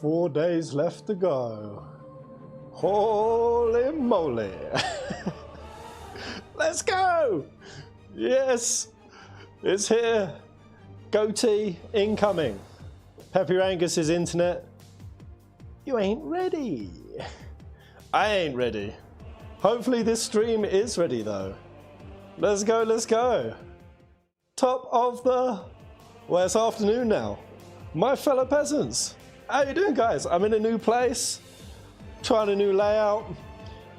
4 days left to go. Holy moly. Let's go. Yes, it's here. Goatee incoming. Peppy Angus's internet. You ain't ready. I ain't ready. Hopefully this stream is ready though. Let's go, let's go. Top of the, well, it's afternoon now. My fellow peasants, how you doing guys? I'm in a new place, trying a new layout,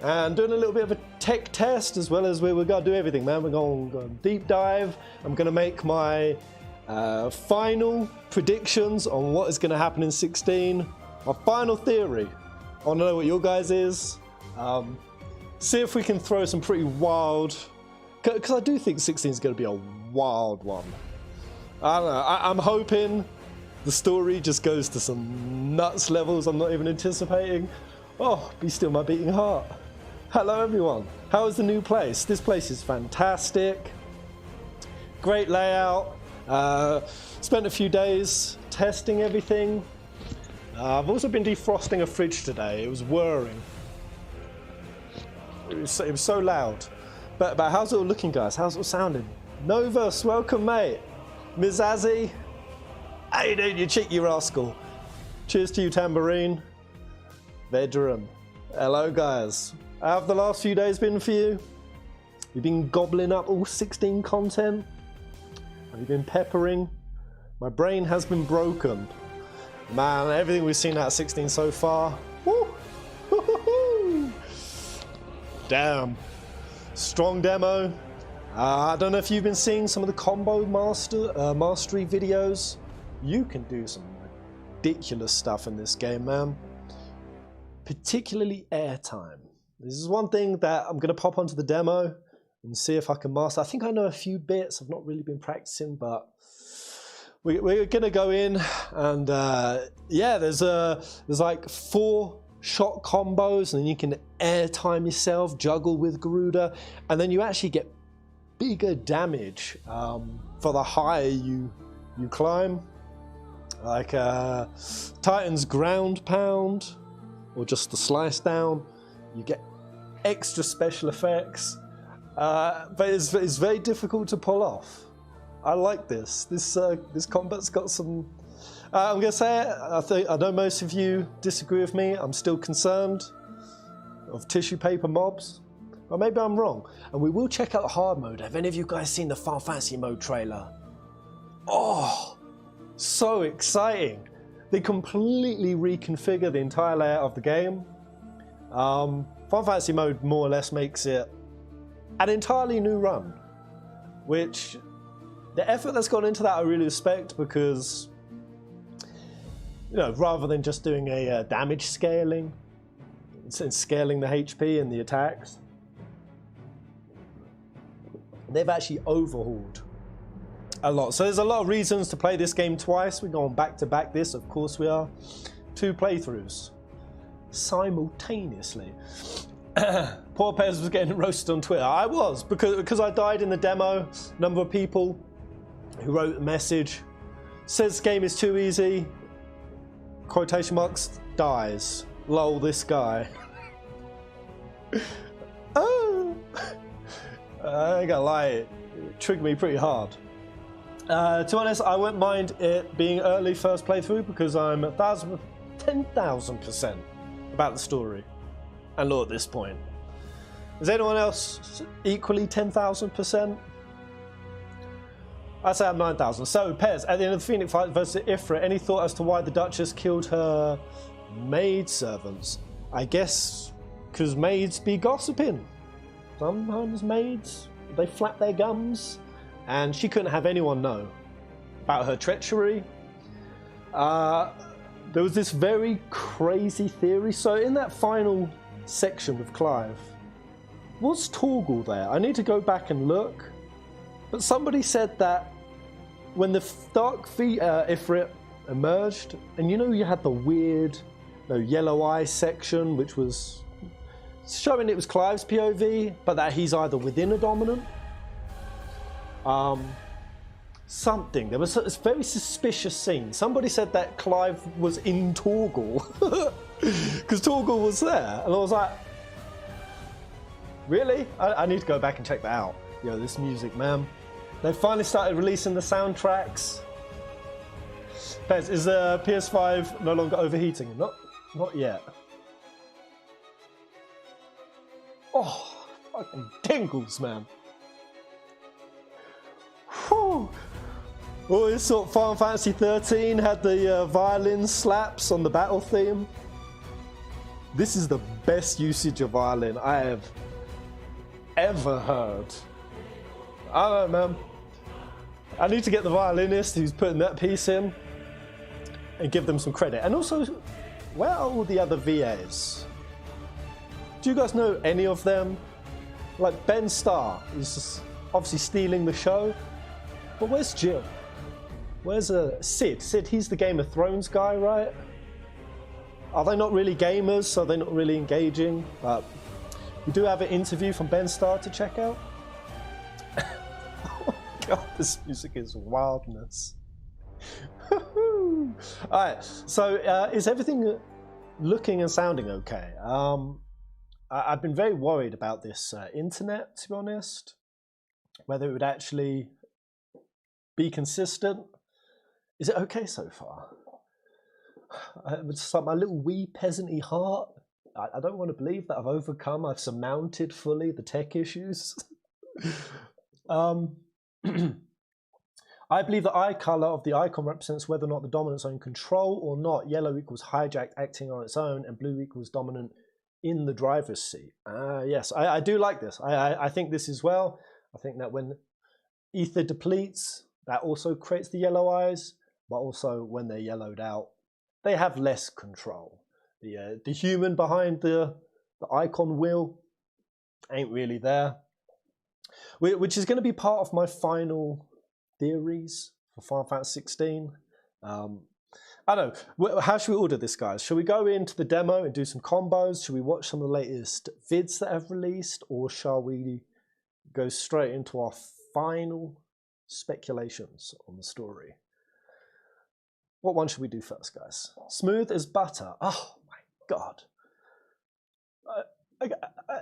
and doing a little bit of a tech test as well as we're gonna do everything, man. We're going to deep dive. I'm gonna make my final predictions on what is gonna happen in 16. My final theory. I wanna know what your guys is. See if we can throw some pretty wild, because I do think 16 is gonna be a wild one. I don't know, I'm hoping the story just goes to some nuts levels I'm not even anticipating. Oh, be still my beating heart. Hello everyone, how is the new place? This place is fantastic. Great layout. Spent a few days testing everything. I've also been defrosting a fridge today. It was whirring. It was so loud. But how's it all looking, guys? How's it all sounding? Novus, welcome, mate. Ms. Azzy, how you doing, you cheeky rascal? Cheers to you, Tambourine. Veteran. Hello, guys. How have the last few days been for you? You've been gobbling up all 16 content? Have you been peppering? My brain has been broken. Man, everything we've seen out of 16 so far. Woo! Woo-hoo-hoo! Damn. Strong demo. I don't know if you've been seeing some of the combo mastery videos. You can do some ridiculous stuff in this game, man. Particularly airtime. This is one thing that I'm going to pop onto the demo and see if I can master. I think I know a few bits. I've not really been practicing, but we're going to go in and yeah, there's like 4 shot combos, and then you can airtime yourself, juggle with Garuda, and then you actually get bigger damage for the higher you climb. Like Titan's ground pound, or just the slice down, you get extra special effects, but it's very difficult to pull off. I like this. This combat's got some. I'm gonna say it. I know most of you disagree with me. I'm still concerned of tissue paper mobs, or maybe I'm wrong. And we will check out the hard mode. Have any of you guys seen the Final Fantasy mode trailer? Oh, so exciting! They completely reconfigure the entire layout of the game. Final Fantasy mode more or less makes it an entirely new run, which the effort that's gone into that I really respect, because you know, rather than just doing a damage scaling and scaling the HP and the attacks, they've actually overhauled a lot. So there's a lot of reasons to play this game twice. We're going back to back this, of course we are. 2 playthroughs simultaneously. Poor Pez was getting roasted on Twitter. I was, because I died in the demo. A number of people who wrote a message says this game is too easy. Quotation marks, dies. Lol, this guy. Oh, I ain't gonna lie, it triggered me pretty hard. To be honest, I wouldn't mind it being early first playthrough, because I'm 10,000% about the story and lore at this point. Is anyone else equally 10,000%? I'd say I'm 9,000. So, Pez, at the end of the Phoenix fight versus Ifrit, any thought as to why the Duchess killed her maid servants? I guess because maids be gossiping. Sometimes maids, they flap their gums, and she couldn't have anyone know about her treachery. There was this very crazy theory. So in that final section with Clive, was Torgal there? I need to go back and look. But somebody said that when the Dark Ifrit emerged, and you know you had the weird yellow eye section, which was showing it was Clive's POV, but that he's either within a dominant. something. There was a very suspicious scene. Somebody said that Clive was in Torgal because Torgal was there, and I was like, really? I need to go back and check that out. Yo, this music, man. They finally started releasing the soundtracks. Pez, is the PS5 no longer overheating? Not yet. Oh, fucking tingles, man. Whew. Oh, this sort of Final Fantasy 13 had the violin slaps on the battle theme. This is the best usage of violin I have ever heard. I don't know, man. I need to get the violinist who's putting that piece in and give them some credit. And also, where are all the other VAs? Do you guys know any of them? Like Ben Starr is just obviously stealing the show, but where's Jill? Where's Sid? Sid, he's the Game of Thrones guy, right? Are they not really gamers, so they're not really engaging? But we do have an interview from Ben Starr to check out. Oh my god, this music is wildness. Alright, so is everything looking and sounding okay? I've been very worried about this internet, to be honest. Whether it would actually be consistent. Is it okay so far? It's like my little wee peasant-y heart. I don't want to believe that I've surmounted fully the tech issues. I believe the eye color of the icon represents whether or not the dominant's own control or not. Yellow equals hijacked, acting on its own, and blue equals dominant in the driver's seat. Yes, I do like this. I think this as well. I think that when ether depletes, that also creates the yellow eyes, but also when they're yellowed out, they have less control. The human behind the icon wheel ain't really there, which is going to be part of my final theories for Final Fantasy 16. I don't know. How should we order this, guys? Should we go into the demo and do some combos? Should we watch some of the latest vids that have released? Or shall we go straight into our final speculations on the story? What one should we do first, guys? Smooth as butter. Oh my god.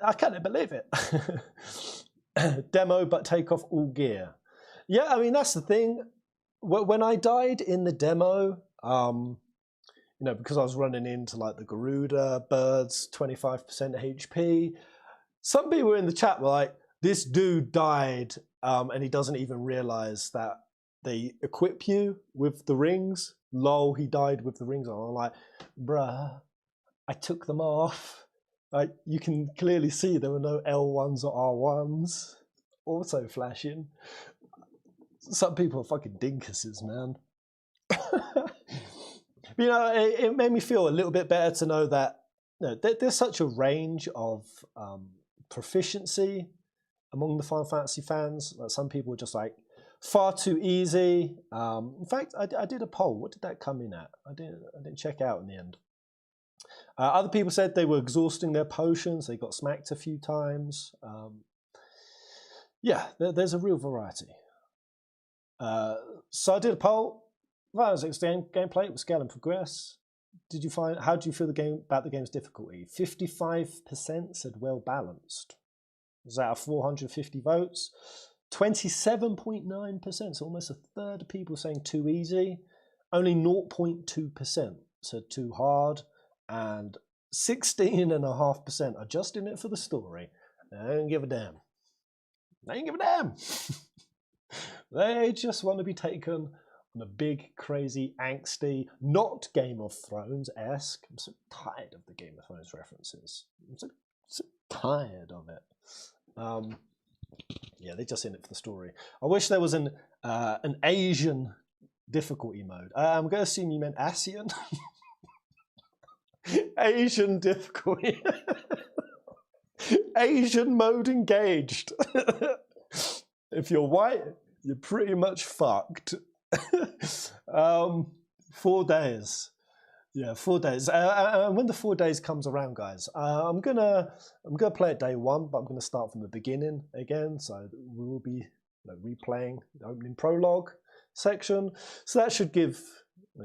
I can't believe it. Demo, but take off all gear. Yeah, I mean, that's the thing. When I died in the demo, you know, because I was running into like the Garuda birds, 25% HP, some people in the chat were like, this dude died and he doesn't even realize that they equip you with the rings. Lol, he died with the rings on. I'm like, bruh, I took them off. Like, you can clearly see there were no L1s or R1s. Auto flashing. Some people are fucking dinkuses, man. You know, it made me feel a little bit better to know that, you know, there's such a range of proficiency among the Final Fantasy fans. Like, some people are just like, far too easy. In fact, I did a poll. What did that come in at? I didn't check out in the end. Other people said they were exhausting their potions. They got smacked a few times. Yeah, there's a real variety. So I did a poll. Well, it was gameplay. It was scale and progress. How do you feel about the game's difficulty? 55% said well balanced. Was out of 450 votes. 27.9%, so almost a third of people saying too easy. Only 0.2% said too hard, and 16.5% are just in it for the story. They don't give a damn. They ain't give a damn. They just want to be taken on a big, crazy, angsty, not Game of Thrones-esque. I'm so tired of the Game of Thrones references. I'm so tired of it. Yeah, they're just in it for the story. I wish there was an Asian difficulty mode. I'm going to assume you meant ASEAN. Asian difficulty. Asian mode engaged. If you're white, you're pretty much fucked. 4 days. Yeah, 4 days. When the 4 days comes around, guys, I'm gonna play it day one, but I'm gonna start from the beginning again. So we will be replaying the opening prologue section. So that should give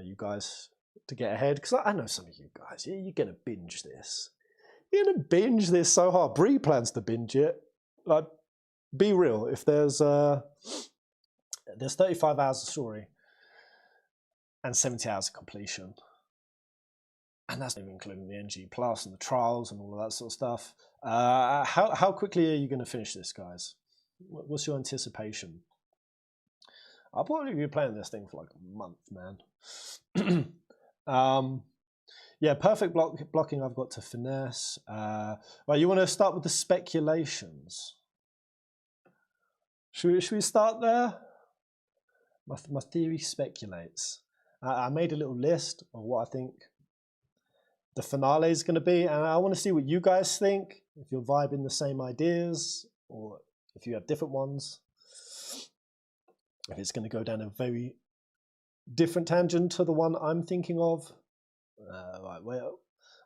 you guys to get ahead, because I know some of you guys, you're going to binge this. You're going to binge this so hard. Bree plans to binge it. Like, be real. If there's 35 hours of story and 70 hours of completion, and that's not even including the NG Plus and the trials and all of that sort of stuff. How quickly are you going to finish this, guys? What's your anticipation? I'll probably be playing this thing for like a month, man. Yeah, perfect blocking I've got to finesse. Right, you want to start with the speculations? Should we start there? My theory speculates. I made a little list of what I think the finale is going to be, and I want to see what you guys think, if you're vibing the same ideas or if you have different ones, if it's going to go down a very different tangent to the one I'm thinking of. Right,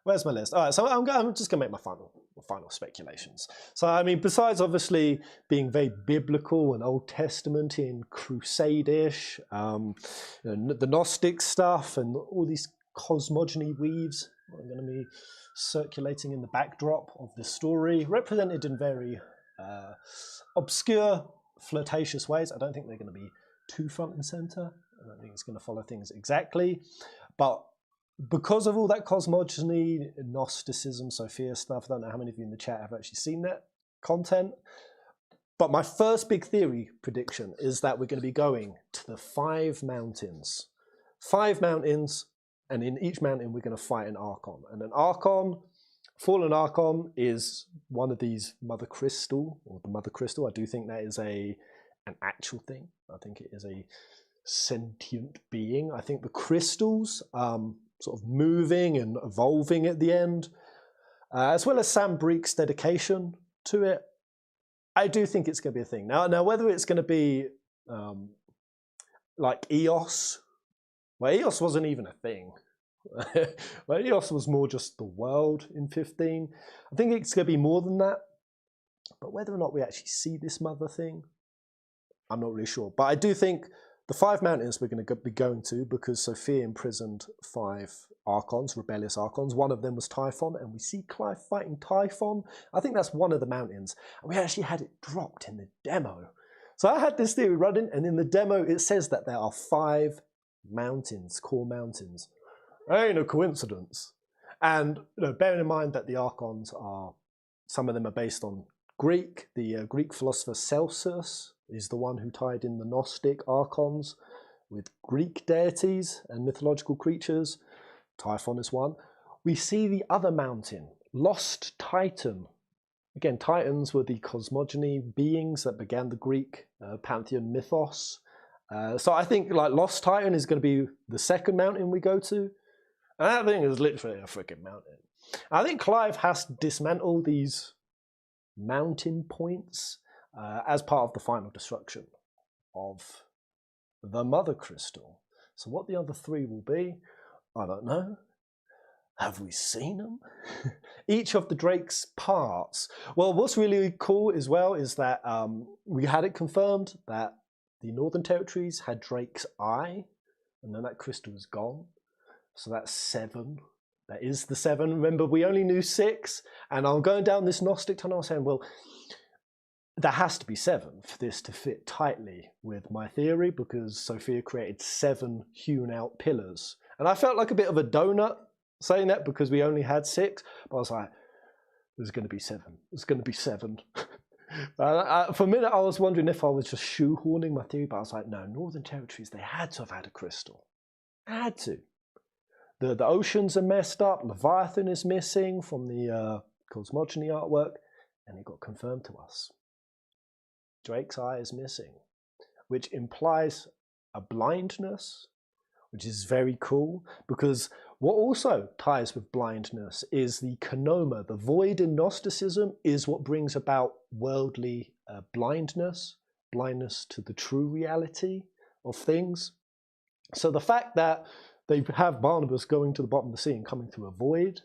where's my list? All right, so I'm just going to make my final speculations. So, I mean, besides obviously being very biblical and Old Testament in Crusade-ish, the Gnostic stuff and all these cosmology weaves are going to be circulating in the backdrop of the story, represented in very obscure, flirtatious ways. I don't think they're going to be too front and center. I don't think it's going to follow things exactly. But because of all that cosmology, Gnosticism, Sophia stuff, I don't know how many of you in the chat have actually seen that content. But my first big theory prediction is that we're going to be going to the 5 mountains. 5 mountains, and in each mountain we're going to fight an Archon. And an Archon, fallen Archon, is one of these Mother Crystal, or the Mother Crystal. I do think that is an actual thing. I think it is a sentient being. I think the crystals sort of moving and evolving at the end, as well as Sam Breek's dedication to it. I do think it's going to be a thing. Now whether it's going to be like Eos, well, Eos wasn't even a thing. Well, Eos was more just the world in 15. I think it's going to be more than that. But whether or not we actually see this mother thing, I'm not really sure. But I do think the 5 mountains we're going to be going to, because Sophia imprisoned 5 Archons, rebellious Archons. One of them was Typhon, and we see Clive fighting Typhon. I think that's one of the mountains. And we actually had it dropped in the demo. So I had this theory running, and in the demo it says that there are 5 mountains, core mountains. That ain't a coincidence. And bearing in mind that the Archons are, some of them are based on Greek. The Greek philosopher Celsus is the one who tied in the Gnostic Archons with Greek deities and mythological creatures. Typhon is one. We see the other mountain, Lost Titan. Again, Titans were the cosmogony beings that began the Greek pantheon mythos. So I think like Lost Titan is going to be the second mountain we go to. And that thing is literally a freaking mountain. I think Clive has to dismantle these mountain points as part of the final destruction of the Mother Crystal. So what the other 3 will be, I don't know. Have we seen them? Each of the Drake's parts. Well, what's really cool as well is that we had it confirmed that the Northern Territories had Drake's eye, and then that crystal is gone. So that's 7. That is the 7. Remember, we only knew 6, and I'm going down this Gnostic tunnel saying, well, there has to be 7 for this to fit tightly with my theory, because Sophia created 7 hewn out pillars. And I felt like a bit of a donut saying that because we only had 6, but I was like, there's going to be 7. There's going to be 7. For a minute, I was wondering if I was just shoehorning my theory, but I was like, no, Northern Territories, they had to have had a crystal. Had to. The oceans are messed up. Leviathan is missing from the cosmogony artwork, and it got confirmed to us. Drake's eye is missing, which implies a blindness, which is very cool, because what also ties with blindness is the kenoma. The void in Gnosticism is what brings about worldly blindness to the true reality of things. So the fact that they have Barnabas going to the bottom of the sea and coming through a void,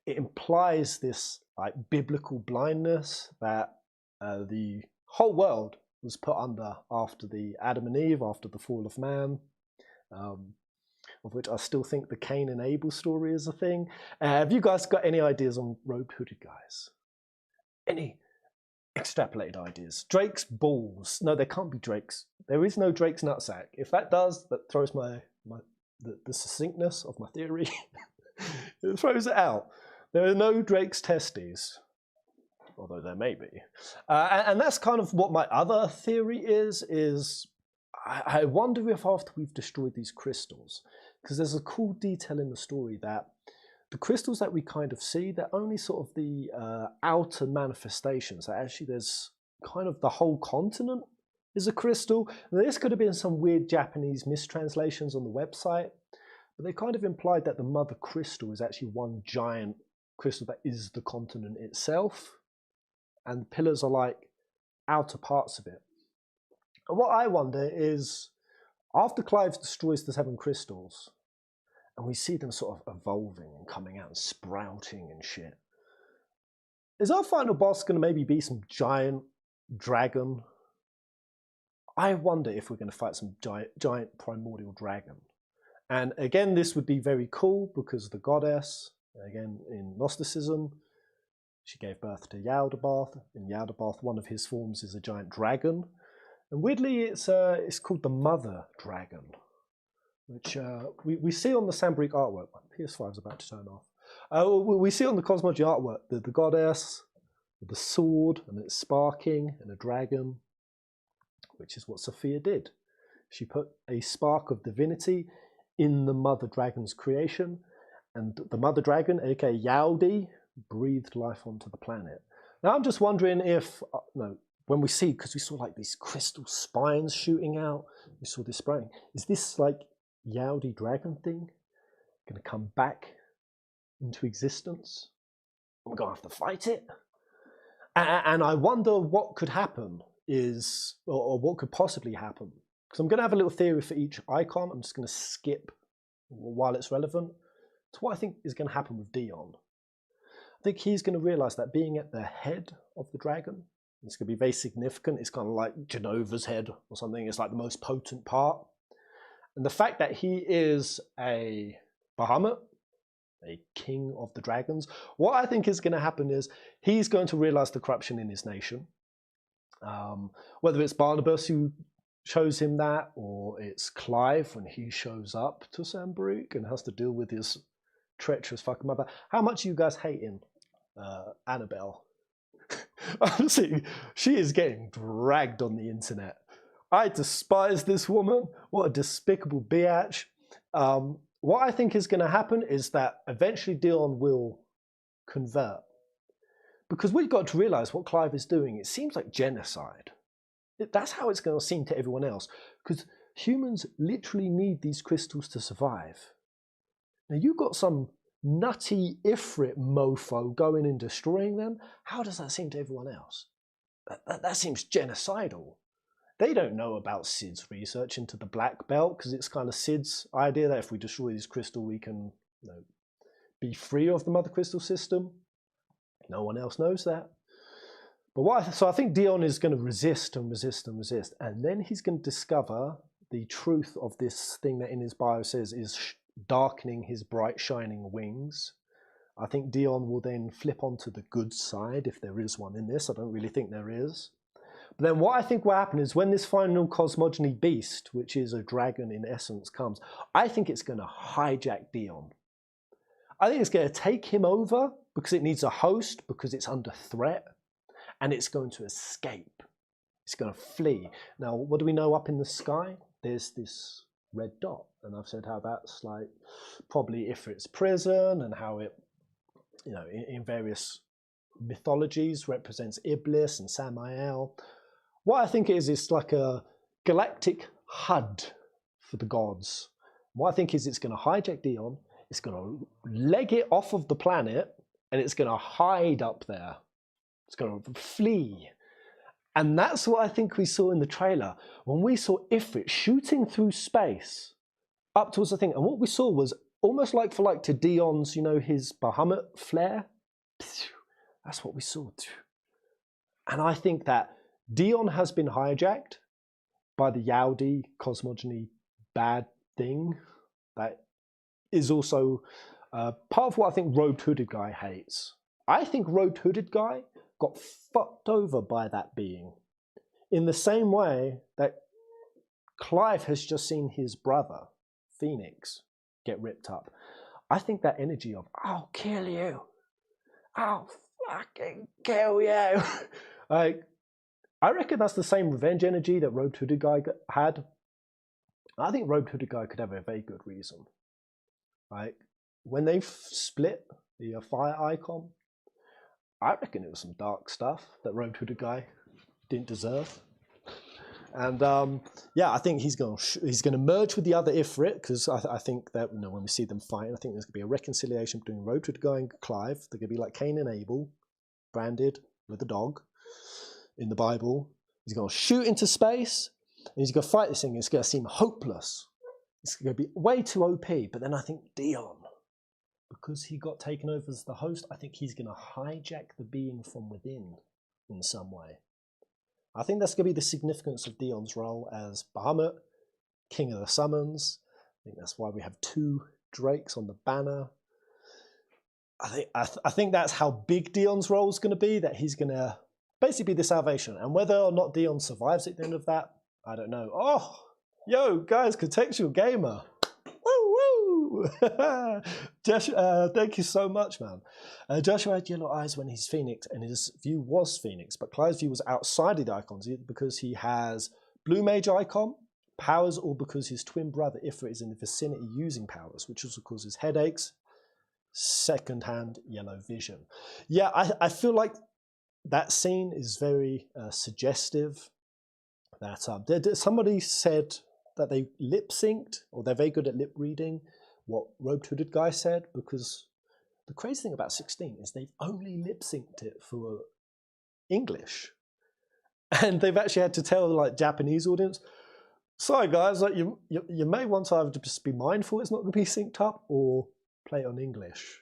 it implies this like biblical blindness that the whole world was put under after the Adam and Eve, after the fall of man, of which I still think the Cain and Abel story is a thing. Have you guys got any ideas on robed hooded guys? Any extrapolated ideas? Drake's balls. No, there can't be Drake's. There is no Drake's nutsack. If that does, that throws the succinctness of my theory. It throws it out. There are no Drake's testes, although there may be. And that's kind of what my other theory is I wonder if after we've destroyed these crystals, because there's a cool detail in the story that the crystals that we kind of see, they're only sort of the outer manifestations. That actually there's kind of the whole continent is a crystal. Now, this could have been some weird Japanese mistranslations on the website, but they kind of implied that the mother crystal is actually one giant crystal that is the continent itself, and the pillars are like outer parts of it. And what I wonder is, after Clive destroys the 7 crystals, and we see them sort of evolving and coming out and sprouting and shit, is our final boss going to maybe be some giant dragon? I wonder if we're going to fight some giant primordial dragon. And again, this would be very cool because the goddess, again in Gnosticism, she gave birth to Yaldabaoth. In Yaldabaoth, one of his forms is a giant dragon. And weirdly, it's called the Mother Dragon, which we see on the Sambric artwork. My PS5 is about to turn off. We see on the cosmology artwork the goddess with the sword, and it's sparking, and a dragon, which is what Sophia did. She put a spark of divinity in the Mother Dragon's creation, and the Mother Dragon, aka Yaldi, breathed life onto the planet. Now I'm just wondering if, when we see, because we saw like these crystal spines shooting out, we saw this spraying, is this like Yaldi dragon thing going to come back into existence? We're going to have to fight it? And I wonder what could happen is, or what could possibly happen. Because I'm going to have a little theory for each icon. I'm just going to skip while it's relevant to what I think is going to happen with Dion. I think he's going to realize that being at the head of the dragon, it's going to be very significant. It's kind of like Genova's head or something. It's like the most potent part. And the fact that he is a Bahamut, a king of the dragons, what I think is going to happen is he's going to realize the corruption in his nation. Whether it's Barnabas who shows him that, or it's Clive when he shows up to Sambric and has to deal with his treacherous fucking mother. How much are you guys hating Annabelle? Honestly, she is getting dragged on the internet. I despise this woman. What a despicable biatch. What I think is going to happen is that eventually Dion will convert. Because we've got to realize what Clive is doing. It seems like genocide. That's how it's going to seem to everyone else. Because humans literally need these crystals to survive. Now you've got some nutty Ifrit mofo going and destroying them. How does that seem to everyone else? That seems genocidal. They don't know about Sid's research into the black belt, because it's kind of Sid's idea that if we destroy this crystal, we can be free of the mother crystal system. No one else knows that. But so I think Dion is going to resist and resist and resist, and then he's going to discover the truth of this thing that in his bio says is darkening his bright shining wings. I think Dion will then flip onto the good side, if there is one in this. I don't really think there is. But then what I think will happen is when this final cosmogony beast, which is a dragon in essence, comes, I think it's going to hijack Dion. I think it's going to take him over because it needs a host, because it's under threat, and it's going to escape. It's going to flee. Now, what do we know up in the sky? There's this red dot, and I've said how that's like probably Ifrit's prison, and how it, in various mythologies represents Iblis and Samael. What I think it is, it's like a galactic HUD for the gods. What I think is it's going to hijack Dion, it's going to leg it off of the planet, and it's going to hide up there. It's going to flee. And that's what I think we saw in the trailer, when we saw Ifrit shooting through space up towards the thing. And what we saw was almost like for like to Dion's, his Bahamut flare. That's what we saw. And I think that Dion has been hijacked by the Yaudi cosmology bad thing. That is also part of what I think Robed Hooded Guy hates. I think Robed Hooded Guy got fucked over by that being. In the same way that Clive has just seen his brother, Phoenix, get ripped up. I think that energy of, I'll kill you. I'll fucking kill you. Like, I reckon that's the same revenge energy that Robed Hooded Guy had. I think Robed Hooded Guy could have a very good reason. Like, when they split the fire icon, I reckon it was some dark stuff that Robed Hooded Guy didn't deserve. And yeah, I think he's going to merge with the other Ifrit, because I think that, you know, when we see them fight, I think there's going to be a reconciliation between Robed Hooded Guy and Clive. They're going to be like Cain and Abel, branded with a dog in the Bible. He's going to shoot into space, and he's going to fight this thing. It's going to seem hopeless. It's going to be way too OP. But then I think Dion, because he got taken over as the host, I think he's going to hijack the being from within in some way. I think that's going to be the significance of Dion's role as Bahamut, King of the Summons. I think that's why we have 2 Drakes on the banner. I think that's how big Dion's role is going to be, that he's going to basically be the salvation. And whether or not Dion survives at the end of that, I don't know. Oh, yo, guys, Contextual Gamer. Woo, woo. Josh, thank you so much, man. Joshua had yellow eyes when he's Phoenix, and his view was Phoenix, but Clive's view was outside of the icons, either because he has Blue Mage icon powers, or because his twin brother Ifrit is in the vicinity using powers, which also causes headaches, second-hand yellow vision. Yeah, I feel like that scene is very suggestive. That somebody said that they lip synced, or they're very good at lip reading what Robed Hooded Guy said, because the crazy thing about 16 is they've only lip synced it for English, and they've actually had to tell like Japanese audience, sorry guys, like you may want to either just be mindful it's not going to be synced up, or play it on English.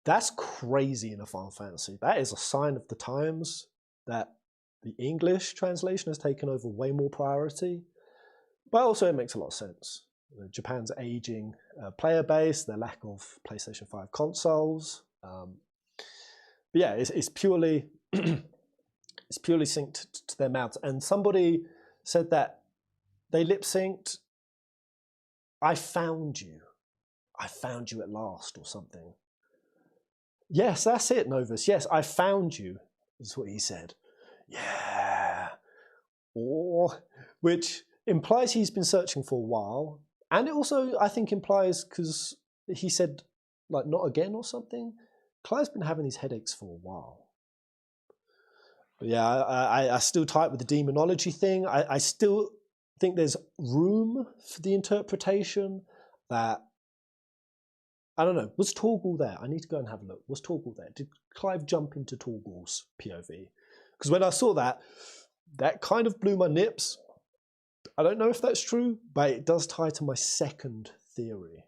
That's crazy in a Final Fantasy. That is a sign of the times, that the English translation has taken over way more priority. But also it makes a lot of sense. Japan's aging player base, the lack of PlayStation 5 consoles. But yeah, it's purely it's purely synced to their mouths. And somebody said that they lip synced, I found you at last, or something. Yes, that's it, Novus. Yes, I found you, is what he said. Yeah. Or, which implies he's been searching for a while. And it also, I think, implies, because he said, like, not again or something. Clive's been having these headaches for a while. But yeah, I still type with the demonology thing. I still think there's room for the interpretation that, I don't know, was Torgal there? I need to go and have a look. Was Torgal there? Did Clive jump into Torgal's POV? Because when I saw that, that kind of blew my nips. I don't know if that's true, but it does tie to my second theory,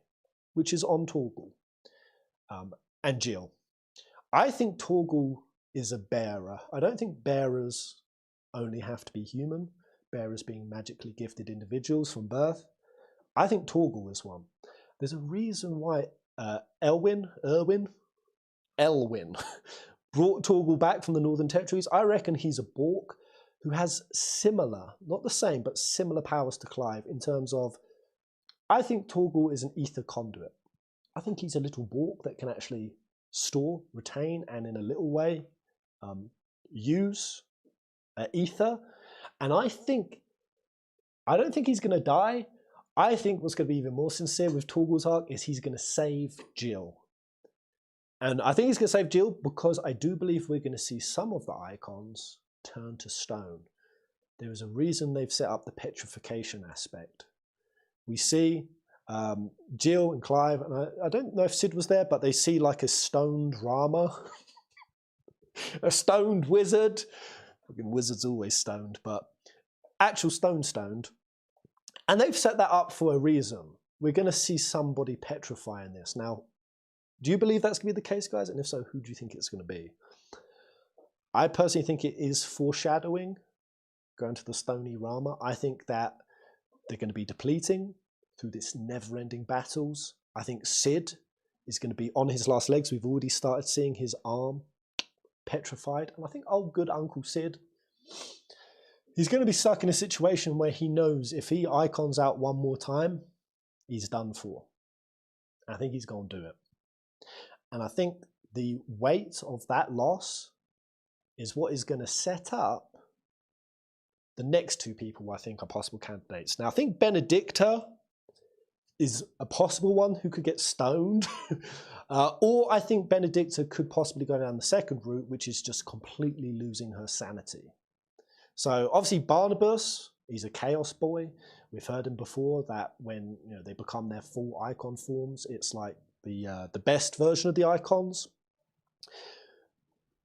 which is on Torgal and Jill. I think Torgal is a bearer. I don't think bearers only have to be human, bearers being magically gifted individuals from birth. I think Torgal is one. There's a reason why Elwyn brought Torgal back from the Northern Territories. I reckon he's a Bork who has similar, not the same, but similar powers to Clive in terms of, I think Torgal is an ether conduit. I think he's a little Bork that can actually store, retain, and in a little way use ether. And I don't think he's going to die. I think what's going to be even more sincere with Torgal's arc is he's going to save Jill. And I think he's going to save Jill because I do believe we're going to see some of the icons turn to stone. There is a reason they've set up the petrification aspect. We see Jill and Clive, and I don't know if Sid was there, but they see like a stoned Rama, a stoned wizard. Fucking wizard's always stoned, but actual stoned. And they've set that up for a reason. We're going to see somebody petrify in this. Now, do you believe that's going to be the case, guys? And if so, who do you think it's going to be? I personally think it is foreshadowing going to the Stony Rama. I think that they're going to be depleting through this never-ending battles. I think Sid is going to be on his last legs. We've already started seeing his arm petrified. And I think old good Uncle Sid, he's going to be stuck in a situation where he knows if he icons out one more time, he's done for. I think he's going to do it. And I think the weight of that loss is what is going to set up the next two people I think are possible candidates. Now, I think Benedicta is a possible one who could get stoned. Or I think Benedicta could possibly go down the second route, which is just completely losing her sanity. So obviously Barnabas, he's a chaos boy. We've heard him before that when they become their full icon forms, it's like the best version of the icons.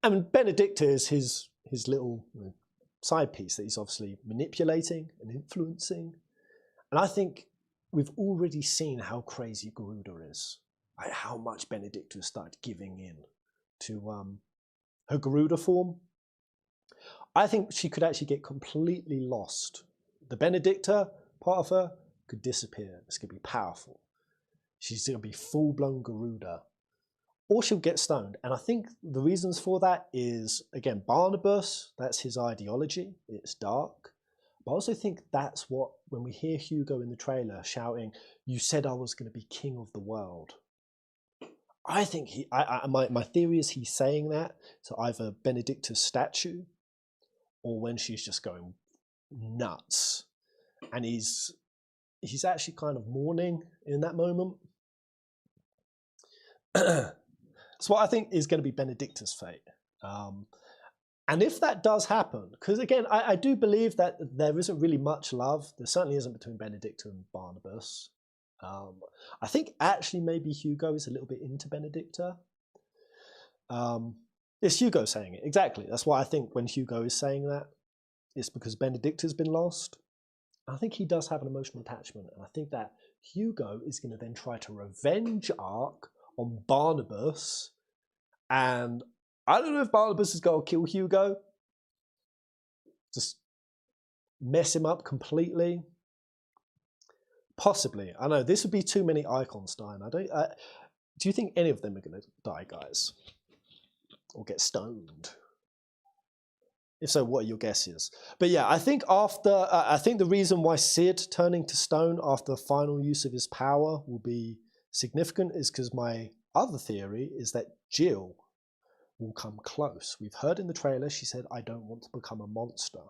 And Benedicta is his little side piece that he's obviously manipulating and influencing. And I think we've already seen how crazy Garuda is, like how much Benedicta has started giving in to her Garuda form. I think she could actually get completely lost. The Benedicta part of her could disappear. It's going to be powerful. She's going to be full-blown Garuda. Or she'll get stoned. And I think the reasons for that is, again, Barnabas, that's his ideology. It's dark. But I also think that's what, when we hear Hugo in the trailer shouting, "You said I was going to be king of the world." I think my theory is he's saying that to either Benedicta's statue or when she's just going nuts. And he's actually kind of mourning in that moment. So what I think is going to be Benedicta's fate. And if that does happen, because again, I do believe that there isn't really much love. There certainly isn't between Benedicta and Barnabas. I think actually maybe Hugo is a little bit into Benedicta. It's Hugo saying it, exactly. That's why I think when Hugo is saying that, it's because Benedicta's been lost. I think he does have an emotional attachment. And I think that Hugo is going to then try to revenge arc on Barnabas. And I don't know if Barnabas is going to kill Hugo. Just mess him up completely. Possibly. I know this would be too many icons dying. Do you think any of them are going to die, guys? Or get stoned? If so, what are your guesses? But yeah, I think the reason why Sid turning to stone after the final use of his power will be significant is because my other theory is that Jill will come close. We've heard in the trailer she said, "I don't want to become a monster,"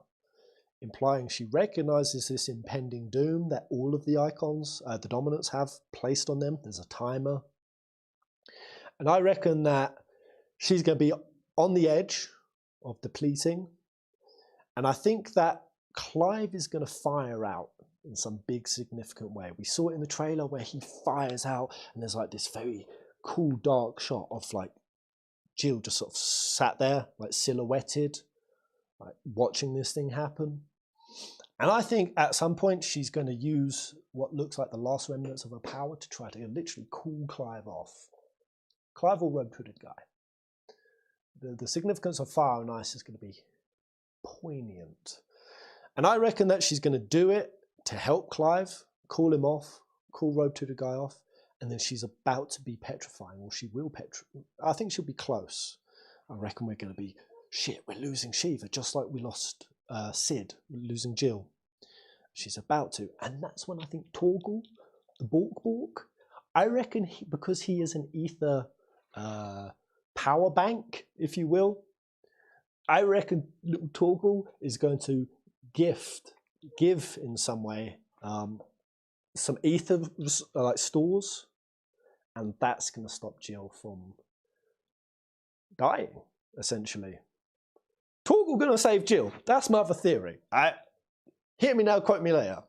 implying she recognizes this impending doom that all of the icons, the dominants, have placed on them. There's a timer. And I reckon that she's going to be on the edge of depleting. And I think that Clive is going to fire out in some big significant way. We saw it in the trailer where he fires out and there's like this very cool dark shot of like Jill just sort of sat there like silhouetted, like watching this thing happen. And I think at some point she's going to use what looks like the last remnants of her power to try to literally cool Clive off. Clive or robe-hooded guy. The significance of fire and ice is going to be poignant. And I reckon that she's going to do it to help Clive, cool him off, cool robe-hooded guy off, and then she's about to be petrifying, or she will petrify. I think she'll be close. I reckon we're going to be, shit, we're losing Shiva, just like we lost Sid, losing Jill. She's about to. And that's when I think Torgal, the Bork, I reckon because he is an ether power bank, if you will, I reckon little Torgal is going to give in some way some ether like stores, and that's going to stop Jill from dying, essentially. Torgal going to save Jill. That's my other theory. Hit me now, quote me later.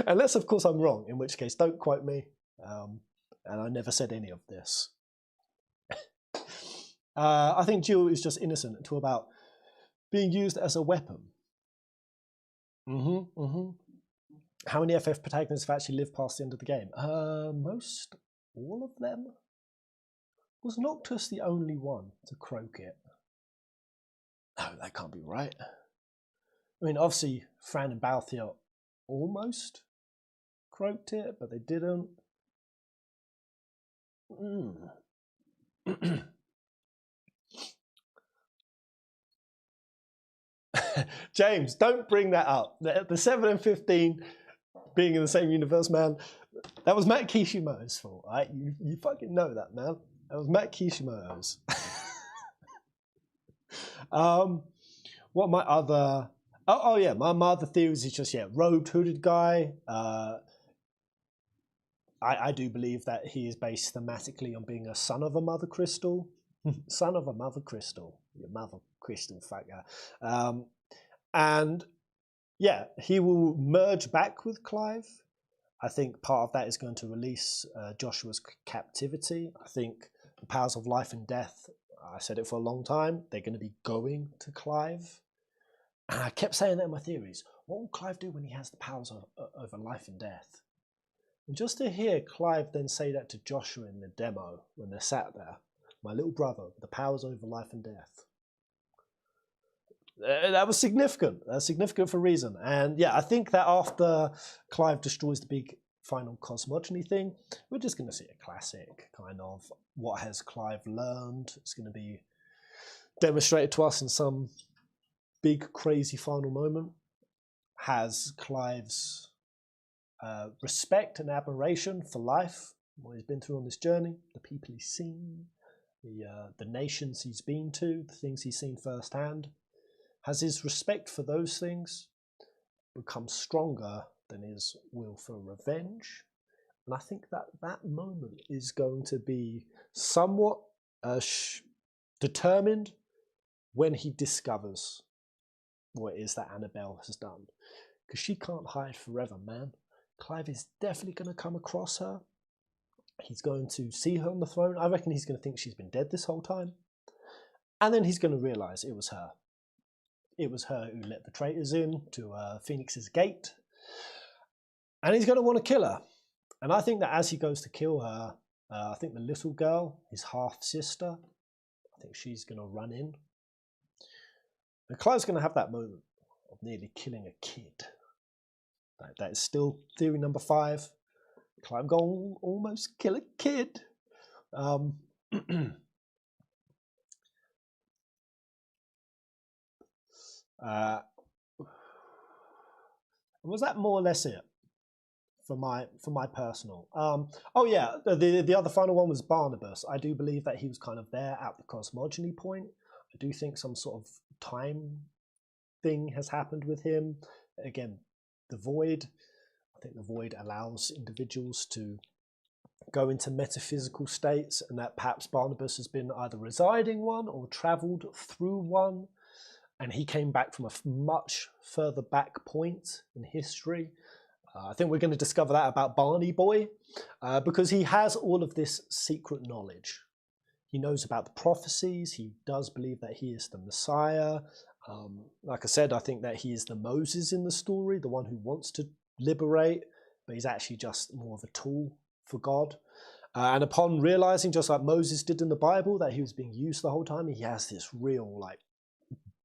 Unless, of course, I'm wrong, in which case, don't quote me. And I never said any of this. I think Jill is just innocent until about being used as a weapon. How many FF protagonists have actually lived past the end of the game? Most all of them. Was Noctis the only one to croak it? No, that can't be right. I mean, obviously, Fran and Balthier almost croaked it, but they didn't. James, don't bring that up. The 7 and 15 being in the same universe, man. That was Matt Kishimoto's fault, right? You fucking know that, man. That was Matt Kishimoto's. What my other... Oh yeah, my other theories is just, robed, hooded guy. I do believe that he is based thematically on being a son of a mother crystal. Son of a mother crystal. Your mother crystal, fat guy. And yeah, he will merge back with Clive. I think part of that is going to release Joshua's captivity. I think the powers of life and death, I said it for a long time, they're going to be going to Clive. And I kept saying that in my theories. What will Clive do when he has the powers over life and death? And just to hear Clive then say that to Joshua in the demo when they're sat there, my little brother, the powers over life and death. That was significant. That's significant for a reason. And yeah, I think that after Clive destroys the big final cosmology thing, we're just going to see a classic kind of what has Clive learned. It's going to be demonstrated to us in some big crazy final moment. Has Clive's respect and admiration for life, what he's been through on this journey, the people he's seen, the nations he's been to, the things he's seen firsthand. Has his respect for those things become stronger than his will for revenge? And I think that that moment is going to be somewhat determined when he discovers what it is that Annabelle has done. Because she can't hide forever, man. Clive is definitely going to come across her. He's going to see her on the throne. I reckon he's going to think she's been dead this whole time. And then he's going to realise it was her. It was her who let the traitors in to Phoenix's gate. And he's going to want to kill her. And I think that as he goes to kill her, I think the little girl, his half-sister, I think she's going to run in. And Clive's going to have that moment of nearly killing a kid. That is still theory number 5. Clive going to almost kill a kid. Was that more or less it for my personal? Oh yeah, the other final one was Barnabas. I do believe that he was kind of there at the cosmogony point. I do think some sort of time thing has happened with him. Again, the void. I think the void allows individuals to go into metaphysical states, and that perhaps Barnabas has been either residing one or travelled through one. And he came back from a much further back point in history. I think we're going to discover that about Barney Boy, because he has all of this secret knowledge. He knows about the prophecies. He does believe that he is the Messiah. Like I said, I think that he is the Moses in the story, the one who wants to liberate, but he's actually just more of a tool for God. And upon realizing, just like Moses did in the Bible, that he was being used the whole time, he has this real, like,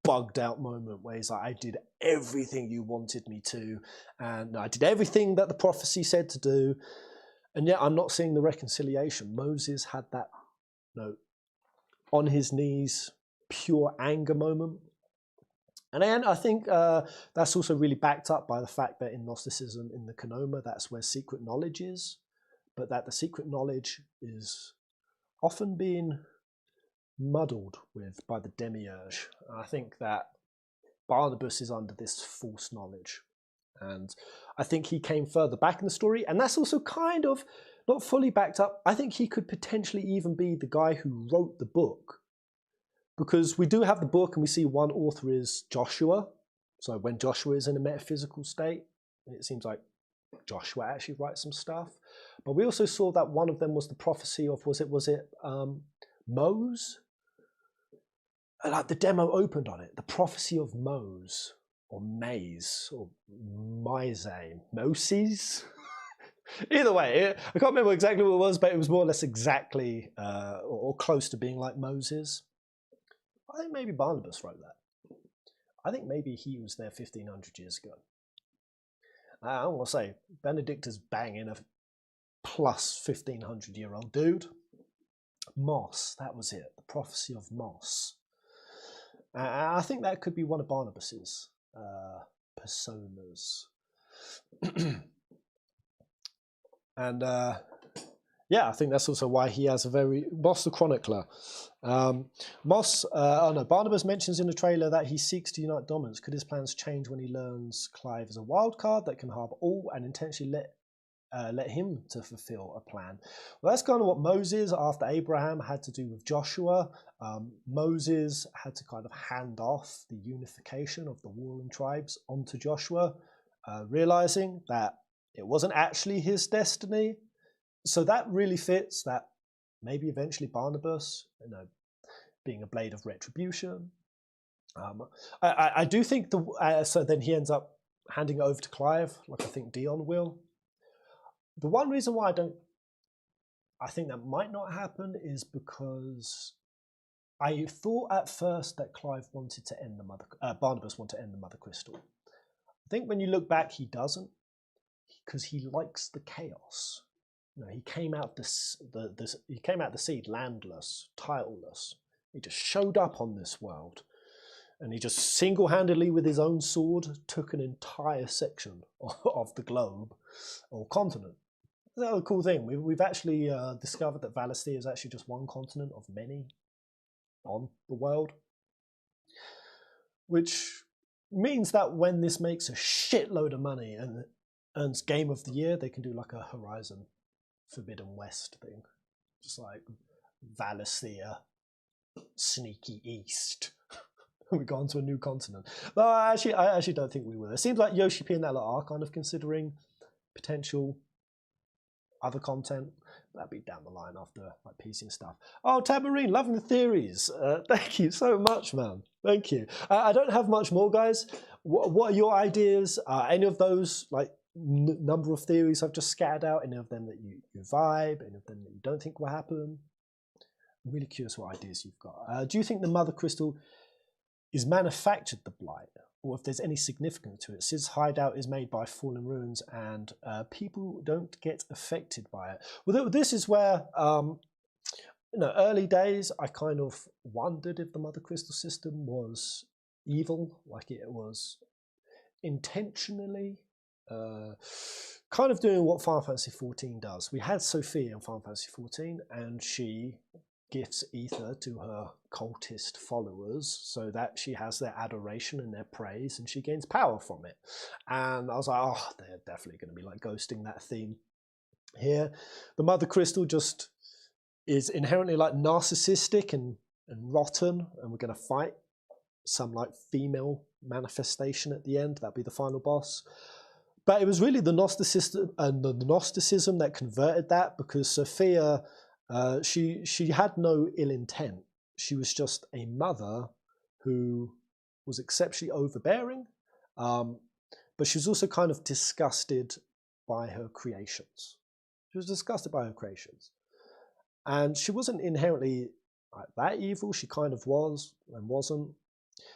bugged out moment where he's like, I did everything you wanted me to, and I did everything that the prophecy said to do, and yet I'm not seeing the reconciliation. Moses had that, on his knees, pure anger moment. And then I think that's also really backed up by the fact that in Gnosticism, in the Kanoma, that's where secret knowledge is, but that the secret knowledge is often being muddled with by the demiurge. I think that Barnabas is under this false knowledge, and I think he came further back in the story, and that's also kind of not fully backed up. I think he could potentially even be the guy who wrote the book, because we do have the book and we see one author is Joshua. So when Joshua is in a metaphysical state, it seems like Joshua actually writes some stuff. But we also saw that one of them was the prophecy of, was it Mose? Like the demo opened on it, the prophecy of Mose, or Maze, or Moses. Either way, I can't remember exactly what it was, but it was more or less exactly or close to being like Moses. I think maybe Barnabas wrote that. I think maybe he was there 1500 years ago. I want to say Benedict is banging a plus 1500-year-old dude. Moss, that was it. The prophecy of Moss. I think that could be one of Barnabas's personas. And yeah, I think that's also why he has a very Moss the Chronicler. Barnabas mentions in the trailer that he seeks to unite dominants. Could his plans change when he learns Clive is a wild card that can harbour all and intentionally let him to fulfill a plan? Well, that's kind of what Moses, after Abraham, had to do with Joshua. Moses had to kind of hand off the unification of the warring tribes onto Joshua, realizing that it wasn't actually his destiny. So that really fits that maybe eventually Barnabas, being a blade of retribution. I do think so then he ends up handing it over to Clive, like I think Dion will. The one reason why I think that might not happen is because I thought at first that Clive wanted to end Barnabas wanted to end the Mother Crystal. I think when you look back, he doesn't, because he likes the chaos. He came out the seed landless, titleless. He just showed up on this world, and he just single-handedly with his own sword took an entire section of the globe or continent. That's a cool thing. We've actually discovered that Valisthea is actually just one continent of many on the world, which means that when this makes a shitload of money and earns Game of the Year, they can do like a Horizon Forbidden West thing, just like Valisthea, sneaky east. We go on to a new continent. No, I actually don't think we will. It seems like Yoshi P and Ella are kind of considering potential other content. That'd be down the line after like PC and stuff. Oh, Tamarine, loving the theories. Thank you so much, man. Thank you. I don't have much more, guys. What are your ideas? Any of those like number of theories I've just scattered out? Any of them that you vibe? Any of them that you don't think will happen? I'm really curious what ideas you've got. Do you think the Mother Crystal is manufactured the Blight, or if there's any significance to it? Sid's hideout is made by fallen ruins and people don't get affected by it. Well, this is where, early days, I kind of wondered if the Mother Crystal system was evil, like it was intentionally kind of doing what Final Fantasy XIV does. We had Sophia in Final Fantasy XIV, and she gifts ether to her cultist followers so that she has their adoration and their praise, and she gains power from it. And I was like, oh, they're definitely going to be like ghosting that theme here. The Mother Crystal just is inherently like narcissistic and rotten, and we're going to fight some like female manifestation at the end. That'll be the final boss. But it was really the Gnosticism that converted that, because Sophia, she had no ill intent. She was just a mother who was exceptionally overbearing, but she was also kind of disgusted by her creations. She was disgusted by her creations. And she wasn't inherently like that evil. She kind of was and wasn't.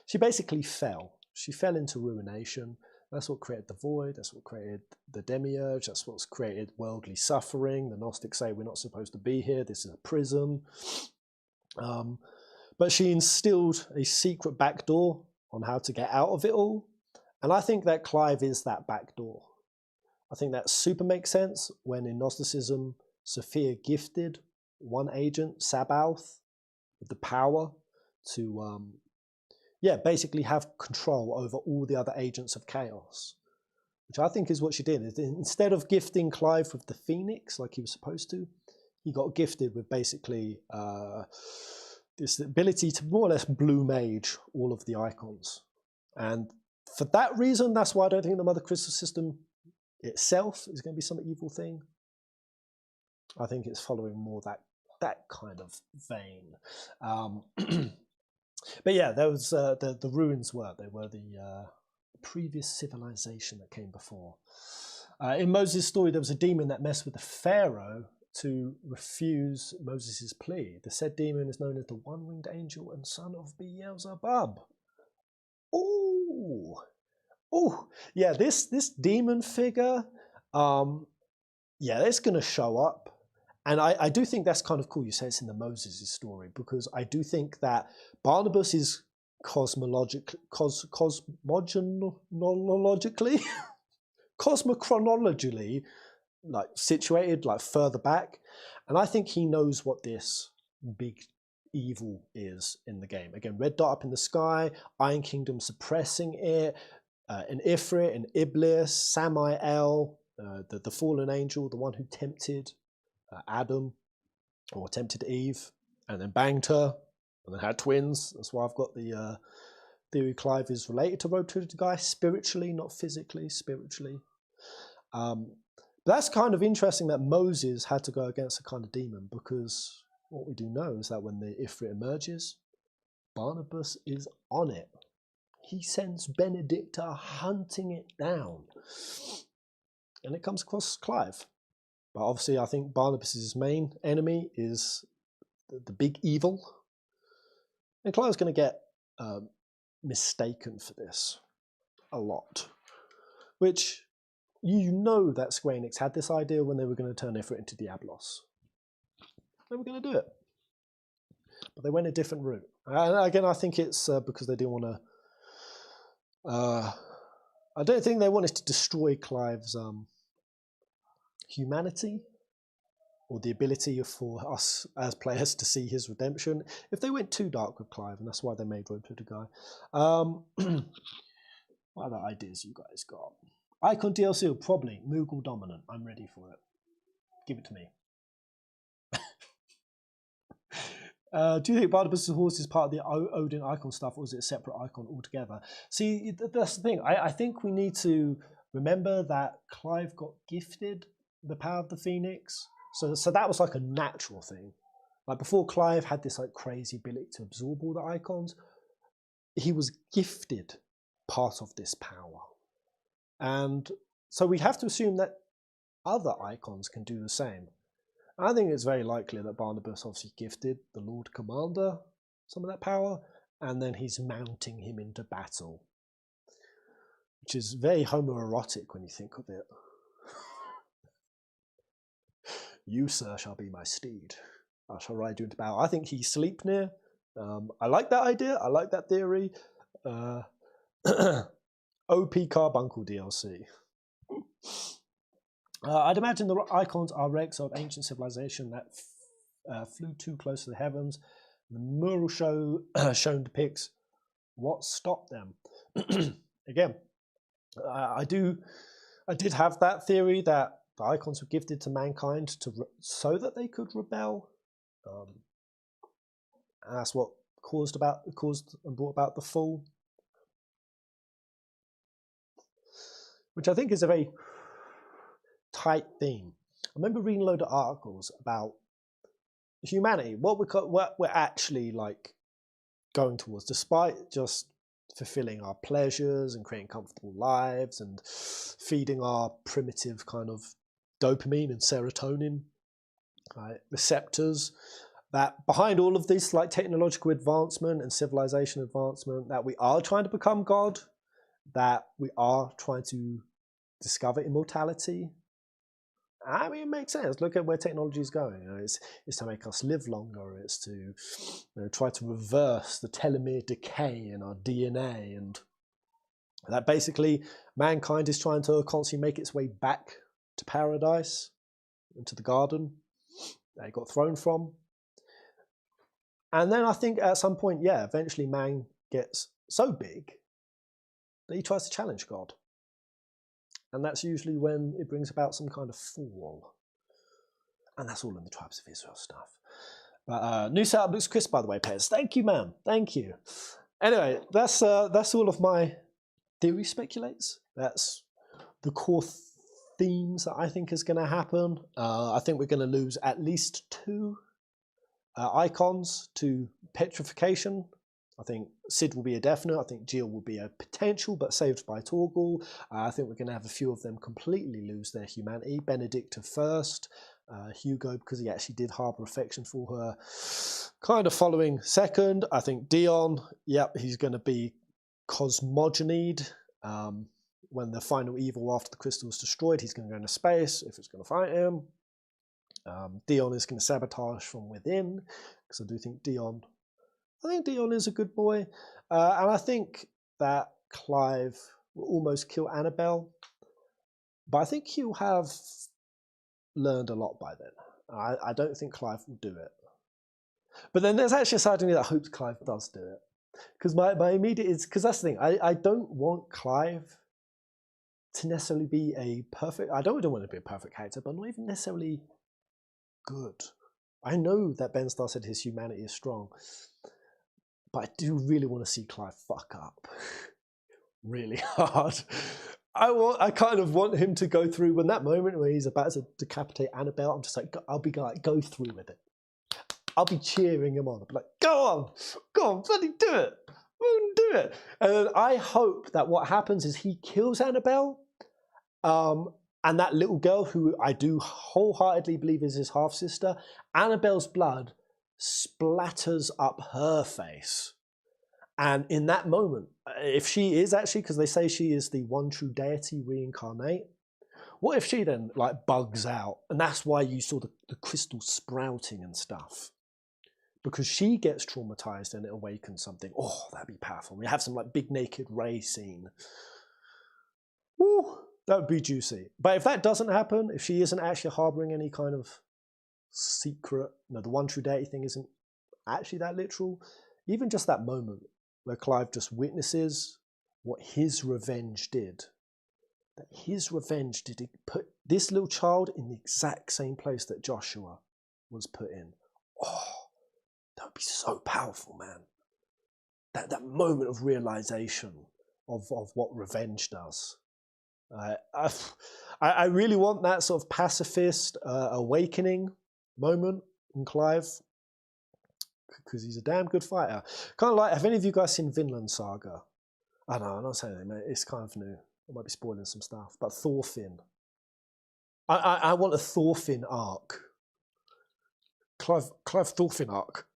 She basically fell. She fell into ruination. That's what created the void. That's what created the demiurge. That's what's created worldly suffering. The Gnostics say we're not supposed to be here. This is a prison. But she instilled a secret back door on how to get out of it all. And I think that Clive is that back door. I think that super makes sense when in Gnosticism, Sophia gifted one agent, Sabaoth, with the power to basically have control over all the other agents of chaos, which I think is what she did. Instead of gifting Clive with the Phoenix like he was supposed to, he got gifted with basically this ability to more or less blue mage all of the icons. And for that reason, that's why I don't think the Mother Crystal system itself is going to be some evil thing. I think it's following more that kind of vein. But yeah, there was the ruins they were the previous civilization that came before. In Moses' story, there was a demon that messed with the Pharaoh to refuse Moses' plea. The said demon is known as the one-winged angel and son of Beelzebub. Oh, Oh, yeah, this demon figure, yeah, it's going to show up. And I do think that's kind of cool. You say it's in the Moses' story, because I do think that Barnabas is cosmochronologically like situated like further back, and I think he knows what this big evil is in the game. Again, red dot up in the sky, Iron Kingdom suppressing it, an Ifrit, an Iblis, Samael, the fallen angel, the one who tempted Adam, or tempted Eve, and then banged her, and then had twins. That's why I've got the theory Clive is related to Road to the Guy spiritually, not physically, spiritually. But that's kind of interesting that Moses had to go against a kind of demon, because what we do know is that when the Ifrit emerges, Barnabas is on it. He sends Benedicta hunting it down, and it comes across Clive. But obviously, I think Barnabas's main enemy is the big evil, and Clive's going to get mistaken for this a lot, which you know that Square Enix had this idea when they were going to turn Ifrit into Diablos. They were going to do it, but they went a different route. And again, I think it's because they didn't want to. I don't think they wanted to destroy Clive's humanity, or the ability for us as players to see his redemption, if they went too dark with Clive, and that's why they made Road to the Guy. What other ideas you guys got? Icon DLC, probably. Moogle dominant. I'm ready for it. Give it to me. Do you think Barnabas' horse is part of the Odin icon stuff, or is it a separate icon altogether? See, that's the thing. I think we need to remember that Clive got gifted the power of the Phoenix. So that was like a natural thing. Like before Clive had this like crazy ability to absorb all the icons, he was gifted part of this power. And so we have to assume that other icons can do the same. I think it's very likely that Barnabas obviously gifted the Lord Commander some of that power, and then he's mounting him into battle, which is very homoerotic when you think of it. You, sir, shall be my steed. I shall ride you into battle. I think he's Sleipnir. I like that idea. I like that theory. OP Carbuncle DLC. I'd imagine the icons are relics of ancient civilization that flew too close to the heavens. The mural shown depicts what stopped them. Again, I did have that theory that the icons were gifted to mankind so that they could rebel. And that's what caused and brought about the fall, which I think is a very tight theme. I remember reading a load of articles about humanity, what we're actually like going towards, despite just fulfilling our pleasures and creating comfortable lives and feeding our primitive kind of dopamine and serotonin receptors, that behind all of this like technological advancement and civilization advancement, that we are trying to become God, that we are trying to discover immortality. I mean, it makes sense. Look at where technology is going. It's to make us live longer. It's to try to reverse the telomere decay in our DNA, and that basically mankind is trying to constantly make its way back to paradise, into the garden that it got thrown from. And then I think at some point, yeah, eventually man gets so big that he tries to challenge God. And that's usually when it brings about some kind of fall. And that's all in the Tribes of Israel stuff. But new setup looks crisp, by the way, Pez. Thank you, man. Thank you. Anyway, that's all of my theory speculates. That's the core themes that I think is going to happen. I think we're going to lose at least 2 icons to petrification. I think Sid will be a definite. I think Jill will be a potential, but saved by Torgal. I think we're going to have a few of them completely lose their humanity. Benedicta first. Hugo, because he actually did harbour affection for her, kind of following second. I think Dion, yep, he's going to be cosmogonied. when the final evil after the crystal is destroyed, he's going to go into space if it's going to fight him. Dion is going to sabotage from within, because I think Dion is a good boy. And I think that Clive will almost kill Annabelle, but I think he'll have learned a lot by then. I don't think Clive will do it. But then there's actually a side of me that hopes Clive does do it. Because my immediate is, because that's the thing, I don't want Clive to necessarily be a perfect, I don't want to be a perfect character, but not even necessarily good. I know that Ben Starr said his humanity is strong, but I do really want to see Clive fuck up really hard. I kind of want him to go through when that moment where he's about to decapitate Annabelle. I'm just like, I'll be like, go through with it. I'll be cheering him on. I'll be like, go on, bloody do it. Do it. And then I hope that what happens is he kills Annabelle, and that little girl, who I do wholeheartedly believe is his half-sister, Annabelle's blood splatters up her face. And in that moment, if she is actually, because they say she is the one true deity reincarnate, what if she then like bugs out? And that's why you saw the crystal sprouting and stuff. Because she gets traumatized and it awakens something. Oh, that'd be powerful. We have some like big naked Ray scene. Woo, that would be juicy. But if that doesn't happen, if she isn't actually harboring any kind of secret, the one true deity thing isn't actually that literal, even just that moment where Clive just witnesses what his revenge did. That his revenge did put this little child in the exact same place that Joshua was put in. Oh, that would be so powerful, man. That moment of realization of what revenge does. I really want that sort of pacifist awakening moment in Clive, because he's a damn good fighter. Kind of like, have any of you guys seen Vinland Saga? I know, I'm not saying that, mate. It's kind of new. I might be spoiling some stuff. But Thorfinn. I want a Thorfinn arc. Clive Thorfinn arc.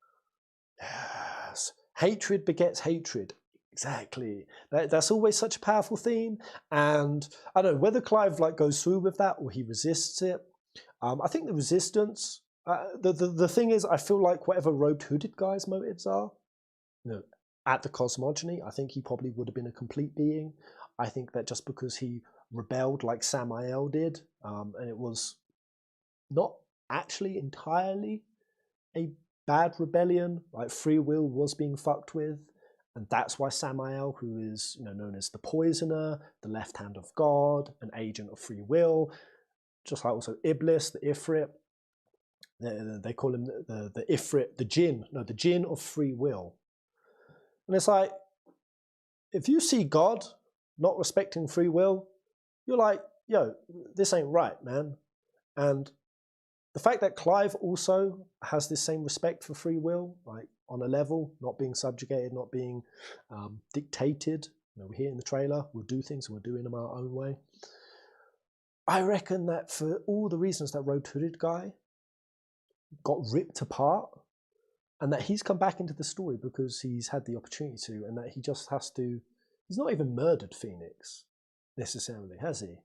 Yes. Hatred begets hatred. Exactly. That's always such a powerful theme. And I don't know whether Clive like goes through with that or he resists it. I think the resistance, the thing is, I feel like whatever robed hooded guy's motives are, at the cosmology, I think he probably would have been a complete being. I think that just because he rebelled like Samael did, and it was not actually entirely a bad rebellion, like free will was being fucked with, and that's why Samael, who is known as the Poisoner, the left hand of God, an agent of free will, just like also Iblis, the Ifrit, they call him the Ifrit, the Jinn of free will. And it's like, if you see God not respecting free will, you're like, yo, this ain't right, man. And the fact that Clive also has this same respect for free will, like on a level, not being subjugated, not being dictated. We hear in the trailer, we'll do things and we're doing them our own way. I reckon that for all the reasons that robed hooded guy got ripped apart, and that he's come back into the story because he's had the opportunity to, and that he just has to, he's not even murdered Phoenix necessarily, has he?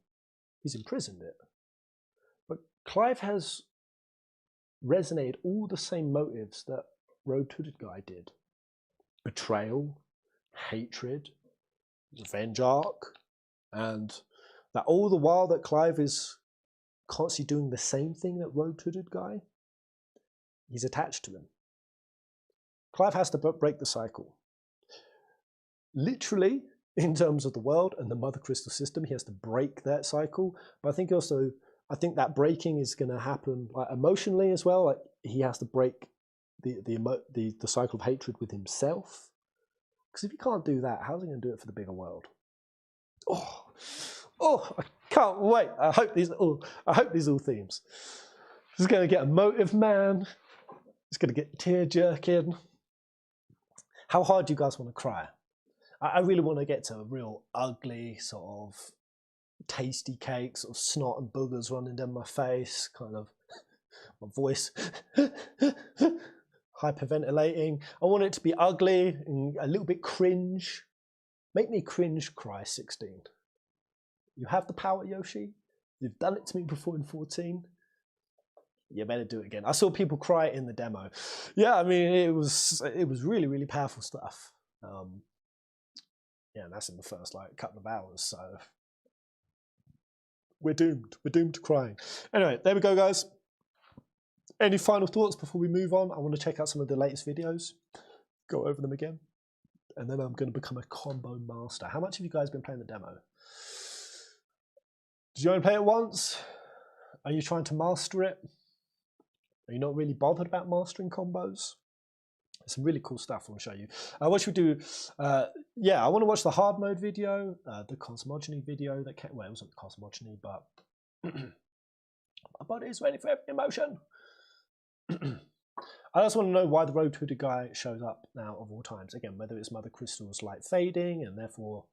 He's imprisoned it. But Clive has resonated all the same motives that robed hooded guy did. Betrayal, hatred, revenge arc, and that all the while that Clive is constantly doing the same thing that robed hooded guy, he's attached to him. Clive has to break the cycle. Literally, in terms of the world and the Mother Crystal system, he has to break that cycle. But I think also, that breaking is going to happen like emotionally as well. Like he has to break the cycle of hatred with himself. Because if he can't do that, how's he going to do it for the bigger world? Oh, I can't wait. I hope these are all themes. This is going to get emotive, man. It's going to get tear jerking. How hard do you guys want to cry? I really want to get to a real ugly sort of tasty cake, sort of snot and boogers running down my face, kind of my voice hyperventilating. I want it to be ugly and a little bit cringe. Make me cringe cry 16. You have the power, Yoshi. You've done it to me before in 14. You better do it again. I saw people cry in the demo. Yeah, I mean, it was really, really powerful stuff. Yeah, and that's in the first like couple of hours, so we're doomed. We're doomed to crying. Anyway, there we go, guys. Any final thoughts before we move on? I want to check out some of the latest videos, go over them again, and then I'm going to become a combo master. How much have you guys been playing the demo? Did you only play it once? Are you trying to master it? Are you not really bothered about mastering combos? Some really cool stuff I want to show you. What should we do? Yeah, I want to watch the hard mode video, the cosmology video that came. Well, it wasn't the cosmology, but my body is ready for every emotion. I just want to know why the road hooded guy shows up now of all times. Again, whether it's Mother Crystal's light fading and therefore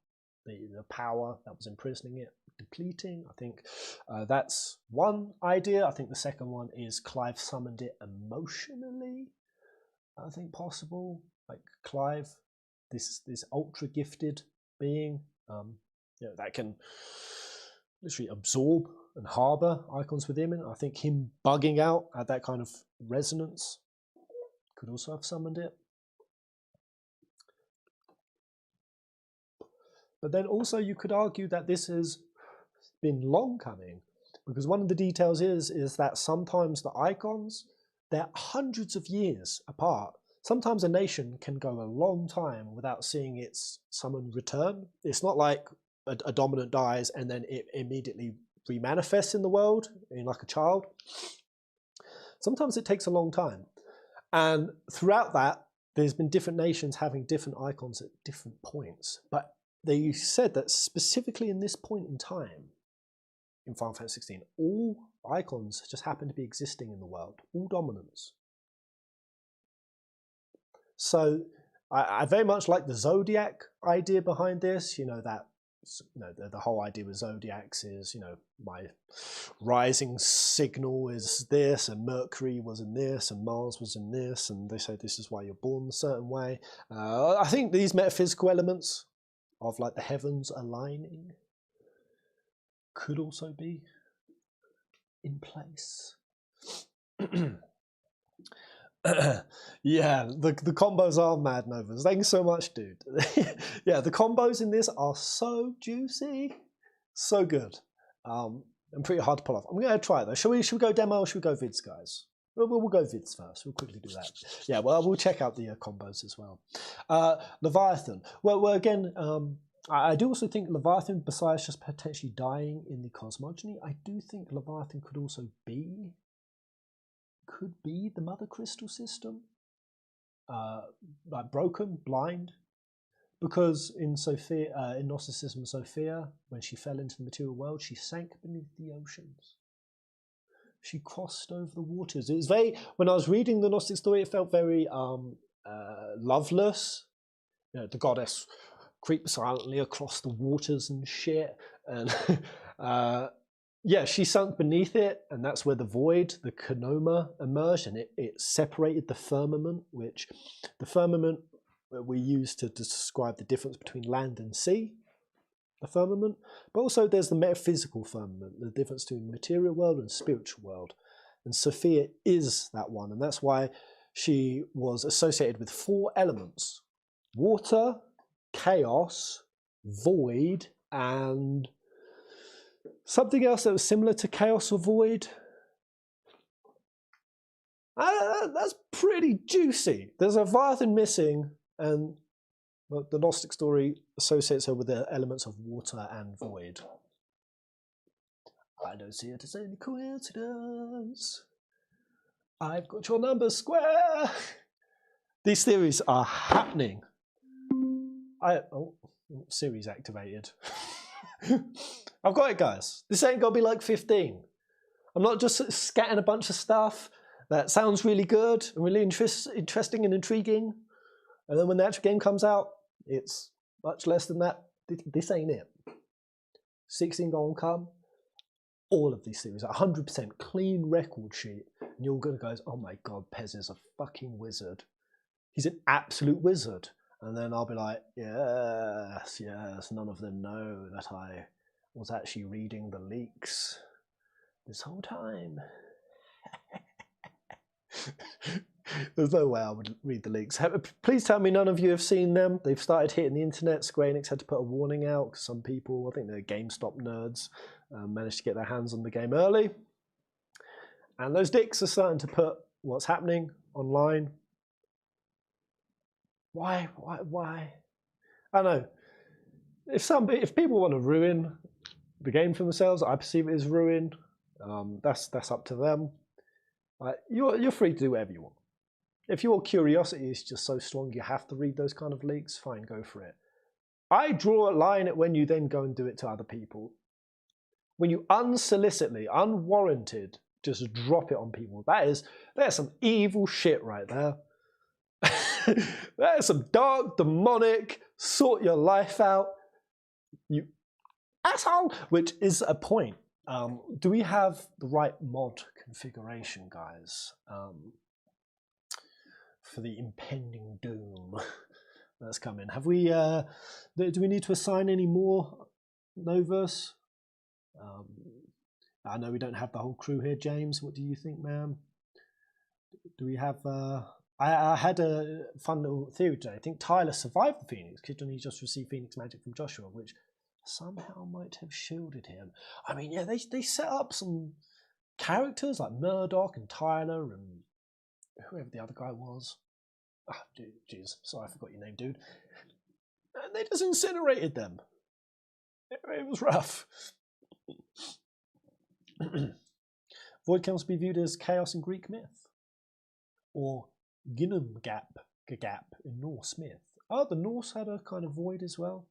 the power that was imprisoning it depleting. I think that's one idea. I think the second one is Clive summoned it emotionally. I think possible, like Clive, this ultra gifted being, that can literally absorb and harbor icons within him. I think him bugging out at that kind of resonance could also have summoned it. But then also you could argue that this has been long coming, because one of the details is that sometimes the icons, they're hundreds of years apart. Sometimes a nation can go a long time without seeing its summon return. It's not like a dominant dies and then it immediately remanifests in the world in like a child. Sometimes it takes a long time. And throughout that, there's been different nations having different icons at different points. But they said that specifically in this point in time, in Final Fantasy XVI, all icons just happen to be existing in the world, all dominants. So I very much like the Zodiac idea behind this, that the whole idea with Zodiacs is, my rising signal is this, and Mercury was in this, and Mars was in this, and they say this is why you're born a certain way. I think these metaphysical elements of like the heavens aligning could also be in place. Yeah, the combos are mad novas. Thanks so much, dude. Yeah, the combos in this are so juicy, so good, and pretty hard to pull off. I'm gonna try it though. Should we go demo or should we go vids, guys? We'll go vids first. We'll quickly do that. Yeah, well, we'll check out the combos as well. Leviathan. Well, again, I do also think Leviathan, besides just potentially dying in the cosmogony, I do think Leviathan could also be the Mother Crystal system, like broken, blind, because in Sophia, in Gnosticism, Sophia, when she fell into the material world, she sank beneath the oceans. She crossed over the waters. It was very, when I was reading the Gnostic story, it felt very loveless. The goddess creeps silently across the waters and shit, and yeah, she sunk beneath it, and that's where the void, the Konoma, emerged, and it separated the firmament, which the firmament we use to describe the difference between land and sea, the firmament, but also there's the metaphysical firmament, the difference between the material world and spiritual world, and Sophia is that one, and that's why she was associated with 4 elements: water, chaos, void, and something else that was similar to chaos or void. That's pretty juicy. There's a Leviathan missing, and the Gnostic story associates her with the elements of water and void. I don't see it as any coincidence. I've got your number square. These theories are happening. Series activated. I've got it, guys. This ain't gonna be like 15. I'm not just scatting a bunch of stuff that sounds really good and really interesting and intriguing, and then when the actual game comes out, it's much less than that. This ain't it. 16 gonna come. All of these theories, 100% clean record sheet, and you're gonna go, oh my god, Pez is a fucking wizard. He's an absolute wizard. And then I'll be like, yes, none of them know that I was actually reading the leaks this whole time. There's no way I would read the leaks. Please tell me none of you have seen them. They've started hitting the internet. Square Enix had to put a warning out because some people, I think they're GameStop nerds, managed to get their hands on the game early. And those dicks are starting to put what's happening online. Why? I don't know. If people want to ruin the game for themselves, I perceive it as ruin. That's up to them. You're free to do whatever you want. If your curiosity is just so strong you have to read those kind of leaks, fine, go for it. I draw a line at when you then go and do it to other people. When you unsolicitedly, unwarranted, just drop it on people. That's some evil shit right there. That is some dark, demonic, sort your life out, you asshole, which is a point. Do we have the right mod configuration, guys, for the impending doom that's coming? Have we? Do we need to assign any more Novus? I know we don't have the whole crew here, James. What do you think, ma'am? Do we have? I had a fun little theory today. I think Tyler survived the Phoenix. Could he just receive Phoenix magic from Joshua, which somehow might have shielded him? I mean, yeah, they set up some characters like Murdoch and Tyler and whoever the other guy was. Ah, jeez, sorry, I forgot your name, dude. And they just incinerated them. It was rough. Void can also be viewed as chaos in Greek myth, or Ginnum Gap in Norse myth. Oh, the Norse had a kind of void as well.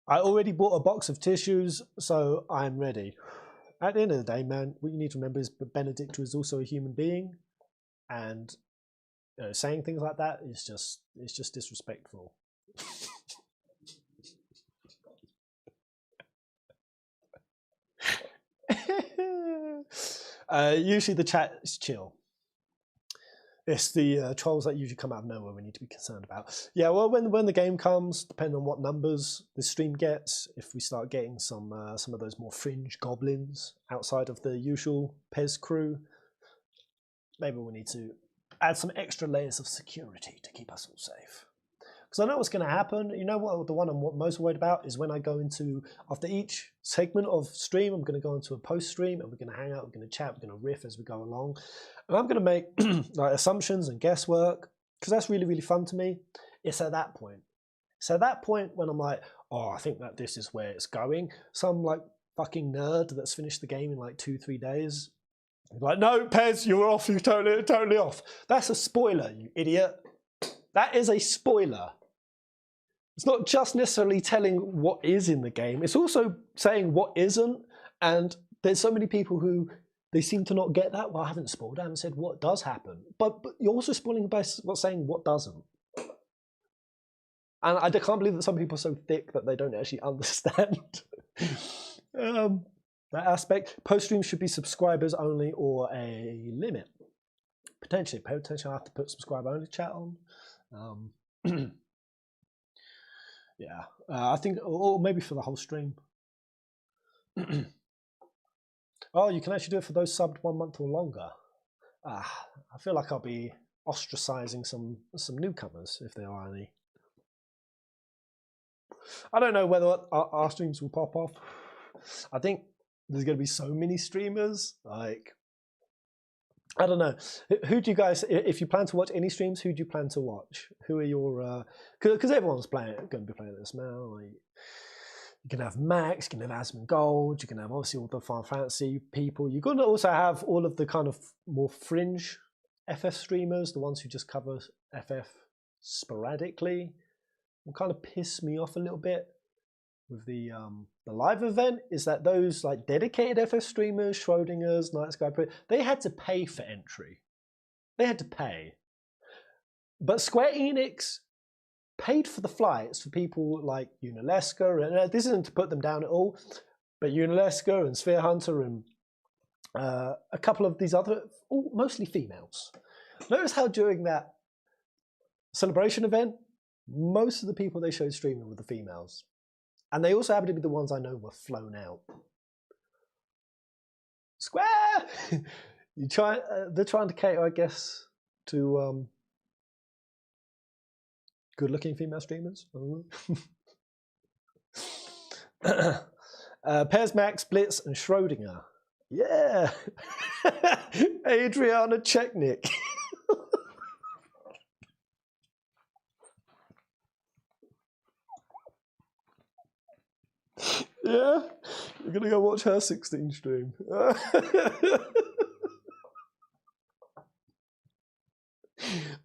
I already bought a box of tissues, so I'm ready. At the end of the day, man, what you need to remember is Benedict was also a human being, and saying things like that is just disrespectful. Usually the chat is chill. It's the trolls that usually come out of nowhere we need to be concerned about. Yeah, well, when the game comes, depending on what numbers the stream gets, if we start getting some of those more fringe goblins outside of the usual Pez crew, maybe we need to add some extra layers of security to keep us all safe. Because I know what's going to happen. You know what? The one I'm most worried about is when I go into, after each segment of stream, I'm going to go into a post stream and we're going to hang out, we're going to chat, we're going to riff as we go along. And I'm going to make like assumptions and guesswork because that's really, really fun to me. It's at that point. So at that point when I'm like, oh, I think that this is where it's going. Some like fucking nerd that's finished the game in like 2-3 days. Like, no, Pez, you were off. You're totally off. That's a spoiler, you idiot. That is a spoiler. It's not just necessarily telling what is in the game. It's also saying what isn't. And there's so many people who they seem to not get that. Well, I haven't spoiled. I haven't said what does happen. But you're also spoiling by saying what doesn't. And I can't believe that some people are so thick that they don't actually understand that aspect. Post stream should be subscribers only or a limit. Potentially I have to put subscriber only chat on. Yeah, I think, or maybe for the whole stream. Oh, you can actually do it for those subbed 1 month or longer. I feel like I'll be ostracizing some newcomers if there are any. I don't know whether our streams will pop off. I think there's going to be so many streamers. Like, I don't know. Who do you guys, if you plan to watch any streams, who do you plan to watch? Who are your, because everyone's going to be playing this now. Like, you can have Max, you can have Asmongold, you can have obviously all the Final Fantasy people. You're going to also have all of the kind of more fringe FF streamers, the ones who just cover FF sporadically. Will kind of piss me off a little bit with the live event is that those like dedicated FF streamers, Schrodinger's, Night Sky, they had to pay for entry. They had to pay. But Square Enix paid for the flights for people like Unalesca, and this isn't to put them down at all, but Unalesca and Sphere Hunter and a couple of these other, mostly females. Notice how during that celebration event, most of the people they showed streaming were the females. And they also happen to be the ones I know were flown out. Square! They're trying to cater, I guess, to good-looking female streamers. Pairs Max, Blitz, and Schrodinger. Yeah! Adriana Chechnik. Yeah, we're gonna go watch her 16 stream. I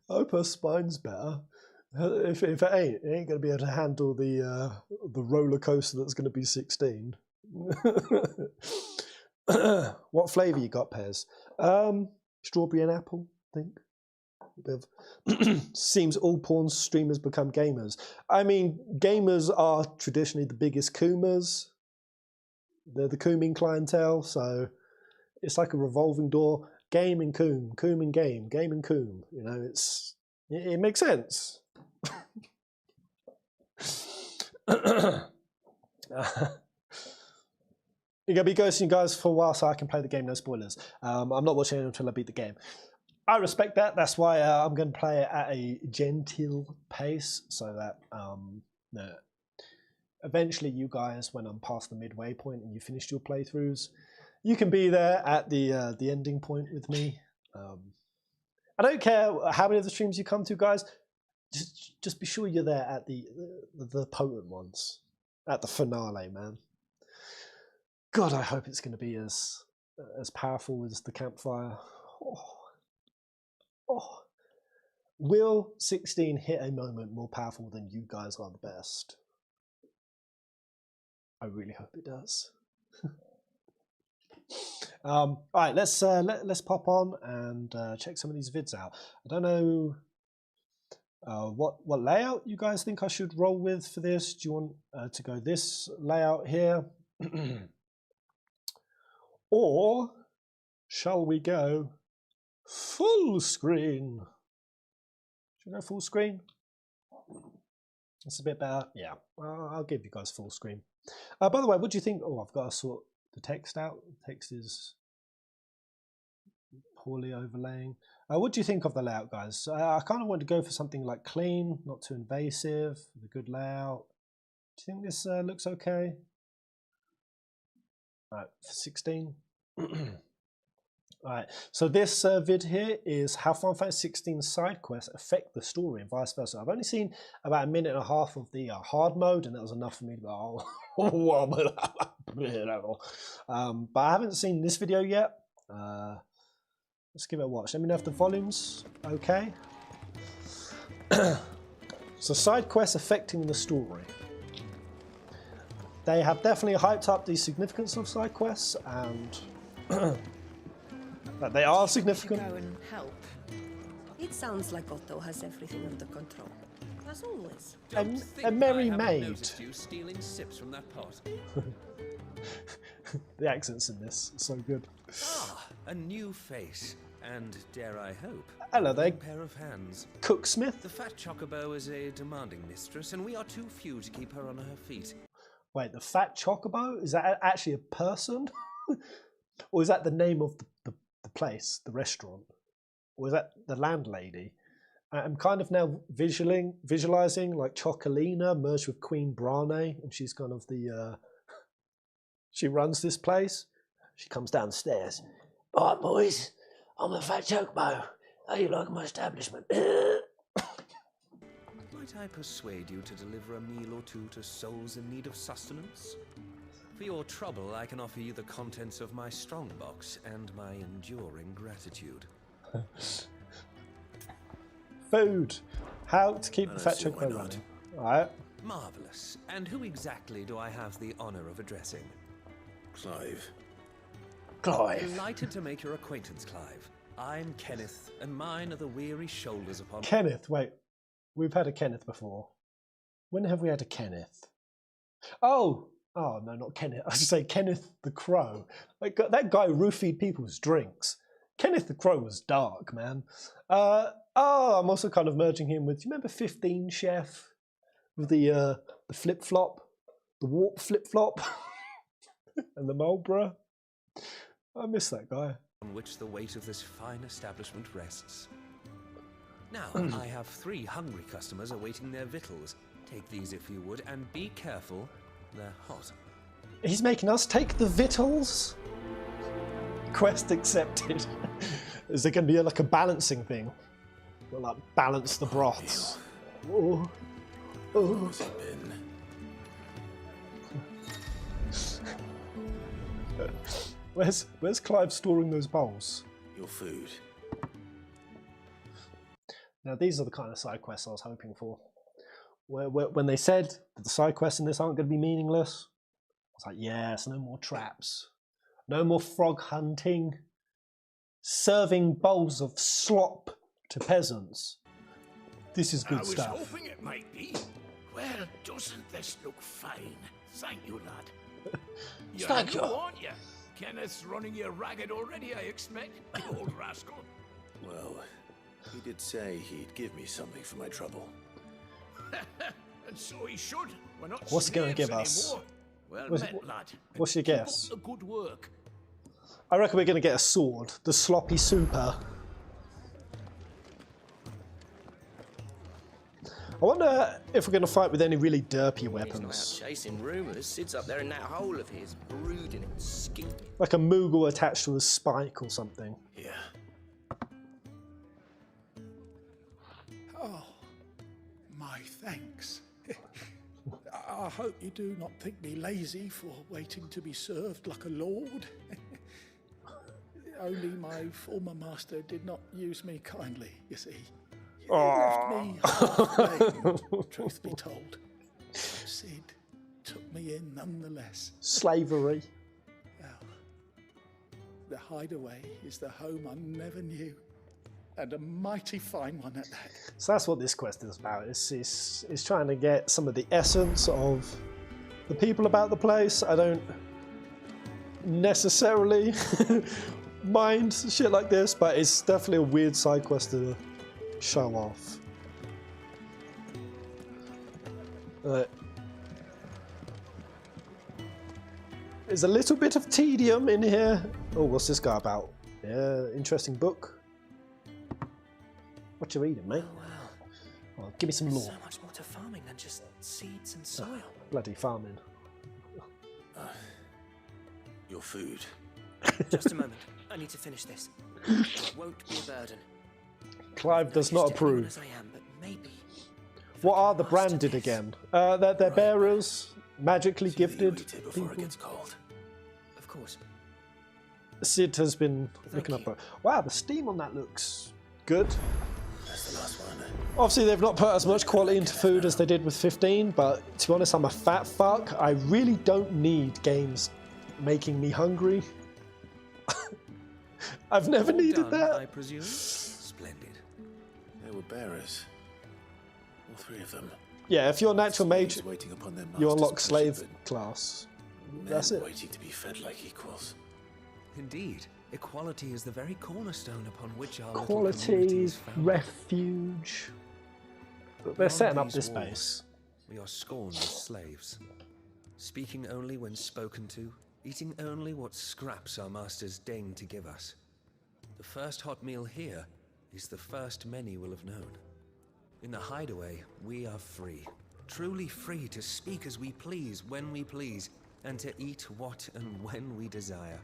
hope her spine's better. If it ain't gonna be able to handle the roller coaster that's gonna be 16. What flavour you got, Pez? Strawberry and apple, I think. Seems all porn streamers become gamers. I mean, gamers are traditionally the biggest coomers. They're the cooming clientele, so it's like a revolving door. Game and coom, coom and game, game and coom. You know, it makes sense. You're gonna be ghosting you guys for a while so I can play the game, no spoilers. I'm not watching it until I beat the game. I respect that. That's why I'm going to play it at a gentle pace, so that eventually you guys, when I'm past the midway point and you finished your playthroughs, you can be there at the ending point with me. I don't care how many of the streams you come to, guys. Just be sure you're there at the potent ones, at the finale, man. God, I hope it's going to be as powerful as the campfire. Oh. Will 16 hit a moment more powerful than you guys are the best? I really hope it does. All right, let's pop on and check some of these vids out. I don't know what layout you guys think I should roll with for this. Do you want to go this layout here? Or shall we go full screen? Should we go full screen? It's a bit better. Yeah, I'll give you guys full screen. By the way, what do you think? Oh, I've got to sort the text out. The text is poorly overlaying. What do you think of the layout, guys? I kind of want to go for something like clean, not too invasive, a good layout. Do you think this looks okay? All right, for 16. Alright, so this vid here is how Final Fantasy 16 side quests affect the story and vice versa. I've only seen about a minute and a half of the hard mode, and that was enough for me to go, oh, but I haven't seen this video yet. Let's give it a watch. Let me know if the volume's okay. So side quests affecting the story. They have definitely hyped up the significance of side quests, and that they are significant. Go and help. It sounds like Otto has everything under control, as always. A merry maid. You stealing sips from that pot. The accents in this are so good. Ah, a new face, and dare I hope, hello there, a pair of hands. Cooksmith. The fat chocobo is a demanding mistress, and we are too few to keep her on her feet. Wait, the fat chocobo? Is that actually a person? Or is that the name of the place, the restaurant? Or is that the landlady? I'm kind of now visualizing like Chocolina merged with Queen Brane, and she's kind of the she runs this place. She comes downstairs. All right, boys, I'm the fat chocobo. How you like my establishment? Might I persuade you to deliver a meal or two to souls in need of sustenance? For your trouble, I can offer you the contents of my strongbox and my enduring gratitude. Food. How to keep the fat chocobo running. Alright. Marvellous. And who exactly do I have the honour of addressing? Clive. Delighted to make your acquaintance, Clive. I'm Kenneth, and mine are the weary shoulders upon... Kenneth, wait. We've had a Kenneth before. When have we had a Kenneth? Oh no, not Kenneth. I should say Kenneth the Crow. Like, that guy roofied people's drinks. Kenneth the Crow was dark, man. I'm also kind of merging him with. Do you remember 15 Chef with the flip flop, the warp flip flop, and the Marlborough? I miss that guy. On which the weight of this fine establishment rests. Now, I have 3 hungry customers awaiting their victuals. Take these if you would, and be careful, they're hot. He's making us take the victuals? Quest accepted. Is there going to be like a balancing thing? We'll like balance the broths. Oh. Oh. What's it been? Where's Clive storing those bowls? Your food. Now these are the kind of side quests I was hoping for. When they said that the side quests in this aren't going to be meaningless, I was like, yes, no more traps. No more frog hunting. Serving bowls of slop to peasants. This is good stuff. I was hoping it might be. Well, doesn't this look fine? Thank you, lad. You're Thank new, you. aren't you? Kenneth's running you ragged already, I expect. You old rascal. Well, he did say he'd give me something for my trouble. And so he should. We're not What's he gonna slaves give us? anymore. Well What's- met, lad. what's your Keep guess? up the good work. I reckon we're going to get a sword. The sloppy super. I wonder if we're going to fight with any really derpy He's not out weapons. chasing rumours. Sits up there in that hole of his, brooding and scheming. Like a Moogle attached to a spike or something. Yeah. Oh, my thanks. I hope you do not think me lazy for waiting to be served like a lord. Only my former master did not use me kindly, you see. He left me half-lame, truth be told. But Sid took me in nonetheless. Slavery. Well, the hideaway is the home I never knew. And a mighty fine one at that. So that's what this quest is about. It's trying to get some of the essence of the people about the place. I don't necessarily mind shit like this, but it's definitely a weird side quest to show off. There's a little bit of tedium in here. Oh, what's this guy about? Yeah, interesting book. What you reading, mate? Oh, give me some lore. So much more to farming than just seeds and soil. Bloody farming. Your food. Just a moment. I need to finish this. It won't be a burden. Clive does not Used to anyone approve. as I am, but maybe. What are the Master branded this. again? They're bearers, magically See that you gifted eat it before people. it gets cold. Of course. Sid has been Thank looking up. you. Wow, the steam on that looks good. That's the last one. Obviously, they've not put as much quality into food as they did with 15, but to be honest, I'm a fat fuck. I really don't need games making me hungry. I've never All needed done, I that. presume? Splendid. They were bearers. All 3 of them. Yeah, if you're a natural mage, Slaves waiting upon their you masters' unlock pleasure, slave but class. men That's it. waiting to be fed like equals. Indeed, equality is the very cornerstone upon which our little community Quality, is founded. refuge. They're Beyond setting up these this walls, base. We are scorned as slaves, speaking only when spoken to, eating only what scraps our masters deign to give us. The first hot meal here is the first many will have known. In the hideaway, we are free, truly free to speak as we please, when we please, and to eat what and when we desire.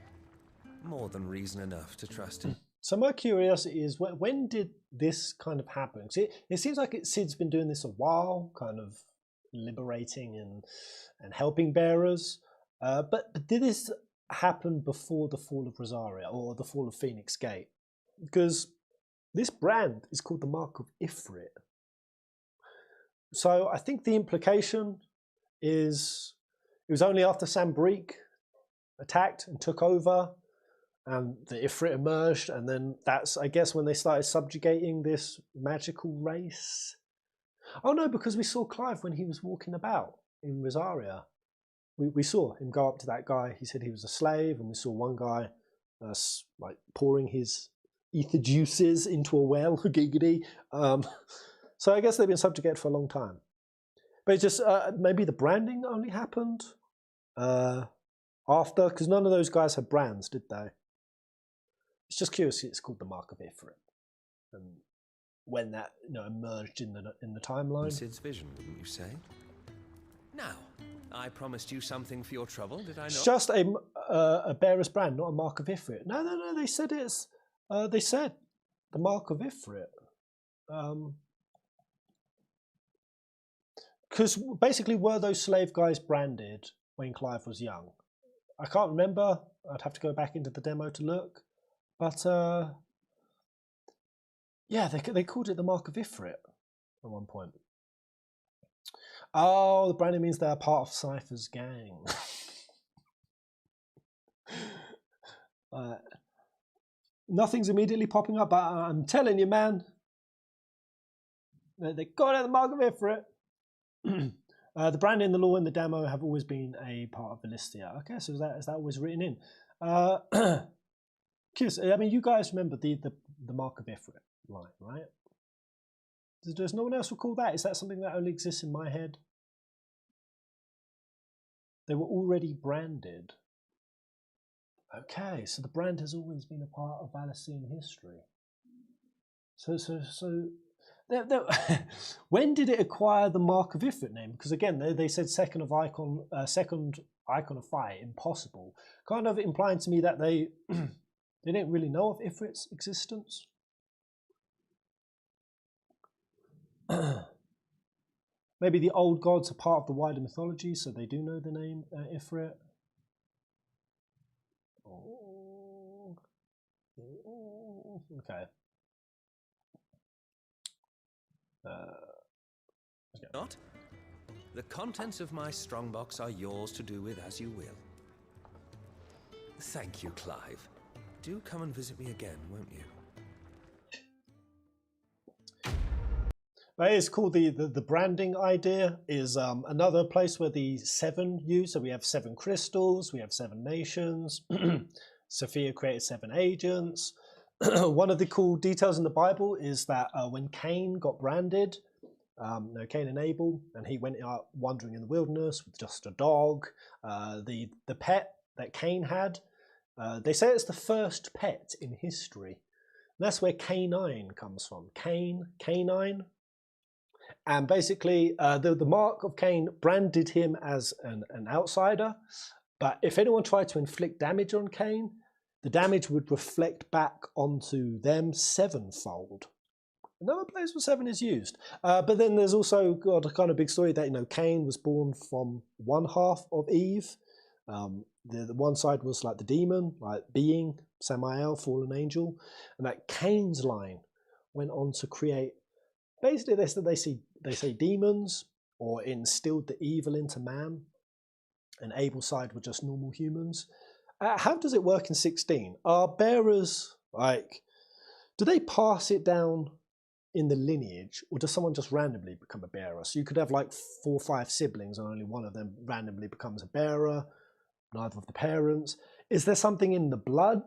More than reason enough to trust in. So my curiosity is, when did this kind of happen? 'Cause it seems like Sid's been doing this a while, kind of liberating and helping bearers. But did this happen before the fall of Rosaria or the fall of Phoenix Gate? Because this brand is called the Mark of Ifrit. So I think the implication is it was only after Sambrique attacked and took over, and the Ifrit emerged, and then that's, I guess, when they started subjugating this magical race. Oh no, because we saw Clive when he was walking about in Rosaria. We saw him go up to that guy. He said he was a slave, and we saw one guy like pouring his ether juices into a well, giggity. So I guess they've been subjugated for a long time. But it's just maybe the branding only happened after, because none of those guys had brands, did they? It's just curious. It's called the Mark of Ifrit, and when that emerged in the timeline. Sid's vision, wouldn't you say? Now, I promised you something for your trouble, did I not? It's just a bearer's brand, not a Mark of Ifrit. No. They said it's. They said the Mark of Ifrit. Because basically, were those slave guys branded when Clive was young? I can't remember. I'd have to go back into the demo to look. But yeah, they called it the Mark of Ifrit at one point. Oh, the branding means they're part of Cypher's gang. Nothing's immediately popping up, but I'm telling you, man, they got it, the Mark of Ifrit. The branding, the law, and the demo have always been a part of Valistia. Okay, so is that always written in? Curious. I mean, you guys remember the Mark of Ifrit line, right? Does no one else recall that? Is that something that only exists in my head? They were already branded. Okay, so the brand has always been a part of Valician history. So when did it acquire the Mark of Ifrit name? Because again, they said second icon of fire, impossible. Kind of implying to me that they they didn't really know of Ifrit's existence. Maybe the old gods are part of the wider mythology, so they do know the name Ifrit. Okay. Not? The contents of my strongbox are yours to do with as you will. Thank you, Clive. Do come and visit me again, won't you? That is called the branding idea is another place where the 7 use. So we have 7 crystals, we have 7 nations. Sophia created 7 agents. One of the cool details in the Bible is that when Cain got branded, Cain and Abel, and he went out wandering in the wilderness with just a dog. The pet that Cain had, they say it's the first pet in history. And that's where canine comes from. Canine. And basically, the mark of Cain branded him as an outsider. But if anyone tried to inflict damage on Cain, the damage would reflect back onto them 7-fold. Another place where 7 is used. But then there's also got a kind of big story that, Cain was born from one half of Eve. The one side was like the demon, like being, Samael, fallen angel. And that Cain's line went on to create, basically they say demons, or instilled the evil into man. And Abel's side were just normal humans. How does it work in 16? Are bearers, do they pass it down in the lineage, or does someone just randomly become a bearer? So you could have 4 or 5 siblings and only one of them randomly becomes a bearer, neither of the parents. Is there something in the blood,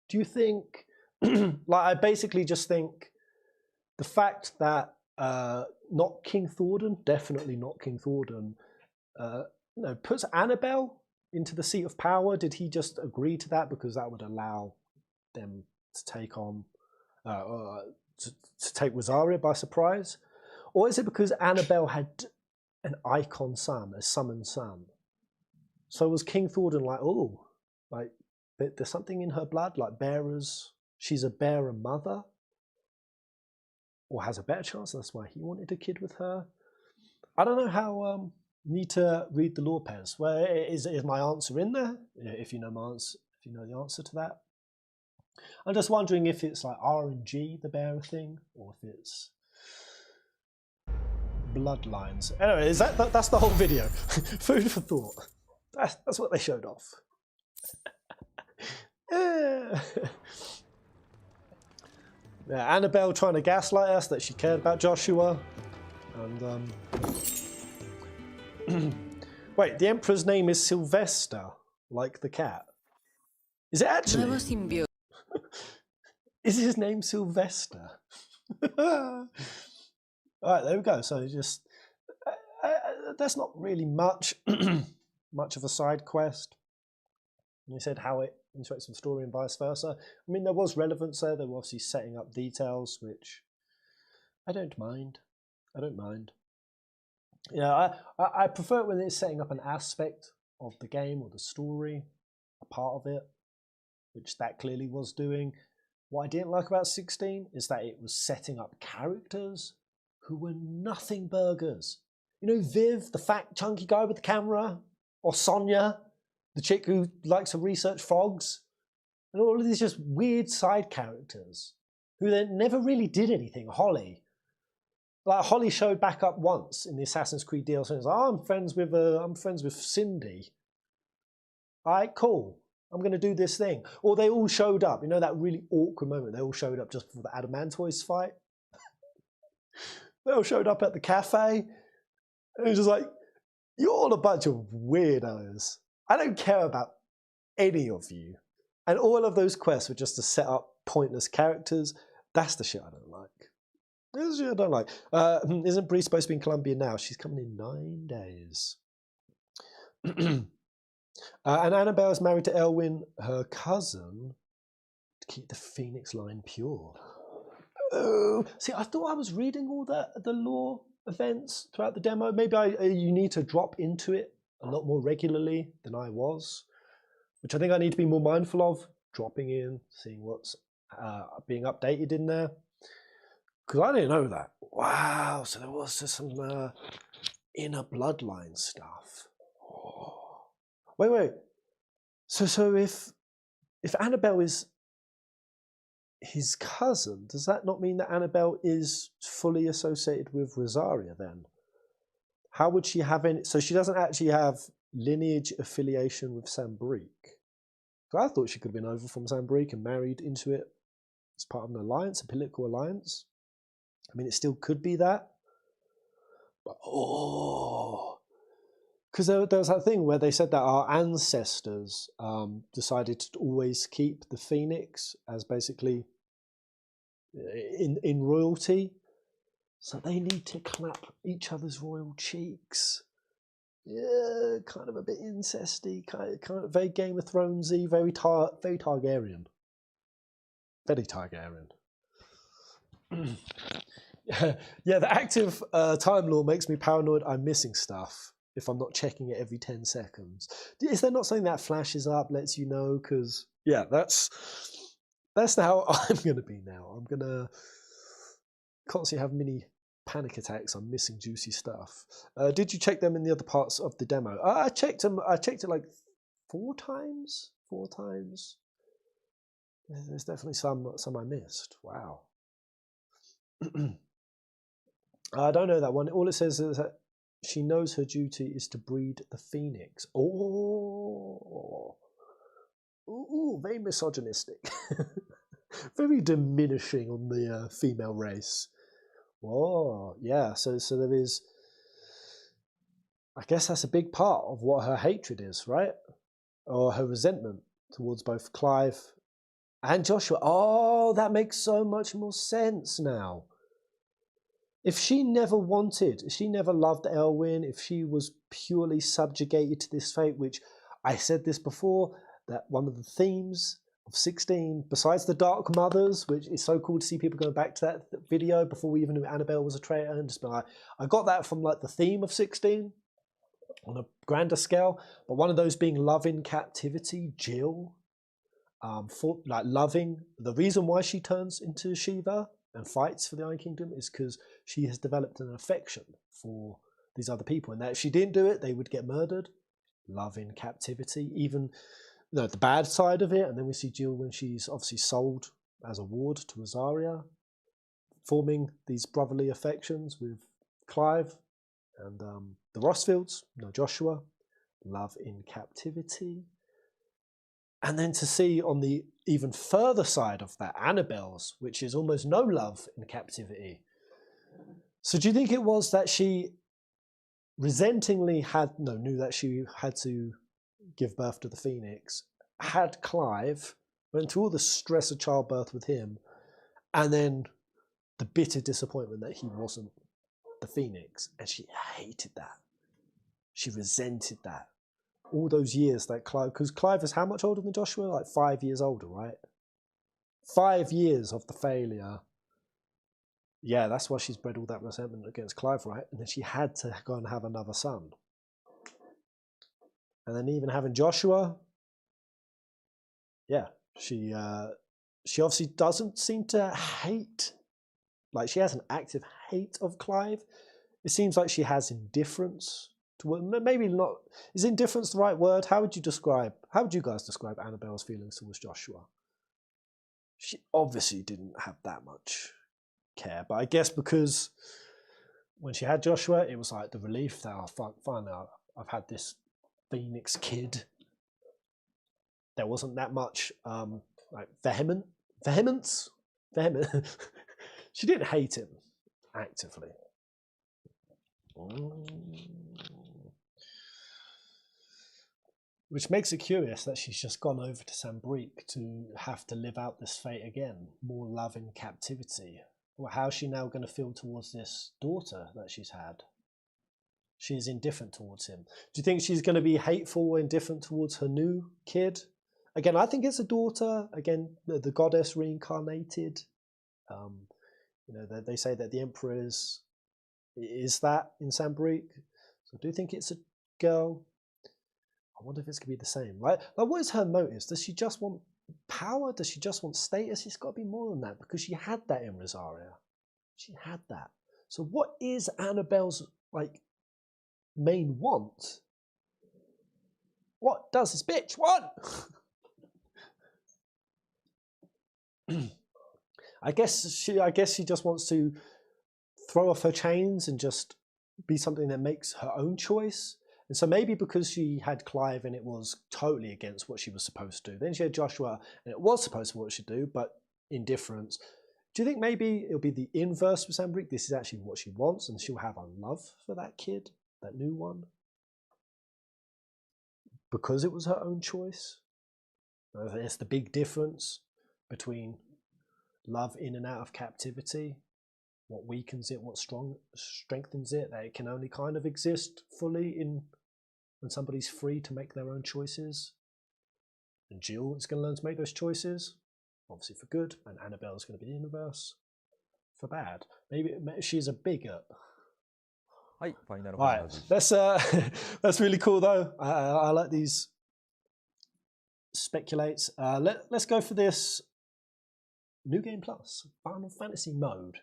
do you think? I basically just think the fact that not King Thordan, definitely not King Thordan, puts Annabelle into the seat of power. Did he just agree to that because that would allow them to take on to take Rosaria by surprise? Or is it because Annabelle had an icon son, a summoned son? So was King Thordan there's something in her blood, like bearers, she's a bearer mother? Or has a better chance, that's why he wanted a kid with her? I don't know how need to read the lore, Pez. Well, is my answer in there? If you know my answer, if you know the answer to that. I'm just wondering if it's like RNG, the bearer thing, or if it's bloodlines. Anyway, that's the whole video. Food for thought. That's what they showed off. Yeah, Annabelle trying to gaslight us that she cared about Joshua, and wait, the Emperor's name is Sylvester, like the cat. Is it actually? Is his name Sylvester? All right, there we go. So just that's not really much much of a side quest. And you said how it interacts with the story and vice versa. I mean, there was relevance there. They were obviously setting up details, which I don't mind. I don't mind. Yeah, I prefer it when it's setting up an aspect of the game or the story, a part of it, which that clearly was doing. What I didn't like about 16 is that it was setting up characters who were nothing burgers. You know, Viv, the fat, chunky guy with the camera, or Sonia, the chick who likes to research frogs, and all of these just weird side characters who then never really did anything. Holly. Like, Holly showed back up once in the Assassin's Creed DLC and was like, oh, I'm friends with Cindy. All right, cool. I'm going to do this thing. Or they all showed up. You know that really awkward moment? They all showed up just before the Adamantoise fight. They all showed up at the cafe. And it was just like, you're all a bunch of weirdos. I don't care about any of you. And all of those quests were just to set up pointless characters. That's the shit I don't like. That's the shit I don't like. Isn't Bree supposed to be in Colombia now? She's coming in 9 days. And Annabelle is married to Elwyn, her cousin, to keep the Phoenix line pure. Oh, see, I thought I was reading all the lore events throughout the demo. Maybe you need to drop into it a lot more regularly than I was, which I think I need to be more mindful of, dropping in, seeing what's being updated in there. Because I didn't know that. Wow, so there was just some inner bloodline stuff. Oh. Wait. So if Annabelle is his cousin, does that not mean that Annabelle is fully associated with Rosaria then? How would she have any... So she doesn't actually have lineage affiliation with Sambrique. I thought she could have been over from Sambrique and married into it as part of an alliance, a political alliance. I mean, it still could be that. But, because there was that thing where they said that our ancestors decided to always keep the Phoenix as basically in royalty. So they need to clap each other's royal cheeks. Yeah, kind of a bit incesty, kind of very Game of Thronesy, very Targaryen. Very Targaryen. Yeah, the active time law makes me paranoid I'm missing stuff if I'm not checking it every 10 seconds. Is there not something that flashes up, lets you know? Because, yeah, that's how I'm going to be now. I'm going to constantly have mini panic attacks. I'm missing juicy stuff. Did you check them in the other parts of the demo? I checked them. I checked it like 4 times. 4 times. There's definitely some I missed. Wow. I don't know that one. All it says is that she knows her duty is to breed the Phoenix. Oh, ooh, very misogynistic. Very diminishing on the female race. Oh, yeah. So there is. I guess that's a big part of what her hatred is, right? Or her resentment towards both Clive and Joshua. Oh, that makes so much more sense now. If she never loved Elwyn, if she was purely subjugated to this fate, which I said this before, that one of the themes of 16, besides the Dark Mothers, which is so cool to see people going back to that video before we even knew Annabelle was a traitor, and just be like, I got that from like the theme of 16 on a grander scale, but one of those being love in captivity, Jill, for like loving, the reason why she turns into Shiva and fights for the Iron Kingdom is because she has developed an affection for these other people, and that if she didn't do it, they would get murdered. Love in captivity, even the bad side of it. And then we see Jill when she's obviously sold as a ward to Rosaria, forming these brotherly affections with Clive and the Rossfields, Joshua. Love in captivity. And then to see on the even further side of that, Annabelle's, which is almost no love in captivity. So do you think it was that she resentingly knew that she had to give birth to the Phoenix, had Clive, went through all the stress of childbirth with him, And then the bitter disappointment that he wasn't the Phoenix, and she hated that. She resented that. All those years that Clive, because Clive is how much older than Joshua? Like 5 years older, right? 5 years of the failure. Yeah, that's why she's bred all that resentment against Clive, right? And then she had to go and have another son. And then even having Joshua, yeah, she obviously doesn't seem to hate, like she has an active hate of Clive. It seems like she has indifference to, maybe not, is indifference the right word? How would you guys describe Annabelle's feelings towards Joshua? She obviously didn't have that much care, but I guess because when she had Joshua, it was like the relief that finally I've had this Phoenix kid. There wasn't that much like vehemence. She didn't hate him actively. Which makes it curious that she's just gone over to Sambrique to have to live out this fate again. More love in captivity. Well, how's she now going to feel towards this daughter that she's had? She's indifferent towards him. Do you think she's going to be hateful or indifferent towards her new kid? Again, I think it's a daughter. Again, the goddess reincarnated. You know, they say that the emperor is that in Sambrique. So I do think it's a girl. I wonder if it's going to be the same. Like what is her motives? Does she just want power? Does she just want status? It's got to be more than that, because she had that in Rosaria. She had that. So what is Annabelle's main want? What does this bitch want? I guess she just wants to throw off her chains and just be something that makes her own choice. And so maybe because she had Clive and it was totally against what she was supposed to do. Then she had Joshua and it was supposed to be what she do, but indifference. Do you think maybe it'll be the inverse with Sambrique? This is actually what she wants, and she'll have a love for that kid, that new one, because it was her own choice? It's the big difference between love in and out of captivity. What weakens it, what strengthens it, that it can only kind of exist fully when somebody's free to make their own choices. And Jill is going to learn to make those choices, obviously for good, and Annabelle is going to be the universe for bad. Maybe she's a bigot. Right, that's really cool though. I like these speculates. Let's go for this New Game Plus, Final Fantasy mode.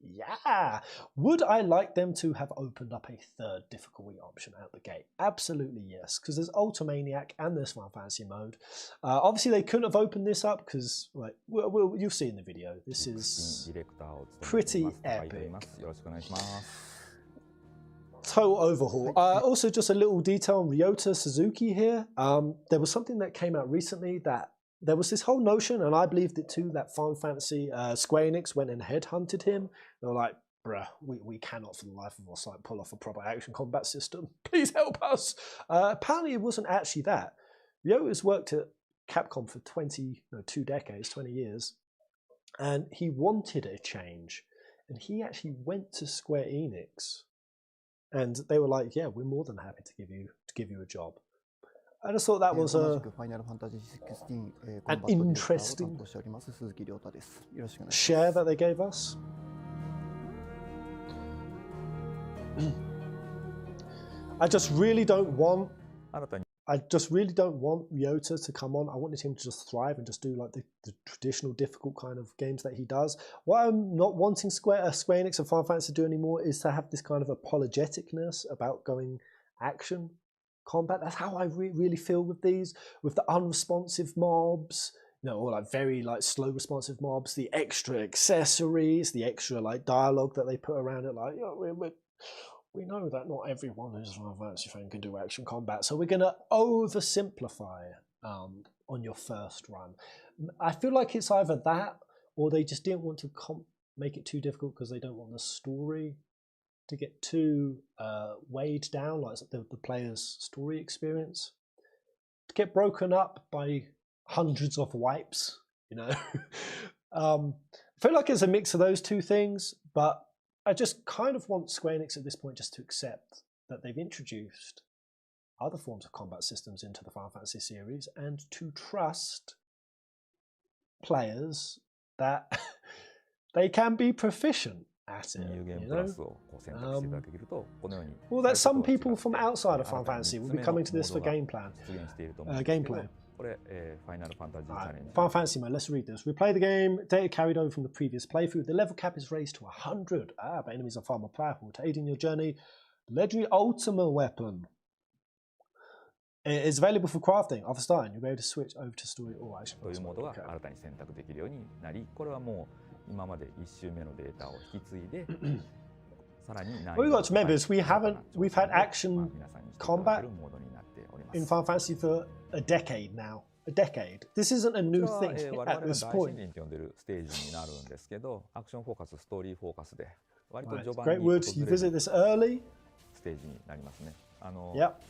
Yeah. Would I like them to have opened up a third difficulty option out the gate? Absolutely yes, because there's Ultimaniac and there's Final Fantasy mode. Obviously they couldn't have opened this up because, like, you'll see in the video, this is pretty epic. Total overhaul. Also, just a little detail on Ryota Suzuki here. There was something that came out recently that there was this whole notion, and I believed it too, that Final Fantasy Square Enix went and headhunted him. They were like, bruh, we cannot for the life of us pull off a proper action combat system. Please help us. Apparently it wasn't actually that. Ryota's worked at Capcom for 2 decades, 20 years, and he wanted a change. And he actually went to Square Enix, and they were like, yeah, we're more than happy to give you a job. I just thought that was an interesting share that they gave us. I just really don't want Ryota to come on. I wanted him to just thrive and just do like the traditional difficult kind of games that he does. What I'm not wanting Square Enix and Final Fantasy to do anymore is to have this kind of apologeticness about going action combat. That's how I really feel with these, with the unresponsive mobs, or like very like slow responsive mobs, the extra accessories, the extra like dialogue that they put around it. Like, we know that not everyone who's a Final Fantasy fan can do action combat, so we're going to oversimplify on your first run. I feel like it's either that, or they just didn't want to make it too difficult because they don't want the story to get too weighed down, like the player's story experience, to get broken up by hundreds of wipes, I feel like it's a mix of those two things, but I just kind of want Square Enix at this point just to accept that they've introduced other forms of combat systems into the Final Fantasy series and to trust players that they can be proficient at it. You know? Well, that some people from outside of Final Fantasy will be coming to this for gameplay. Final Fantasy mode, let's read this. We play the game, data carried over from the previous playthrough. The level cap is raised to 100. But enemies are far more powerful. To aid in your journey, the legendary ultimate weapon is available for crafting. After starting, you'll be able to switch over to story or action. Okay. What we've got to remember is we've had action combat in Final Fantasy for a decade now. A decade. This isn't a new thing at this point. Right. Great Wood, you visit this early. Yep.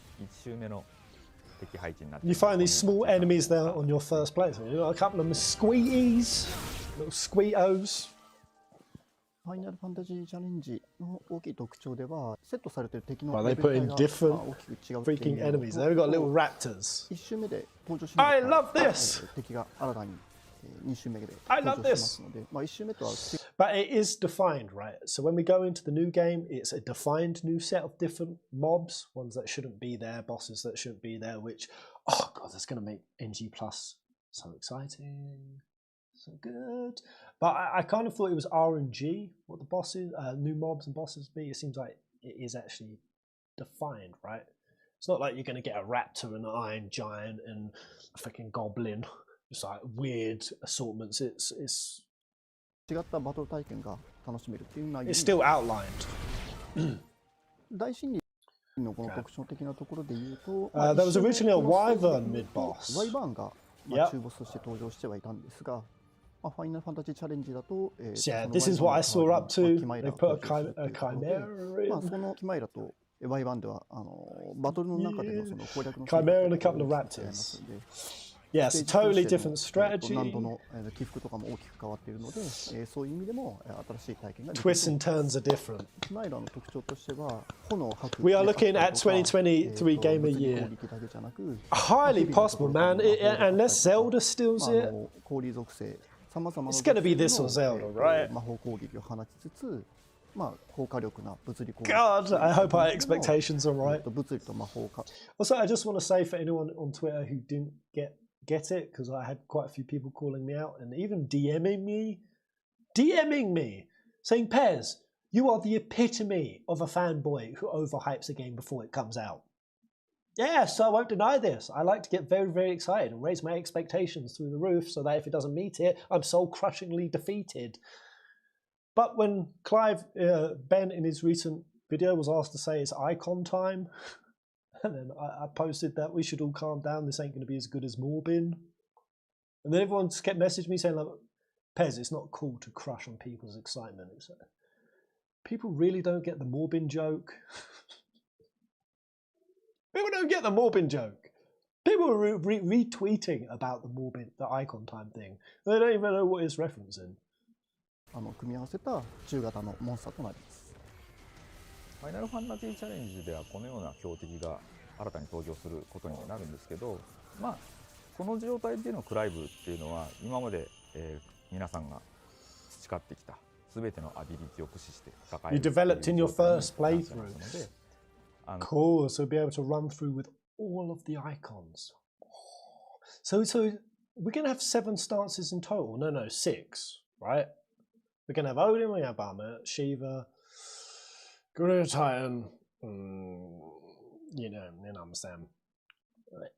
You find these small enemies there on your first playthrough. You've got a couple of squeeties, little squeetos. ファイナルファンタジーチャレンジの大きい特徴では、セットされている敵の They put in different freaking enemies. They've got little raptors. 1周目で登場しない I love this! 敵が新たに2周目で I 登 love 場し this! ますので、1周目とは But it is defined, right? So when we go into the new game, it's a defined new set of different mobs, ones that shouldn't be there, bosses that shouldn't be there, which, oh god, that's going to make NG Plus so exciting. So good. But I kind of thought it was RNG, what the bosses, new mobs and bosses be. It seems like it is actually defined, right? It's not like you're going to get a raptor and an iron giant and a freaking goblin. It's like weird assortments. It's 違ったバトル体験が楽しめるっていう内容 it's still outlined. 大森林のこの特徴的なところで言うと、 There was originally a wyvern mid-boss. ワイバーンが中ボスとして登場してはいたんですが、ファイナルファンタジーチャレンジだと、Yeah, this is what I saw up to. They put a chimera そ in. のキマイラとワイバーンではバトルの中でのその攻略の Chimera and a couple of raptors. Yes, totally different strategy. 難度の起伏とかも大きく変わっているので、そういう意味でも新しい体験ができる。 Twists and turns are different. キマイラの特徴としては炎を吐く。 We are looking at 2023 Game of Year. Highly possible, man. Unless Zelda steals it. 氷属性、様々な It's gonna be this or Zelda, right? 魔法攻撃を放ちつつ、高火力な物理攻撃。 God, I hope our expectations are right. 物理と魔法か。 Also, I just want to say for anyone on Twitter who didn't get it, because I had quite a few people calling me out and even DMing me, saying, Pez, you are the epitome of a fanboy who overhypes a game before it comes out. Yeah, so I won't deny this. I like to get very, very excited and raise my expectations through the roof so that if it doesn't meet it, I'm soul-crushingly defeated. But when Clive, Ben in his recent video was asked to say it's icon time, and then I posted that we should all calm down, this ain't going to be as good as Morbin. And then everyone just kept messaging me saying, like, Pez, it's not cool to crush on people's excitement. It's like, people really don't get the Morbin joke. People don't get the Morbin joke. People are retweeting about the Morbin, the icon time thing. They don't even know what it's referencing. 組み合わせた中型のモンスターとなります。ファイナルファンタジーチャレンジではこのような強敵が新たに登場することになるんですけど、この状態でのクライブっていうのは今まで、皆さんが培ってきた全てのアビリティを駆使して戦える。You developed in your first playthrough. Cool, so be able to run through with all of the icons. So we're going to have 7 stances in total. No, 6, right? We're going to have Odin, we have Bahamut, Shiva, Guru Titan, you understand.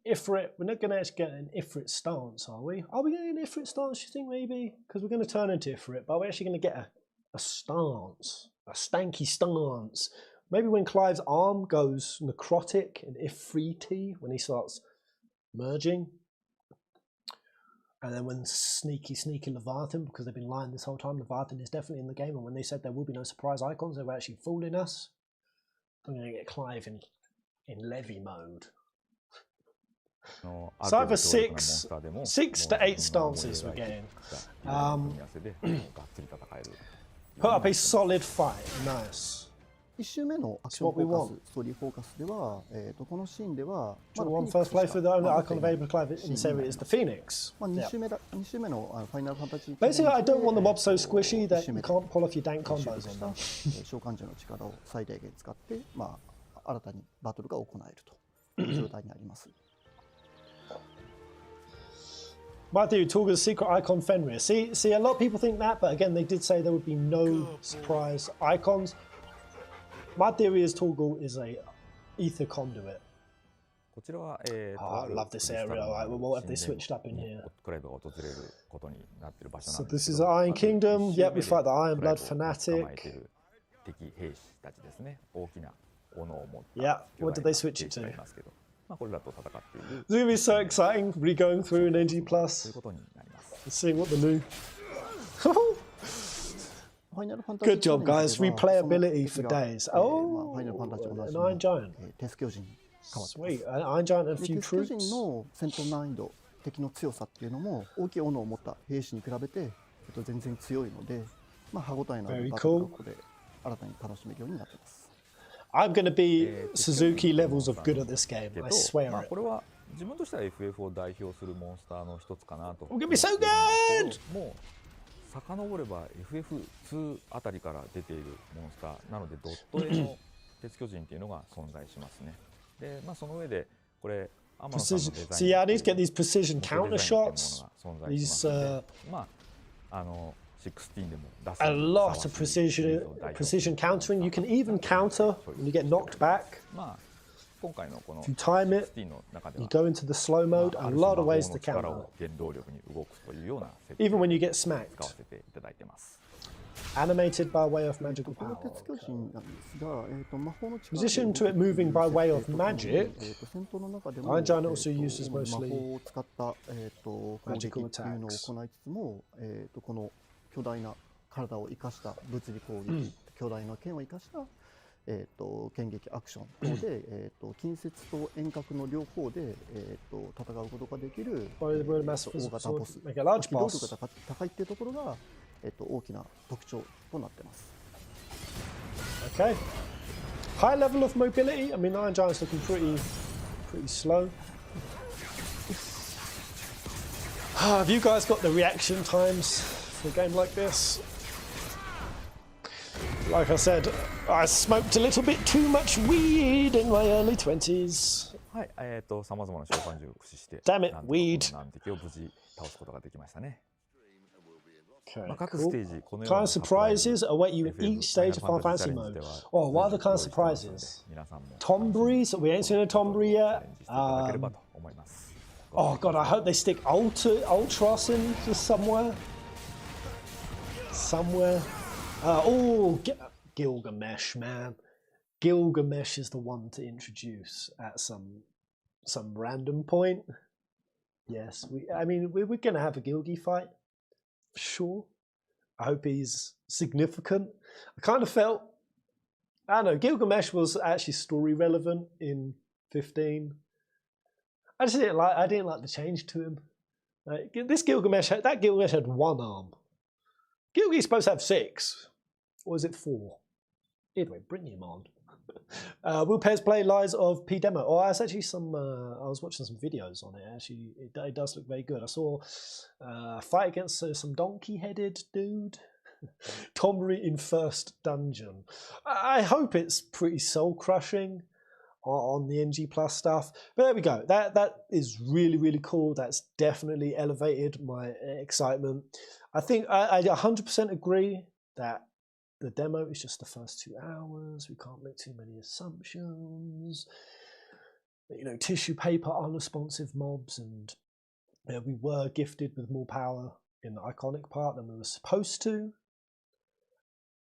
Ifrit, we're not going to actually get an Ifrit stance, are we? Are we going to get an Ifrit stance, you think, maybe? Because we're going to turn into Ifrit, but we're actually going to get a stance, a stanky stance. Maybe when Clive's arm goes necrotic and Ifriti, when he starts merging. And then when sneaky Leviathan, because they've been lying this whole time, Leviathan is definitely in the game, and when they said there will be no surprise icons, they were actually fooling us. I'm going to get Clive in Levy mode. It's either six to 8 stances we're getting. Put up a solid fight. Nice. 1周目のアクションフォーカス、ストーリーフォーカスでは、このシーンでは、first playthrough, the only icon available in this area is the Phoenix. 2周目のファイナルファンタジー Basically, I don't want the mobs so squishy that you can't pull off your dank combos on them. 召喚獣の力を最大限使って、新たにバトルが行えるという状態にあります。My theory, Torga's secret icon Fenrir. See, a lot of people think that, but again, they did say there would be no surprise icons. My theory is Torgal is a ether conduit. こちらは、I love this area. What have they switched up in here? クライブが訪れることになっている場所な So んです this け is ど、Iron Kingdom. Yep, we fight the Iron Blood 捕ま fanatic. えている敵兵士たちですね。大きな斧を持った Yeah, 巨 what 大 did な they switch 兵 it 士が to? いますけど、これらと戦っている It's gonna be so exciting re-going through an NG という Plus, ことになります。 seeing what the new. ファイナルファンタジー Good job, guys. Replayability for days. フ Oh, ァイナルファンタジー同 an じ Iron Giant. テス巨人変わってます。 Sweet, an Iron Giant and a で few テス巨人 troops. の戦闘難易度、敵の強さっていうのも大きい斧を持った兵士に比べて全然強いので、歯応えのある Very バトル cool. がここで新たに楽しめるようになっています。 I'm gonna be Suzuki levels of good at this game. けど I swear こ it. れは自分としては FF を代表するモンスターの一つかなと It's gonna be so good! もう遡れば FF2 あたりから出ているモンスターなのでドット絵の鉄巨人っていうのが存在しますね。で、その上でこれ天野さんのデザイン So yeah, I need to get these precision counter デザインっていう shots. ものが存在し These ますので、16でも出せ a る lot of precision countering. You can even counter when you get knocked back. 今回のこの If you time it, 16の中で you は go into the slow mode. あ A る lot 種 of 魔法 ways の to 力 counter. を原動力に動くというような設定 Even を when you get 使わ smacked. せていただいてます。 Animated by way of magical この power. 鉄巨人なんですが、魔法の力 In addition to it moving by way of magic, 戦闘の中でも Iron Giant also uses 魔 mostly 法を使った、攻撃っていうのを行いつつも、この巨大な体を生かした物理攻撃、巨大な剣を生かした、剣撃アクション等で、近接と遠隔の両方で、戦うことができる、大型ボス、機動力が高いっていうところが、大きな特徴となっています。Okay. High level of mobility. I mean, Iron Giant's looking pretty slow. Have you guys got the reaction times for a game like this? Like I said, I smoked a little bit too much weed in my early 20s. はい、さまざまな召喚獣を駆使して、 Damn it, なんとか weed. この難敵を無事倒すことができましたね。 Okay, 各ス cool. テージ、この Kind ような of サプライズ surprises await you in each stage of Final Fantasy mode. Oh, what are the kind of surprises? Tomburies? We ain't seen a Tombury yet. Oh god, I hope they stick Ultros in just somewhere. Gilgamesh, man. Gilgamesh is the one to introduce at some random point. Yes, we're gonna have a Gilgi fight. Sure. I hope he's significant. I kind of felt, I don't know, Gilgamesh was actually story relevant in 15. I didn't like the change to him. Like, that Gilgamesh had one arm. Gilgi's supposed to have 6. Or is it 4? Either way, bring him on. Will Pez play Lies of P demo? Oh, that's actually I was watching some videos on it. Actually, it does look very good. I saw a fight against some donkey-headed dude. Tomry in first dungeon. I hope it's pretty soul-crushing on the NG Plus stuff. But there we go. That is really, really cool. That's definitely elevated my excitement. I think I 100% agree that the demo is just the first 2 hours. We can't make too many assumptions. You know, tissue paper, unresponsive mobs, and we were gifted with more power in the iconic part than we were supposed to.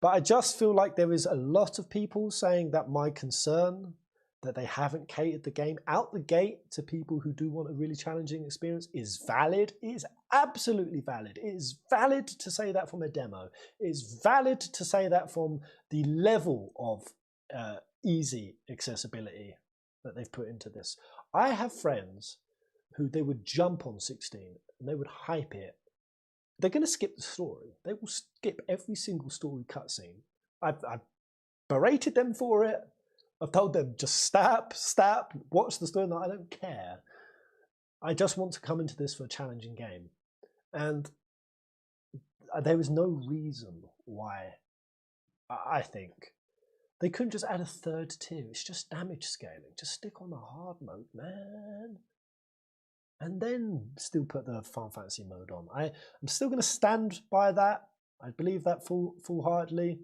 But I just feel like there is a lot of people saying that my concern that they haven't catered the game out the gate to people who do want a really challenging experience is valid. It is absolutely valid. It is valid to say that from a demo. It is valid to say that from the level of easy accessibility that they've put into this. I have friends who they would jump on 16 and they would hype it. They're going to skip the story. They will skip every single story cutscene. I've berated them for it. I've told them just stop, watch the story. No, I don't care. I just want to come into this for a challenging game. And there was no reason why I think they couldn't just add a third tier. It's just damage scaling. Just stick on the hard mode, man. And then still put the Final Fantasy mode on. I'm still going to stand by that. I believe that full-heartedly.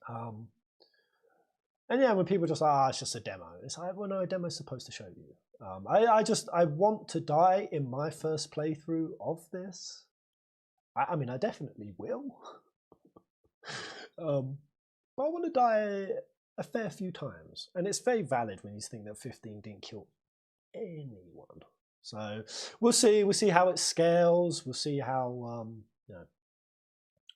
And yeah, when people just like, it's just a demo. It's like, well, no, a demo's supposed to show you. I want to die in my first playthrough of this. I mean, I definitely will. But I want to die a fair few times. And it's very valid when you think that 15 didn't kill anyone. So we'll see. We'll see how it scales. We'll see how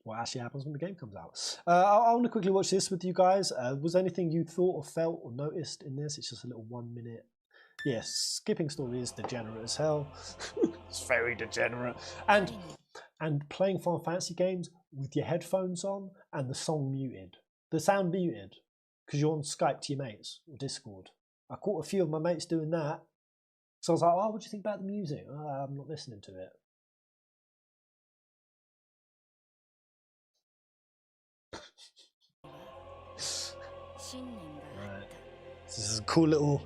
what actually happens when the game comes out. I want to quickly watch this with you guys. Was there anything you thought or felt or noticed in this? It's just a little 1 minute. Yes, skipping story is degenerate as hell. It's very degenerate. And playing Final Fantasy games with your headphones on and the song muted. The sound muted because you're on Skype to your mates or Discord. I caught a few of my mates doing that. So I was like, oh, what do you think about the music? I'm not listening to it. Right. This is a cool little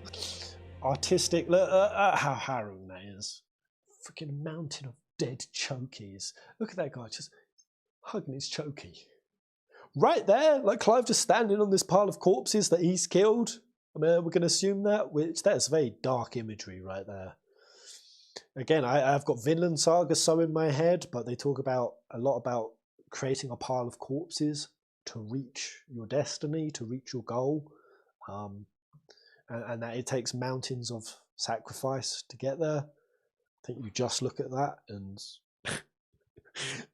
artistic look at how harrowing that is. Freaking mountain of dead chokies. Look at that guy just hugging his chokey. Right there, like Clive just standing on this pile of corpses that he's killed. I mean, we're going to assume that, which that's very dark imagery right there. Again, I've got Vinland Saga so in my head, but they talk a lot about creating a pile of corpses to reach your destiny, to reach your goal, and that it takes mountains of sacrifice to get there. I think you just look at that and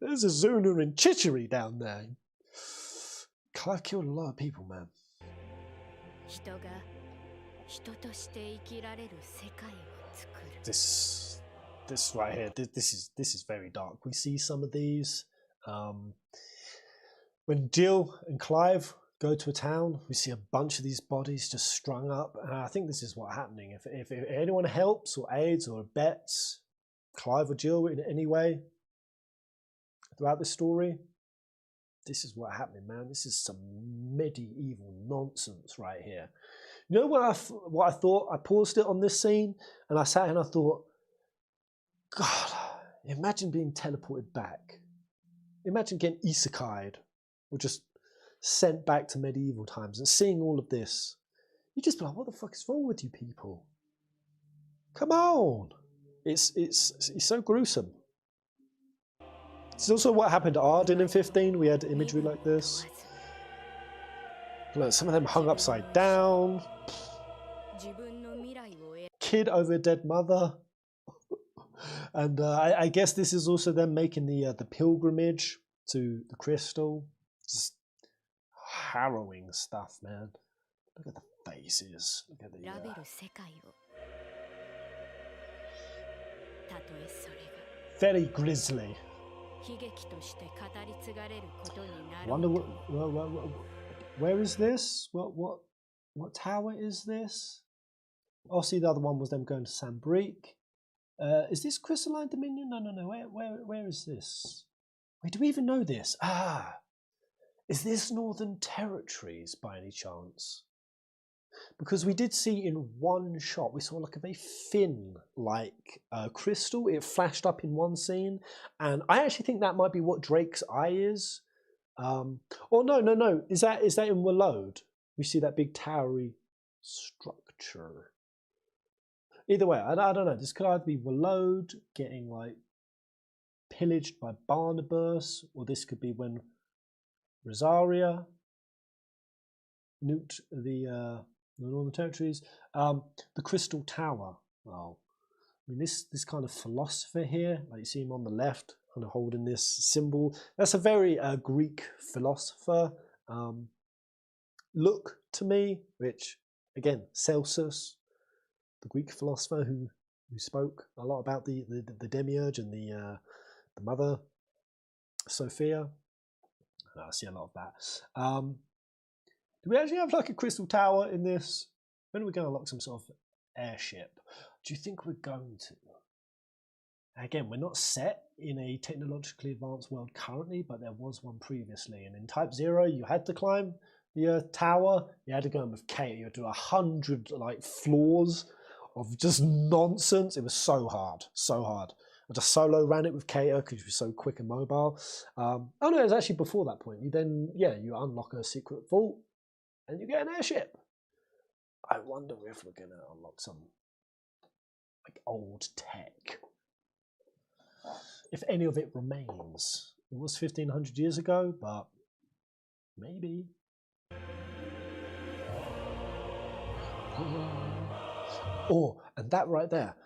there's a Zuna in Chichery down there. Clive killed a lot of people, man. This right here, this is very dark. We see some of these. When Jill and Clive go to a town, we see a bunch of these bodies just strung up. And I think this is what's happening. If anyone helps or aids or bets Clive or Jill in any way throughout the story, this is what's happening, man. This is some medieval nonsense right here. You know what I thought? I paused it on this scene and I sat and I thought, God, imagine being teleported back. Imagine getting isekai'd or just sent back to medieval times and seeing all of this. You just be like, what the fuck is wrong with you people? Come on. It's so gruesome. It's also what happened to Arden in 15. We had imagery like this. Look, some of them hung upside down. Kid over a dead mother. And I guess this is also them making the pilgrimage to the crystal. Just harrowing stuff, man. Look at the faces. Look at the very grisly. Wonder where is this? What tower is this? Oh, see, the other one was them going to Sambrique. Is this Crystalline Dominion? No. Where is this? Wait, do we even know this? Is this Northern Territories by any chance? Because we did see in one shot, we saw like a very thin, like crystal. It flashed up in one scene, and I actually think that might be what Drake's eye is. Oh no. Is that in Wallode? We see that big towery structure. Either way, I don't know. This could either be Wallode getting like pillaged by Barnabas, or this could be when Rosaria nuked the Northern Territories. The Crystal Tower. Well, I mean, this kind of philosopher here, like you see him on the left, kind of holding this symbol. That's a very Greek philosopher look to me, which, again, Celsus, the Greek philosopher who we spoke a lot about the demiurge and the mother Sophia. I see a lot of that. Do we actually have like a crystal tower in this? When are we going to unlock some sort of airship? Do you think we're going to? Again, we're not set in a technologically advanced world currently, but there was one previously. And in Type 0, you had to climb the tower. You had to go in with Kate. You had to do 100 like floors of just nonsense. It was so hard, so hard. I just solo ran it with Kato because she was so quick and mobile. Oh no, it was actually before that point. You then, yeah, you unlock a secret vault and you get an airship. I wonder if we're going to unlock some like old tech. If any of it remains. It was 1500 years ago, but maybe. Oh, and that right there.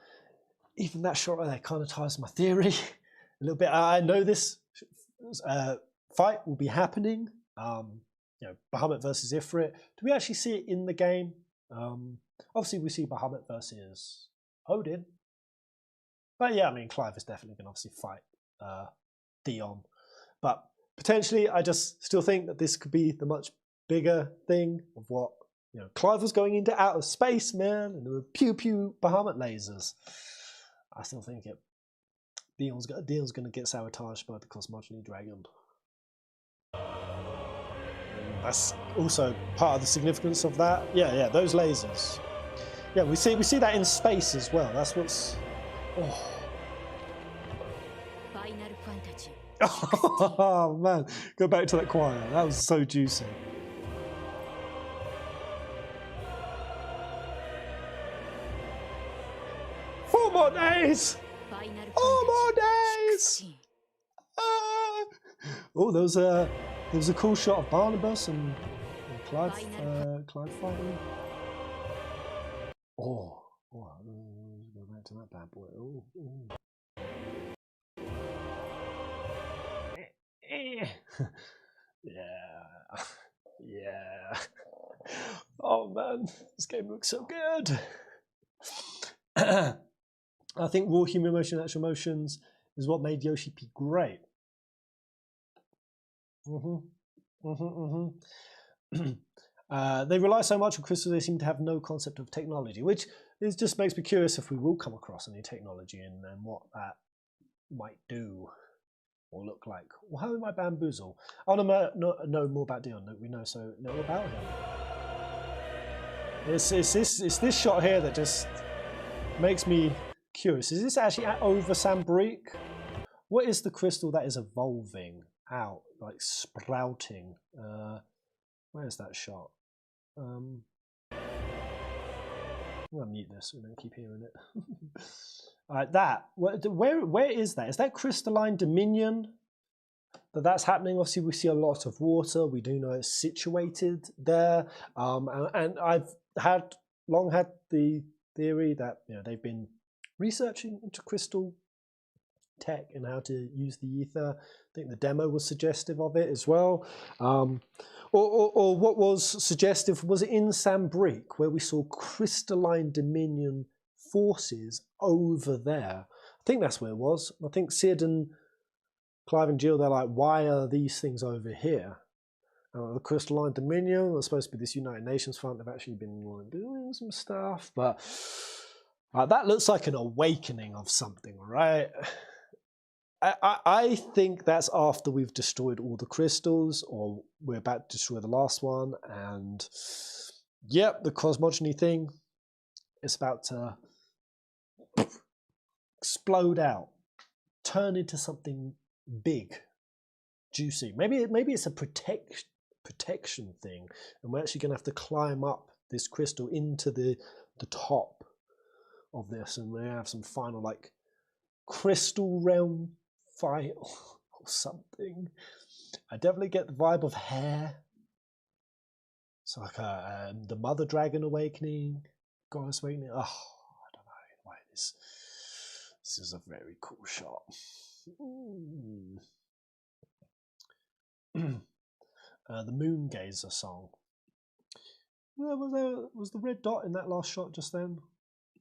Even that shot right there kind of ties my theory a little bit. I know this fight will be happening. You know, Bahamut versus Ifrit. Do we actually see it in the game? Obviously, we see Bahamut versus Odin. But yeah, I mean, Clive is definitely going to obviously fight Dion. But potentially, I just still think that this could be the much bigger thing of what, you know, Clive was going into outer space, man, and there were pew-pew Bahamut lasers. I still think it. Dion's going to get sabotaged by the cosmology dragon. And that's also part of the significance of that. Yeah, those lasers. Yeah, we see that in space as well. That's what's. Oh. Oh man, go back to that choir. That was so juicy. Four more days! 4 more days! Oh, there was a cool shot of Barnabas and Clive fighting. Oh, go back to that bad boy. Yeah. Oh man, this game looks so good. I think raw human emotion, actual emotions is what made Yoshi P great. They rely so much on crystals, they seem to have no concept of technology, which just makes me curious if we will come across any technology and what that might do or look like. Well, how am I bamboozle? I want to know more about Dion. We know so little about him. It's this shot here that just makes me curious. Is this actually over Sambrique? What is the crystal that is evolving out, like sprouting? Where's that shot? I'm gonna mute this so we don't keep hearing it. Alright, that. Where is that? Is that crystalline dominion? That's happening. Obviously, we see a lot of water. We do know it's situated there. And I've long had the theory that, you know, they've been researching into crystal tech and how to use the ether. I think the demo was suggestive of it as well. Or what was suggestive was in Sambrique, where we saw crystalline dominion forces over there. I think that's where it was. I think Sid and Clive and Jill, they're like, why are these things over here? The crystalline dominion was supposed to be this United Nations fund. They've actually been doing some stuff, but that looks like an awakening of something, right? I think that's after we've destroyed all the crystals, or we're about to destroy the last one, and yep, the cosmology thing is about to explode out, turn into something big, juicy. Maybe it's a protection thing, and we're actually going to have to climb up this crystal into the top of this, and we're going to have some final like crystal realm fight or something. I definitely get the vibe of hair. It's like the mother dragon awakening, goddess awakening. Oh, I don't know. Why this is a very cool shot. The Moon Gazer song. Was the red dot in that last shot just then?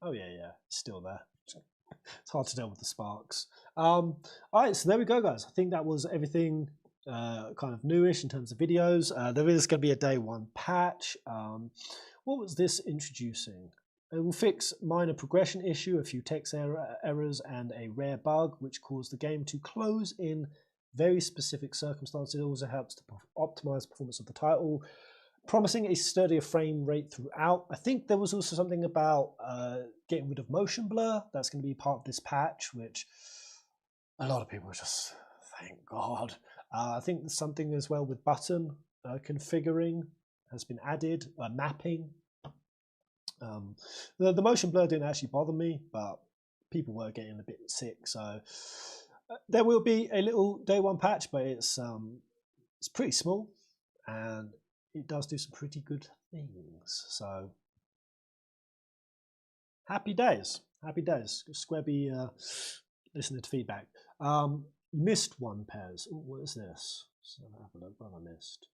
Oh yeah, it's still there. Just It's hard to tell with the sparks. All right, so there we go, guys. I think that was everything kind of newish in terms of videos. There is going to be a day one patch. What was this introducing? It will fix minor progression issue, a few text errors, and a rare bug which caused the game to close in very specific circumstances. It also helps to optimize performance of the title, promising a sturdier frame rate throughout. I think there was also something about getting rid of motion blur. That's going to be part of this patch, which a lot of people just, thank God. I think there's something as well with button configuring has been added, mapping. The motion blur didn't actually bother me, but people were getting a bit sick, so there will be a little day one patch, but it's pretty small and it does do some pretty good things. So happy days, happy days. Square be listening to feedback. Missed one, Pez. Ooh, what is this? So have a look. What have I missed?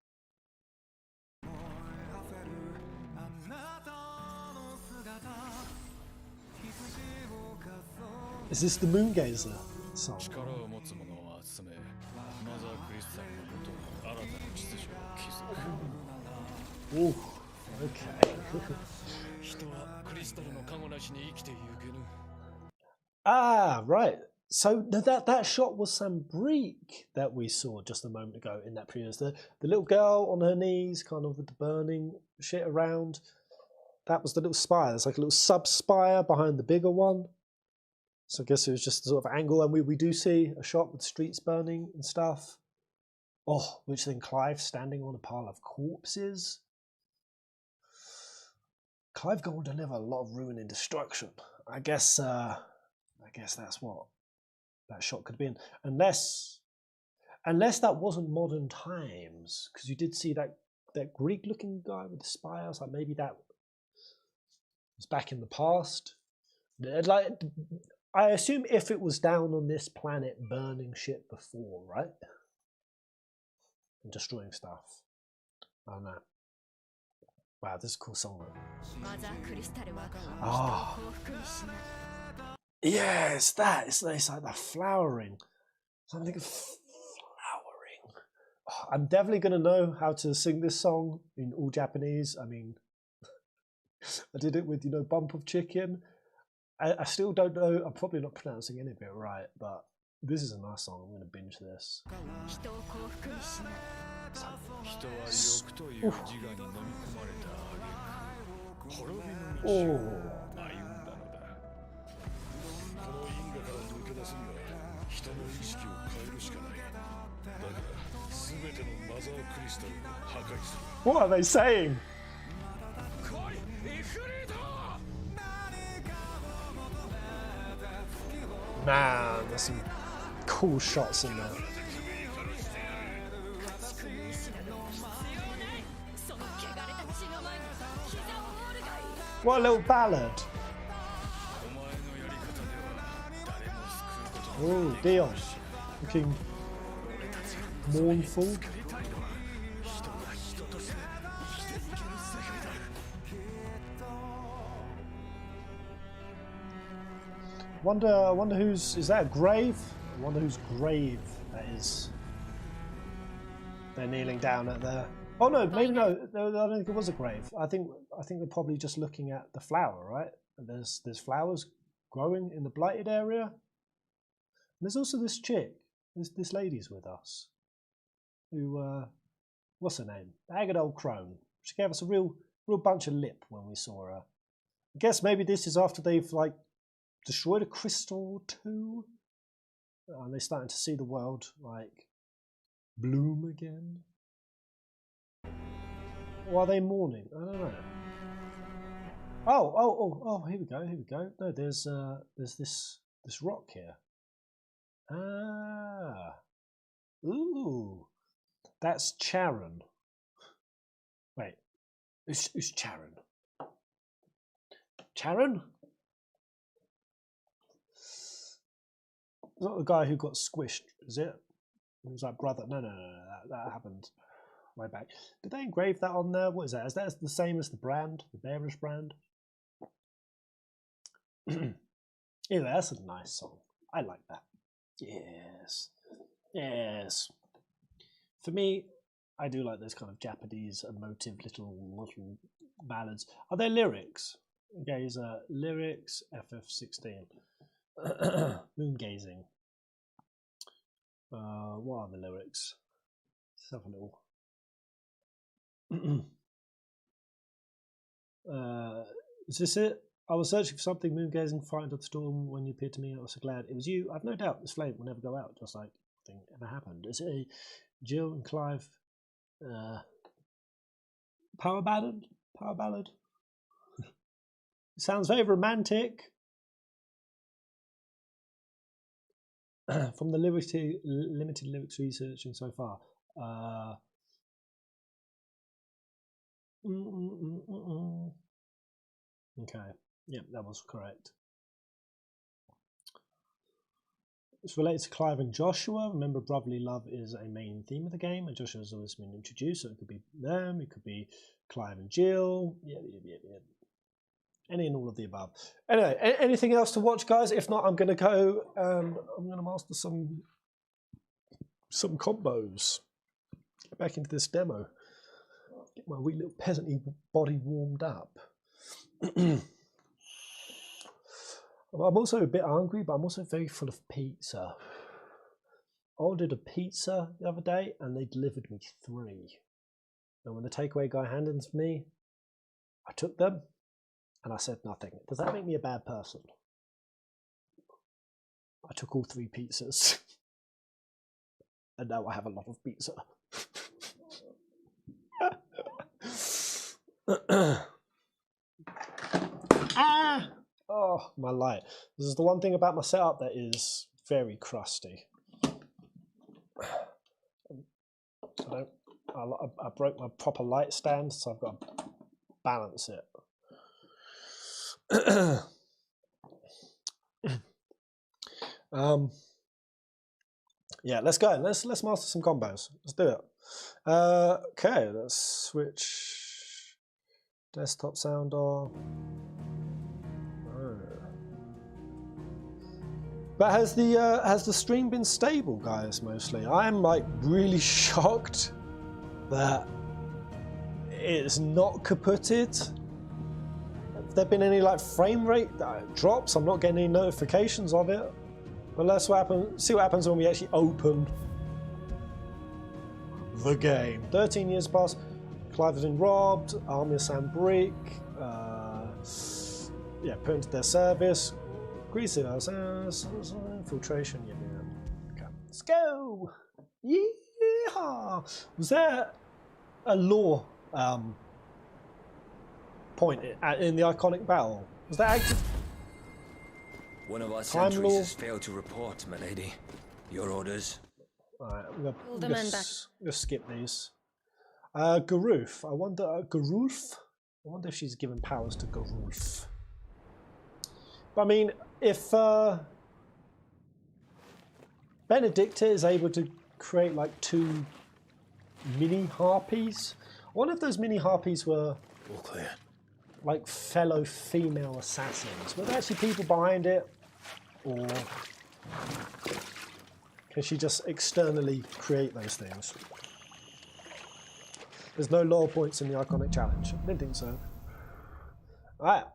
Is this the Moongazer song? Ooh, okay. Ah, right. So that shot was Sambrique that we saw just a moment ago in that previous. The little girl on her knees, kind of with the burning shit around. That was the little spire. There's like a little sub-spire behind the bigger one. So I guess it was just a sort of angle. And we do see a shot with streets burning and stuff. Oh, which then Clive standing on a pile of corpses. Clive going to deliver a lot of ruin and destruction. I guess that's what that shot could have been. Unless that wasn't modern times. Because you did see that Greek-looking guy with the spires. Like maybe that was back in the past. Like, I assume if it was down on this planet burning shit before, right? And destroying stuff. I don't know. Wow, this is a cool song. Oh. Yeah, it's that. It's like that flowering. Something of flowering. Oh, I'm definitely going to know how to sing this song in all Japanese. I mean, I did it with, Bump of Chicken. I still don't know. I'm probably not pronouncing any of it right, but this is a nice song. I'm going to binge this. Oh. What are they saying? Man, there's some cool shots in there. What a little ballad. Oh, Dion, looking mournful. Wonder who's, is that a grave? I wonder whose grave that is. They're kneeling down at there. Oh no, maybe no. I don't think it was a grave. I think they're probably just looking at the flower, right? There's flowers growing in the blighted area. And there's also this chick. This lady's with us. Who what's her name? Haggard old crone. She gave us a real bunch of lip when we saw her. I guess maybe this is after they've like destroyed a crystal or two. And they're starting to see the world like bloom again. Or are they mourning? I don't know. Oh, here we go. No, there's this rock here. Ah. Ooh. That's Charon. Wait. Who's Charon? Charon? It's not the guy who got squished, is it? It was like brother. No, that happened way back. Did they engrave that on there? What is that? Is that the same as the brand, the bearish brand? Yeah, that's a nice song. I like that. Yes. Yes. For me, I do like those kind of Japanese emotive little ballads. Are there lyrics? Gazer, lyrics, FF16. Moon gazing. What are the lyrics? Let's have a little. Is this it? I was searching for something, moon gazing, frightened of the storm. When you appeared to me, I was so glad it was you. I've no doubt this flame will never go out, just like nothing ever happened. Is it a Jill and Clive power ballad? Power ballad? It sounds very romantic. From the limited lyrics researching so far. Okay, yeah, that was correct. It's related to Clive and Joshua. Remember, brotherly love is a main theme of the game, and Joshua has always been introduced, so it could be them, it could be Clive and Jill. Yeah. Any and all of the above. Anyway, anything else to watch, guys? If not, I'm going to go and I'm going to master some combos. Get back into this demo. Get my wee little peasant-y body warmed up. I'm also a bit hungry, but I'm also very full of pizza. I ordered a pizza the other day, and they delivered me 3. And when the takeaway guy handed them to me, I took them. And I said nothing. Does that make me a bad person? I took all 3 pizzas. And now I have a lot of pizza. Ah! Oh, my light. This is the one thing about my setup that is very crusty. I broke my proper light stand, so I've got to balance it. Yeah, let's go. Let's master some combos. Let's do it. Okay, let's switch desktop sound on. But has the stream been stable, guys? Mostly, I'm like really shocked that it's not kaputted. Have there been any like frame rate drops? I'm not getting any notifications of it. But let's see what happens when we actually open the game. 13 years past. Clive has been robbed. Army of Sambrick. Yeah, put into their service. Greasy infiltration. Yeah. Okay, let's go. Yeehaw! Was there a lore point in the iconic battle? Was that active? One of our sentries has failed to report, my lady. Your orders? Alright, I'm gonna skip these. Garuf. I wonder if she's given powers to Garuf. But I mean, if Benedicta is able to create like 2 mini harpies, I wonder if those mini harpies were all clear, like fellow female assassins. Were there actually people behind it, or can she just externally create those things? There's no lore points in the iconic challenge. I didn't think so. Alright.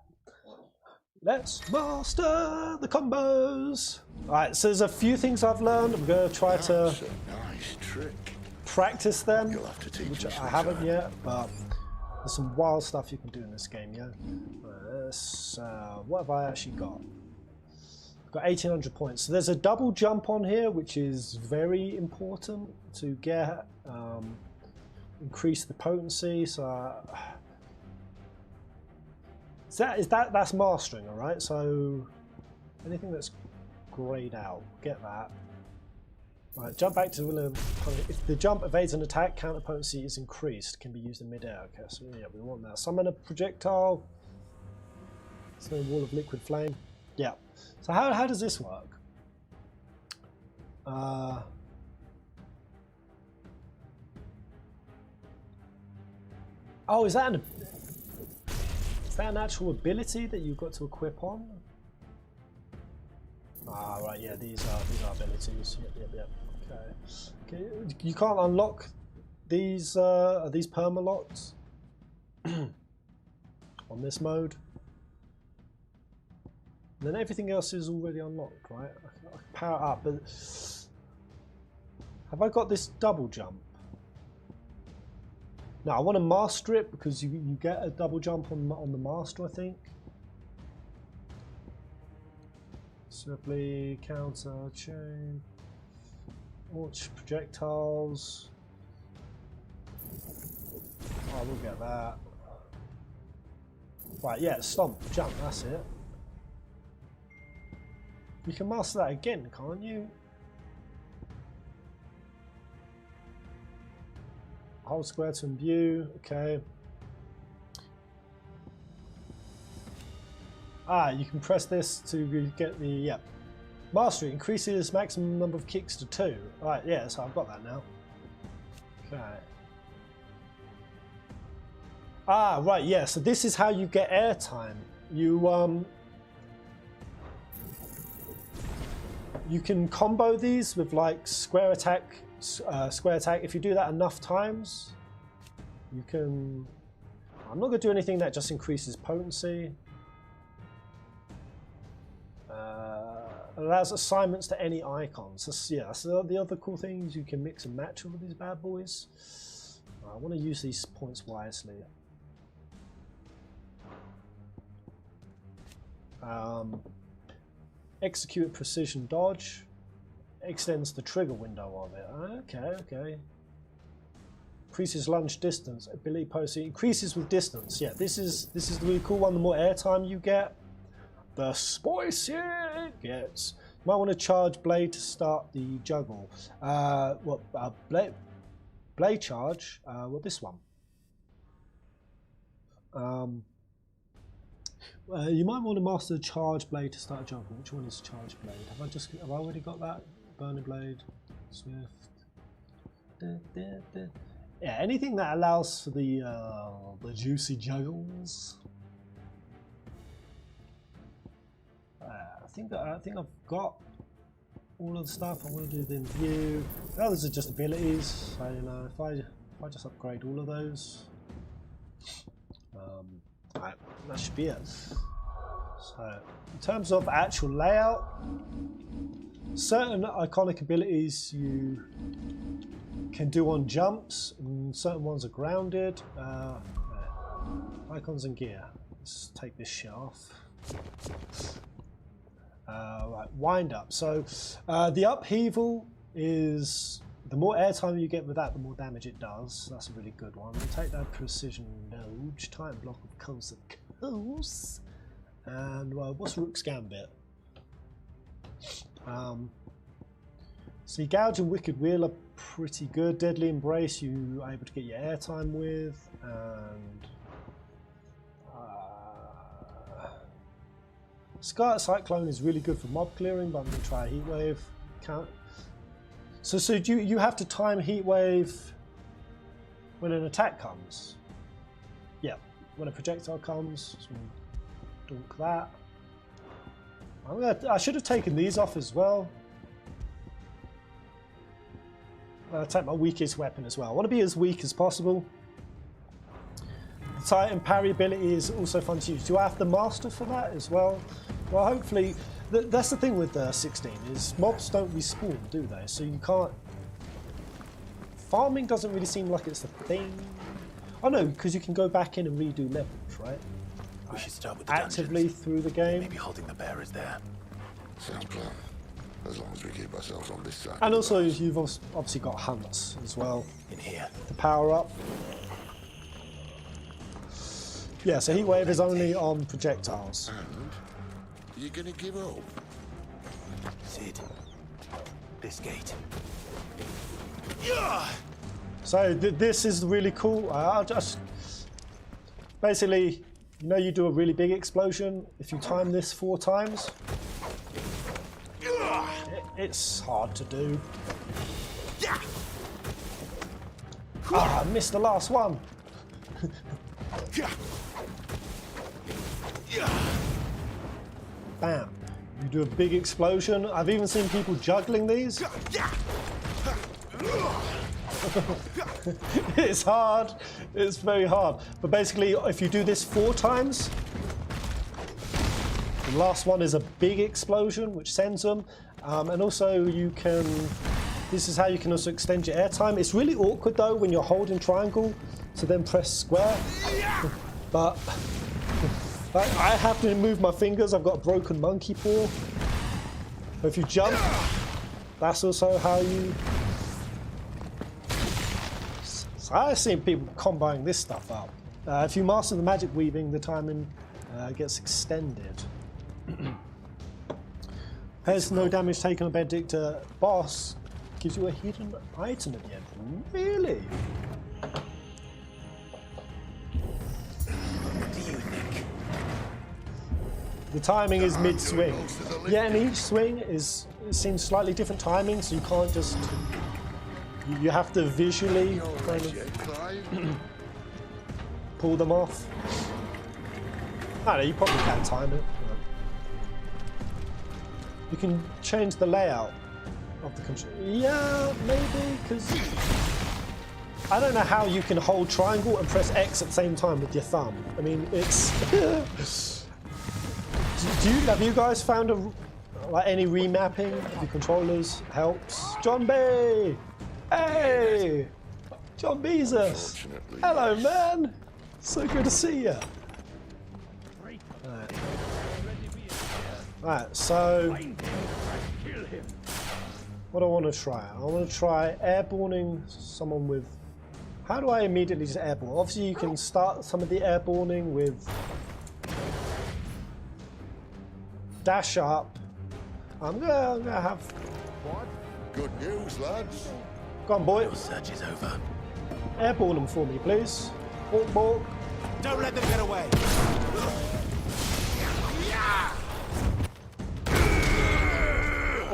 Let's master the combos. Alright, so there's a few things I've learned. I'm going to try to nice trick. Practice them, which I haven't yet, but there's some wild stuff you can do in this game, yeah? What have I actually got? I've got 1800 points. So there's a double jump on here, which is very important to get. Increase the potency, so that's mastering, all right? So anything that's grayed out, get that. All right, jump back to William. If the jump evades an attack, counter potency is increased, can be used in midair. Okay, so yeah, we want that. Summon a projectile. So wall of liquid flame. Yeah. So how does this work? Oh, is that an actual ability that you've got to equip on? Ah, right, yeah, these are abilities. Yep. Okay. You can't unlock these. Are these permalocks on this mode? And then everything else is already unlocked, right? I can power up, but have I got this double jump? No, I want to master it because you get a double jump on the master, I think. Simply counter chain, launch projectiles. Oh, we'll get that. Right, yeah, stomp, jump, that's it. You can master that again, can't you? Hold square to view, okay. Ah, you can press this to get the, yeah. Mastery increases maximum number of kicks to 2. Right, yeah, so I've got that now. Okay. Ah, right, yeah, so this is how you get airtime. You can combo these with like square attack. If you do that enough times, you can. I'm not going to do anything that just increases potency. Allows assignments to any icons. So the other cool things, you can mix and match all of these bad boys. I want to use these points wisely. Execute precision dodge. Extends the trigger window of it. Okay. Increases lunge distance. Ability post increases with distance. Yeah, this is the really cool one. The more airtime you get, the spicier it gets. You might want to charge blade to start the juggle. Blade charge. This one. You might want to master charge blade to start a juggle. Which one is charge blade? Have I already got that? Burning blade, swift. Yeah, anything that allows for the juicy juggles. I think I've got all of the stuff I want to do. Then view. The others are just abilities. So, you know, if I just upgrade all of those, right, that should be it. So, in terms of actual layout, certain iconic abilities you can do on jumps, and certain ones are grounded. Icons and gear. Let's take this shit off. Right, wind up. So the upheaval is the more airtime you get with that, the more damage it does. That's a really good one. We'll take that precision node, titan block of coast to coast, and what's Rook's Gambit? So Gouge and Wicked Wheel are pretty good. Deadly Embrace you are able to get your airtime with, and Scarlet Cyclone is really good for mob clearing, but I'm going to try a Heat Wave. So you have to time Heat Wave when an attack comes? Yeah, when a projectile comes, so we'll dunk that. I should have taken these off as well. I'll take my weakest weapon as well. I want to be as weak as possible. The Titan parry ability is also fun to use. Do I have to master for that as well? Well, hopefully, that's the thing with 16 is mobs don't respawn, do they? So you can't. Farming doesn't really seem like it's a thing. Oh no, because you can go back in and redo levels, right? We should start with the actively dungeons. through the game. Maybe holding the bearers there. Sounds plan. As long as we keep ourselves on this side. And also, you've obviously got hunts as well. In here. To power up. Yeah, so Heat Wave is only on projectiles. And you're gonna give up? Sid, this gate. So this is really cool. I'll just basically, you know, you do a really big explosion. If you time this 4 times, it's hard to do. Ah, I missed the last one. Bam. You do a big explosion. I've even seen people juggling these. It's hard. It's very hard. But basically, if you do this 4 times, the last one is a big explosion, which sends them. And also you can, this is how you can also extend your airtime. It's really awkward though when you're holding triangle to then press square. But I have to move my fingers. I've got a broken monkey paw. But if you jump, that's also how you... So I've seen people comboing this stuff up. If you master the magic weaving, the timing gets extended. Has no damage taken on Benedicta. Boss gives you a hidden item at the end. Really? What do you think? The timing is mid-swing. Yeah, and each swing is, it seems slightly different timing, so you can't just... You have to visually kind of pull them off. I don't know, you probably can't time it. You can change the layout of the control. Yeah, maybe, because I don't know how you can hold triangle and press X at the same time with your thumb. I mean, it's... have you guys found any remapping of your controllers helps? John B! Hey! John Bezos! Hello, man! So good to see you. Right, so what do I want to try? I want to try airborning someone with... How do I immediately just airborne? Obviously you can start some of the airborning with dash up. I'm gonna have... What? Good news, lads. Go on, boy. Your search is over. Airborne them for me, please. Walk, walk. Don't let them get away.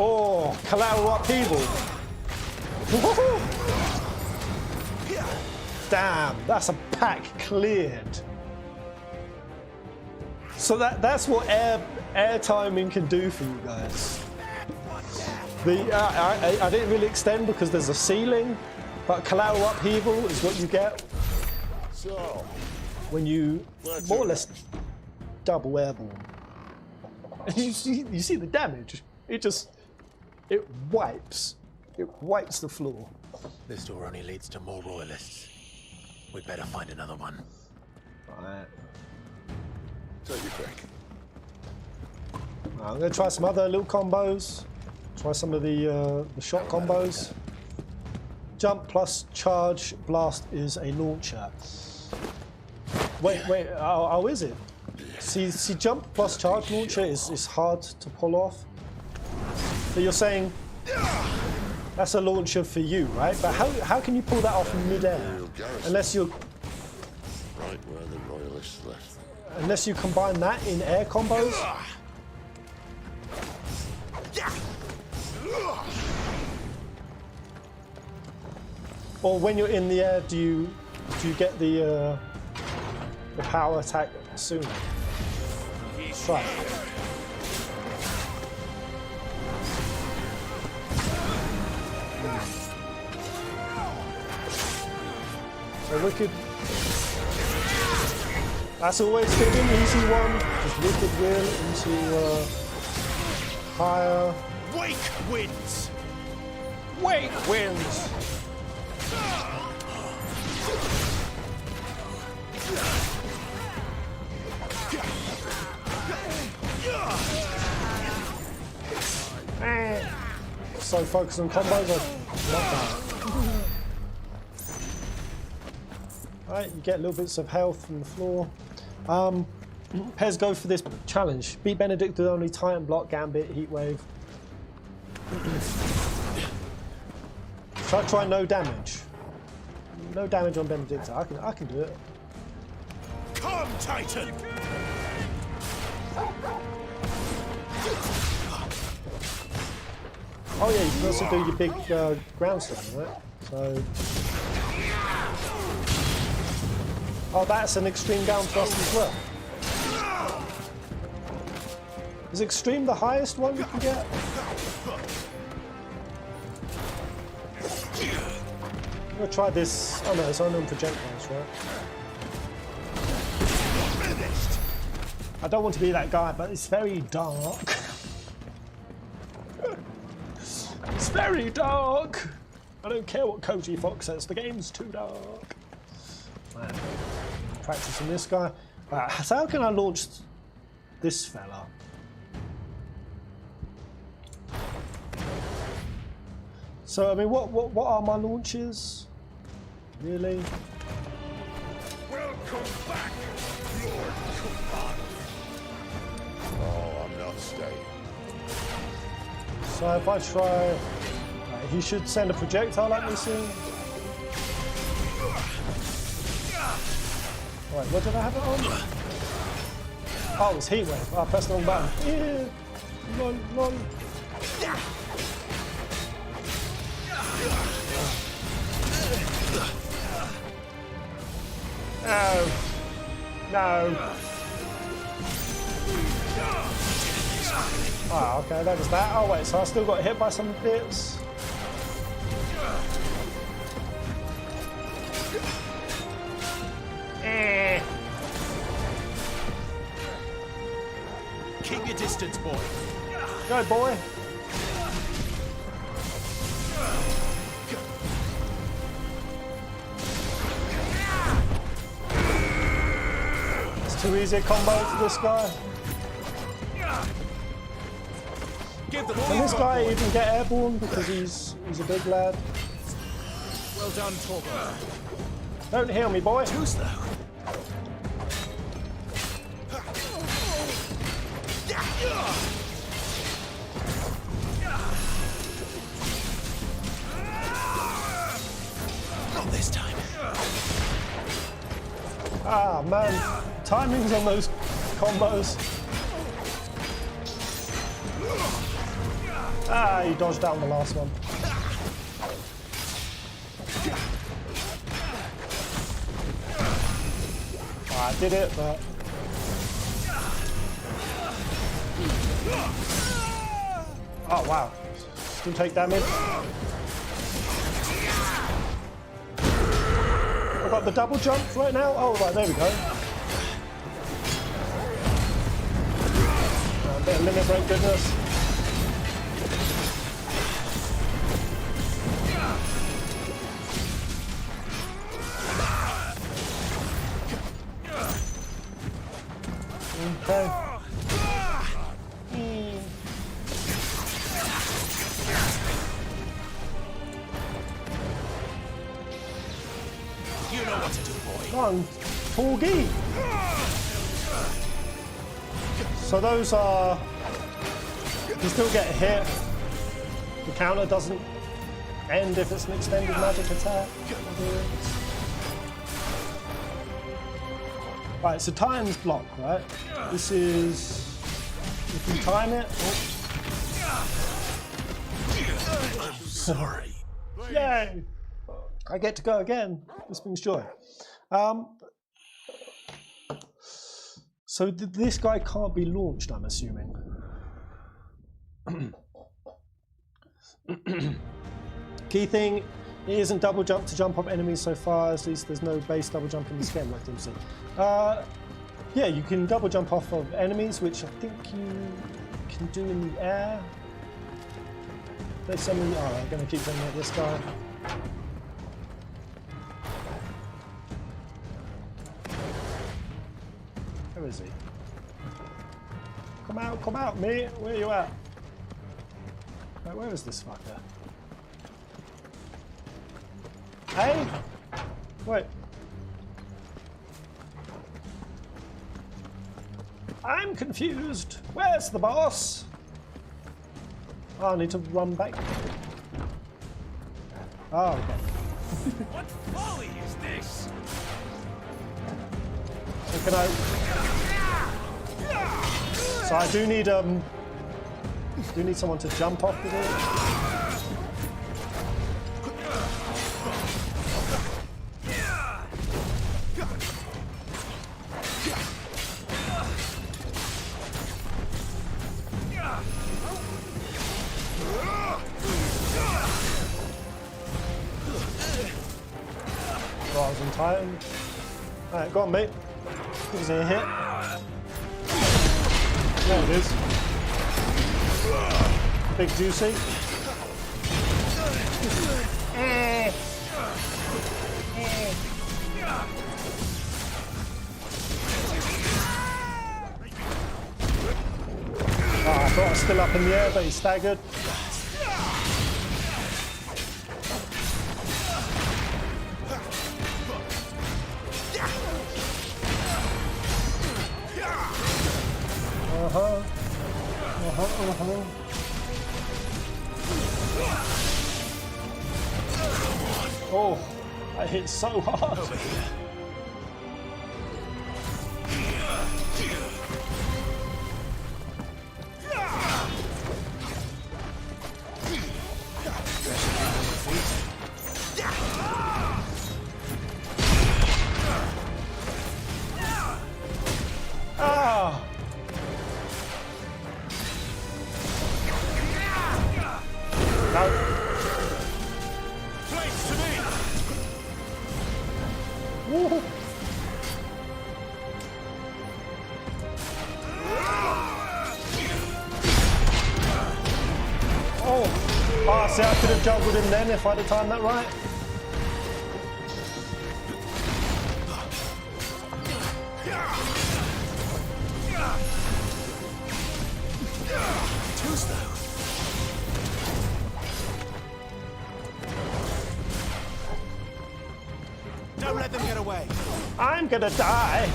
Oh, collateral upheaval. Damn, that's a pack cleared. So that's what air timing can do for you guys. I didn't really extend because there's a ceiling, but collateral upheaval is what you get when you more or less double airborne. And you see the damage. It wipes the floor. This door only leads to more royalists. We'd better find another one. Right. Take your pick. I'm gonna try some other little combos. Try some of the shot combos. Jump plus charge blast is a launcher. Wait, oh, is it? See, jump plus charge launcher is hard to pull off. So you're saying that's a launcher for you, right? But how can you pull that off in mid-air? Unless you're... Right where the royalists left. Unless you combine that in air combos? Or when you're in the air, do you get the power attack sooner? Try it. So wicked. That's always good, an easy one. Just wicked will into higher. Wake wins. Wake wins. So focused on combos, I love that. Alright, you get little bits of health from the floor. Pez, go for this challenge. Beat Benedict with only Titan Block, Gambit, Heatwave. Try no damage. No damage on Benedicta. I can do it. Come, Titan! Oh yeah, you can also do your big ground slam, right? So... Oh, that's an extreme down thrust as well. Is extreme the highest one you can get? I'm gonna try this. Oh no, it's only on projectiles, right? I don't want to be that guy, but it's very dark. It's very dark. I don't care what Koji Fox says, the game's too dark. Man, practicing this guy. Right, so how can I launch this fella? So I mean, what are my launches? Really? Welcome back, Lord Command. Oh, I'm not staying. So if I try, right, he should send a projectile at me soon. Right, what did I have it on? Oh, it's heat wave. Oh, I pressed the wrong button. Yeah. Lol, lol. No. No. Oh, okay, that was that. Oh wait, so I still got hit by some bits. Keep your distance, boy. Go, boy. It's too easy a combo for this guy. Can this guy even get airborne because he's a big lad? Well done, Torgo. Don't heal me, boy. Too slow. Not this time. Ah, man. Timings on those combos. Ah, he dodged out on the last one. I did it, but... Oh, wow. Still take damage. I've got the double jump right now. Oh, right, there we go. A bit of limit break goodness. Okay. You know what to do, boy. Come on, Porgy. So those are... You still get hit. The counter doesn't end if it's an extended magic attack. Right, so times block, right? This is... If you time it... Oh. I'm sorry. Yay! I get to go again. This brings joy. So this guy can't be launched, I'm assuming. Key thing, it isn't double jump to jump off enemies so far, at least there's no base double jump in this game like DMC. Yeah, you can double jump off of enemies, which I think you can do in the air. There's something, oh, I'm going to keep sending at this guy. Where is he? Come out, mate. Where are you at? Right, where is this fucker? Hey? Wait. I'm confused. Where's the boss? Oh, I need to run back. Oh, okay. What folly is this? So can I... So I do need someone to jump off the door. fucking Titan. Alright, go on, mate. Give us a hit. There it is. Big juicy. Oh, I thought I was still up in the air, but he staggered. Oh, I hit so hard. Ah! No. Woo. Oh, see, I could have juggled him then if I'd have timed that right. Too slow. Don't let them get away. I'm gonna die.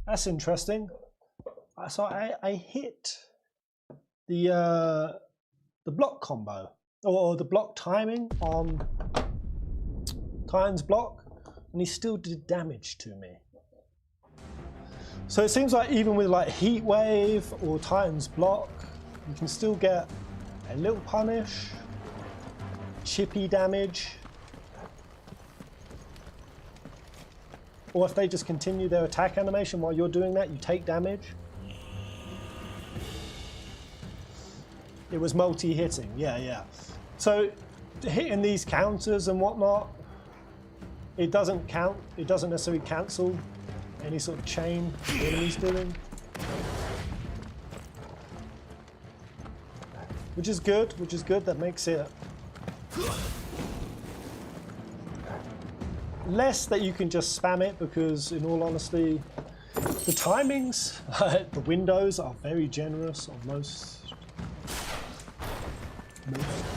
That's interesting. So I hit the block combo or the block timing on Titan's block, and he still did damage to me. So it seems like even with like Heat Wave or Titan's block, you can still get a little punish, chippy damage, or if they just continue their attack animation while you're doing that, you take damage. It was multi-hitting, yeah. So hitting these counters and whatnot, it doesn't count, it doesn't necessarily cancel any sort of chain the enemy's doing. Which is good, that makes it less that you can just spam it, because in all honesty, the timings, the windows are very generous on most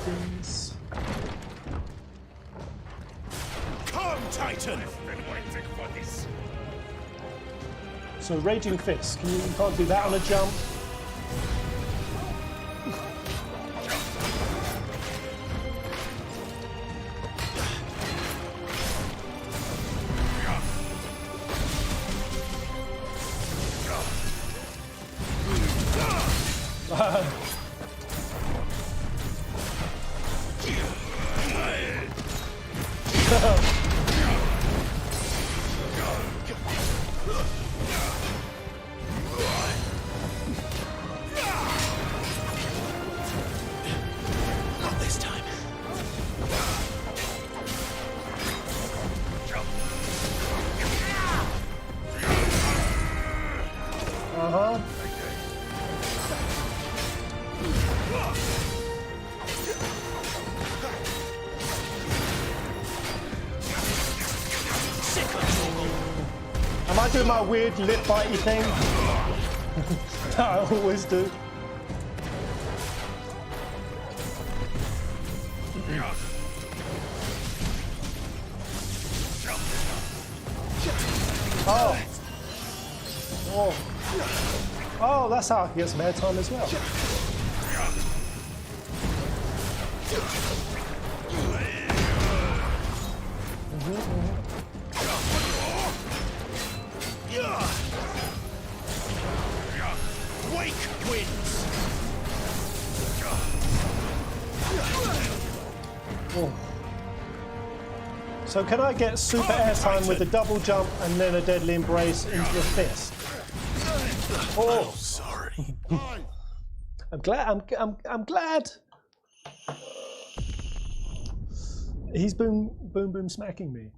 things. Come, Titan! I've been waiting for this. So Raging Fist, you can't do that on a jump. Not this time. Am I doing my weird lip bitey thing? I always do. Oh. Oh, that's how I can get some airtime as well. Wake wins. Oh. So can I get super airtime with a double jump and then a deadly embrace into the fist? Oh, sorry. I'm glad. I'm glad. he's boom smacking me,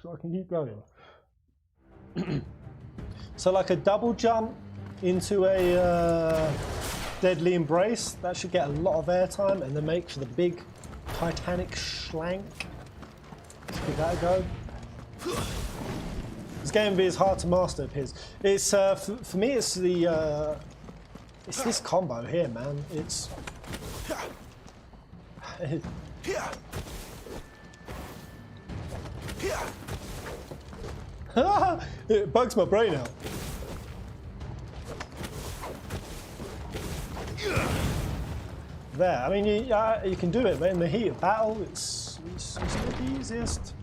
so I can keep going. So like a double jump into a deadly embrace, that should get a lot of airtime, and then make for the big Titanic schlank. Let's give that a go. This game is hard to master, Piz. It's for me. It's the it's this combo here, man. It's it bugs my brain out. There, I mean, you can do it, but in the heat of battle, it's not the easiest.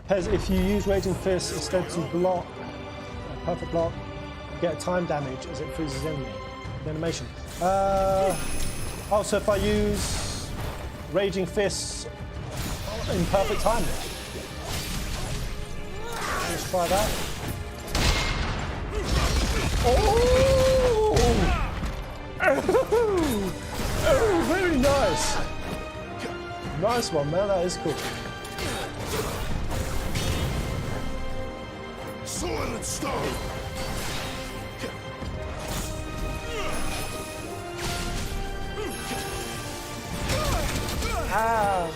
Pez, if you use Raging Fist instead to block, a perfect block, you get a time damage as it freezes enemy. The animation. Also, if I use Raging Fists in perfect timing. Let's try that. Oh! Oh, very nice. Nice one, man. That is cool. Soil and stone. Ah.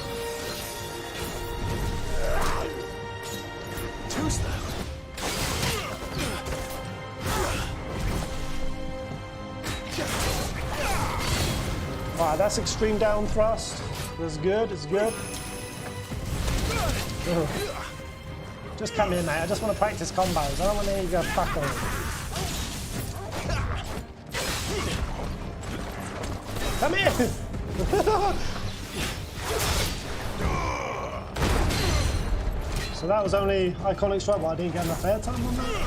Two style. Wow, that's extreme down thrust. That's good, it's good. Ugh. Just come in, mate. I just want to practice combos. I don't want to go fuck over. Come here! So that was only iconic strike, but I didn't get enough airtime on that.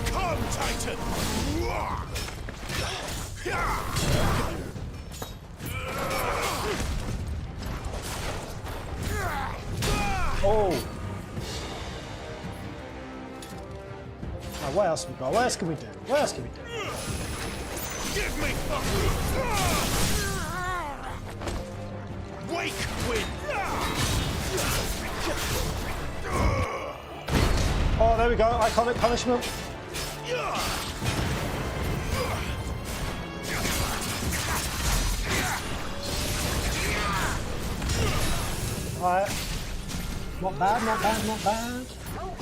Come, Titan! Oh! Now, what else we got? What else can we do? What else can we do? Give me Wake wind! Oh, there we go. Iconic punishment. Alright. Not bad, not bad, not bad. Oh.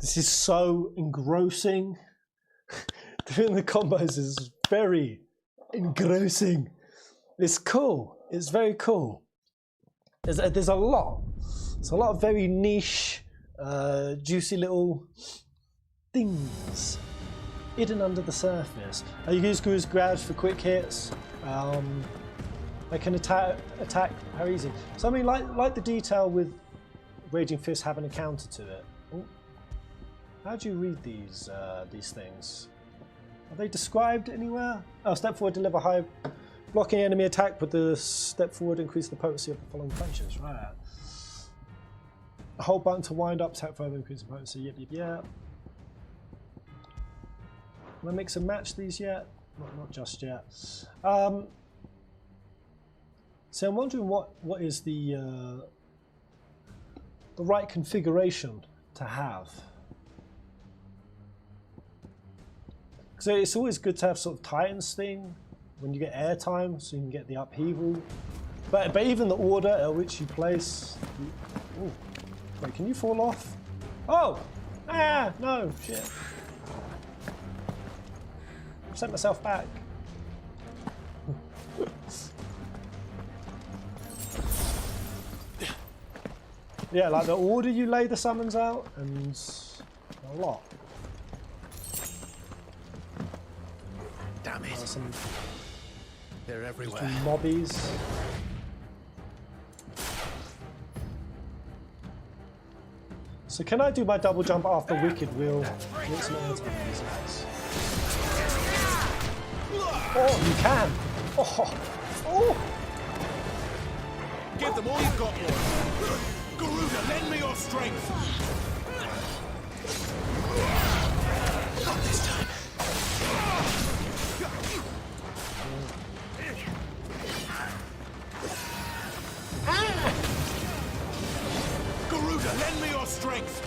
This is so engrossing. Doing the combos is very engrossing. It's cool. It's very cool. There's a lot. It's a lot of very niche, juicy little things hidden under the surface. You can use Guru's grabs for quick hits. They can attack very easy. So I mean, like the detail with Raging Fist having a counter to it. Ooh. How do you read these things? Are they described anywhere? Oh, step forward, deliver high blocking enemy attack, but the step forward increase the potency of the following punches. Right. Hold button to wind up, attack further, increase the potency. Yep, yep, yep. Can I mix and match these yet? Not just yet. So I'm wondering what is the right configuration to have. Because it's always good to have sort of Titan's thing when you get airtime, so you can get the upheaval. But even the order at which you place. Ooh. Wait, can you fall off? Oh! Ah! No! Shit. I sent myself back. Yeah, like the order you lay the summons out, and a lot. some They're everywhere. mobbies. So can I do my double jump after Wicked Wheel? Get some air time, these guys. Oh, you can! Oh! Oh! Give them all you've got, boy. Garuda, lend me your strength. Not this time. Garuda, lend me your strength.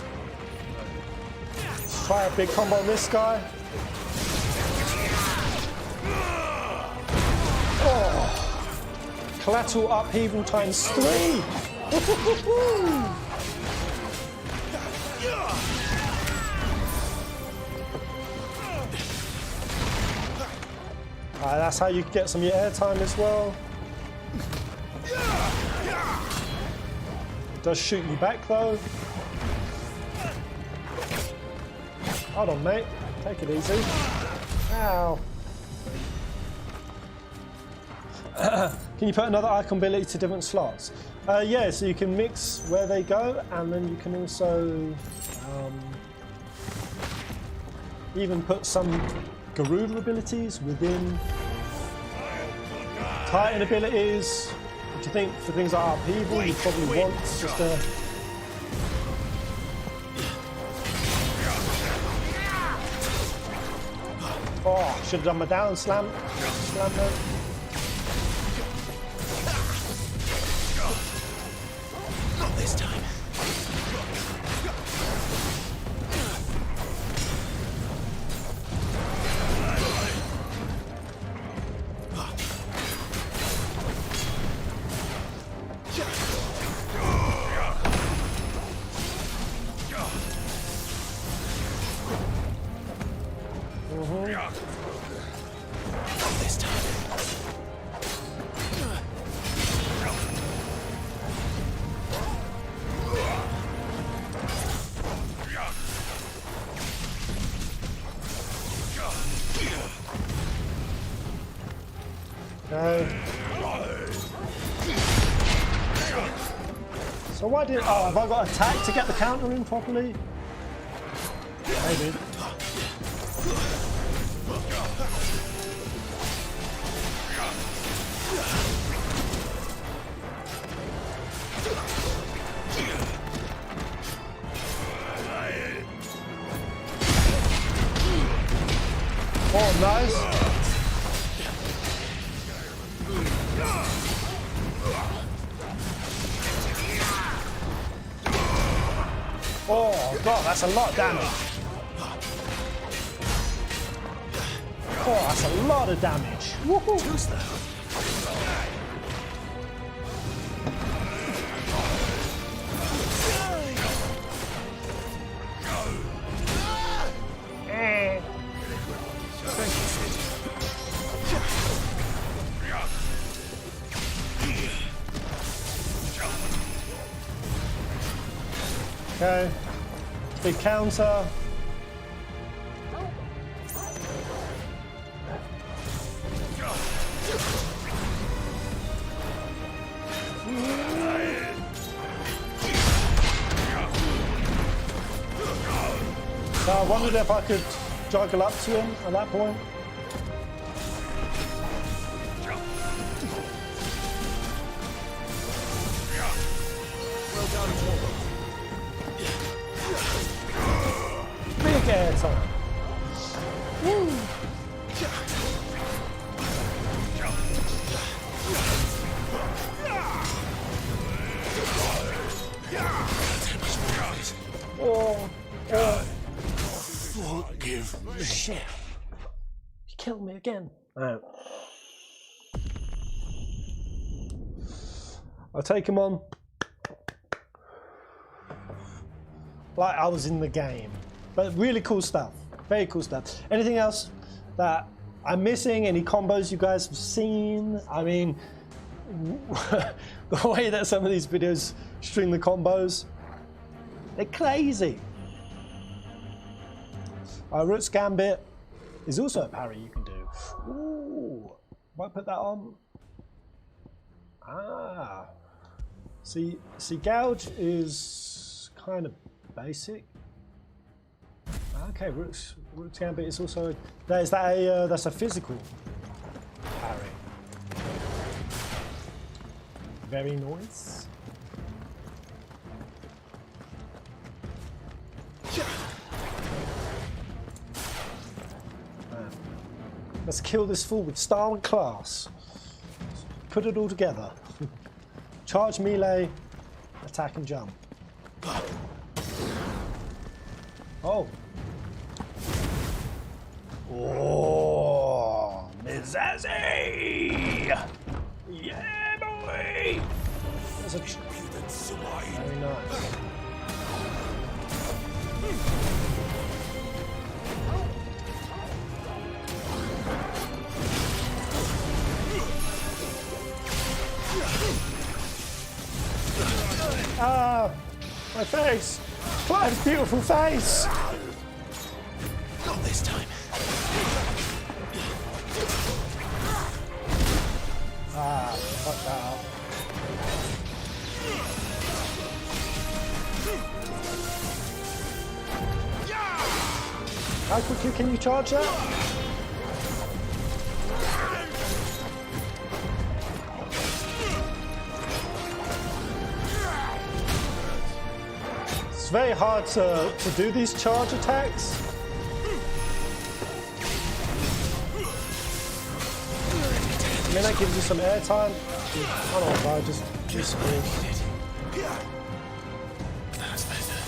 Let's try a big combo on this guy. Oh! Collateral upheaval times 3! That's how you get some of your airtime as well. It does shoot you back though. Hold on, mate. Take it easy. Ow. Can you put another icon ability to different slots? Yeah, so you can mix where they go, and then you can also even put some Garuda abilities within Titan abilities. What do you think for things like upheaval? You probably want just a... Oh, should have done my down slam. Slam there. Not this time. So why did... Oh, have I got attack to get the counter in properly? Maybe. Oh, nice. Oh god, that's a lot of damage. Oh, that's a lot of damage. Woohoo! Okay, big counter. So I wondered if I could juggle up to him at that point. Big air time. Woo. Oh, Forgive me. shit. You killed me again. Alright. I'll take him on. Like I was in the game. But really cool stuff. Very cool stuff. Anything else that I'm missing? Any combos you guys have seen? I mean, the way that some of these videos string the combos, they're crazy. Roots Gambit is also a parry you can do. Ooh, might put that on. Ah, see, gouge is kind of basic. Okay, Rook's Gambit is also. That's a physical parry. Very nice. Let's kill this fool with style and class. Put it all together. Charge, melee, attack and jump. Oh. Oh, Mizazzy! Yeah, boy! That's a very nice. Ah, my face! Clive's beautiful face! Not this time. Ah, fuck that up. How quickly can you charge that? It's very hard to do these charge attacks. I mean, that gives you some airtime. I don't know if I just disappear. That's better.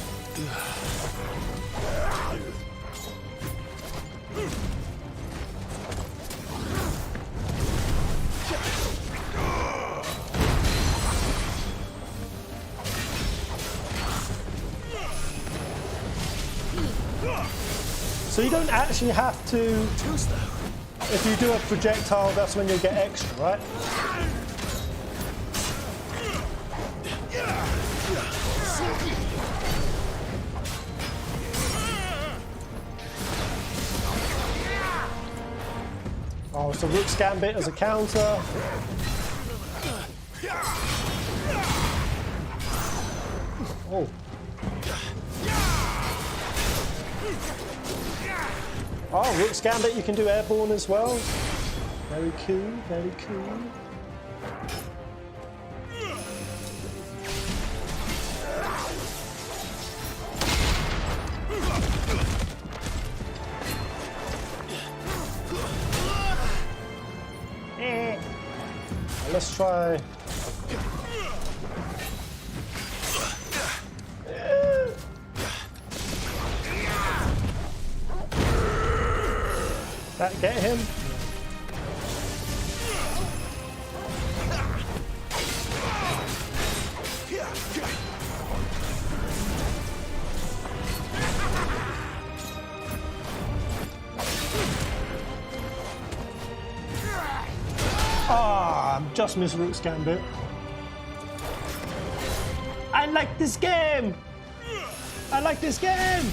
So you don't actually have to. If you do a projectile, that's when you'll get extra, right? Oh, so Rook's Gambit as a counter. Oh. Oh, Rook's Gambit, you can do airborne as well. Very cool, very cool. Let's try. That get him? Ah, just missed Rook's Gambit. I like this game! I like this game!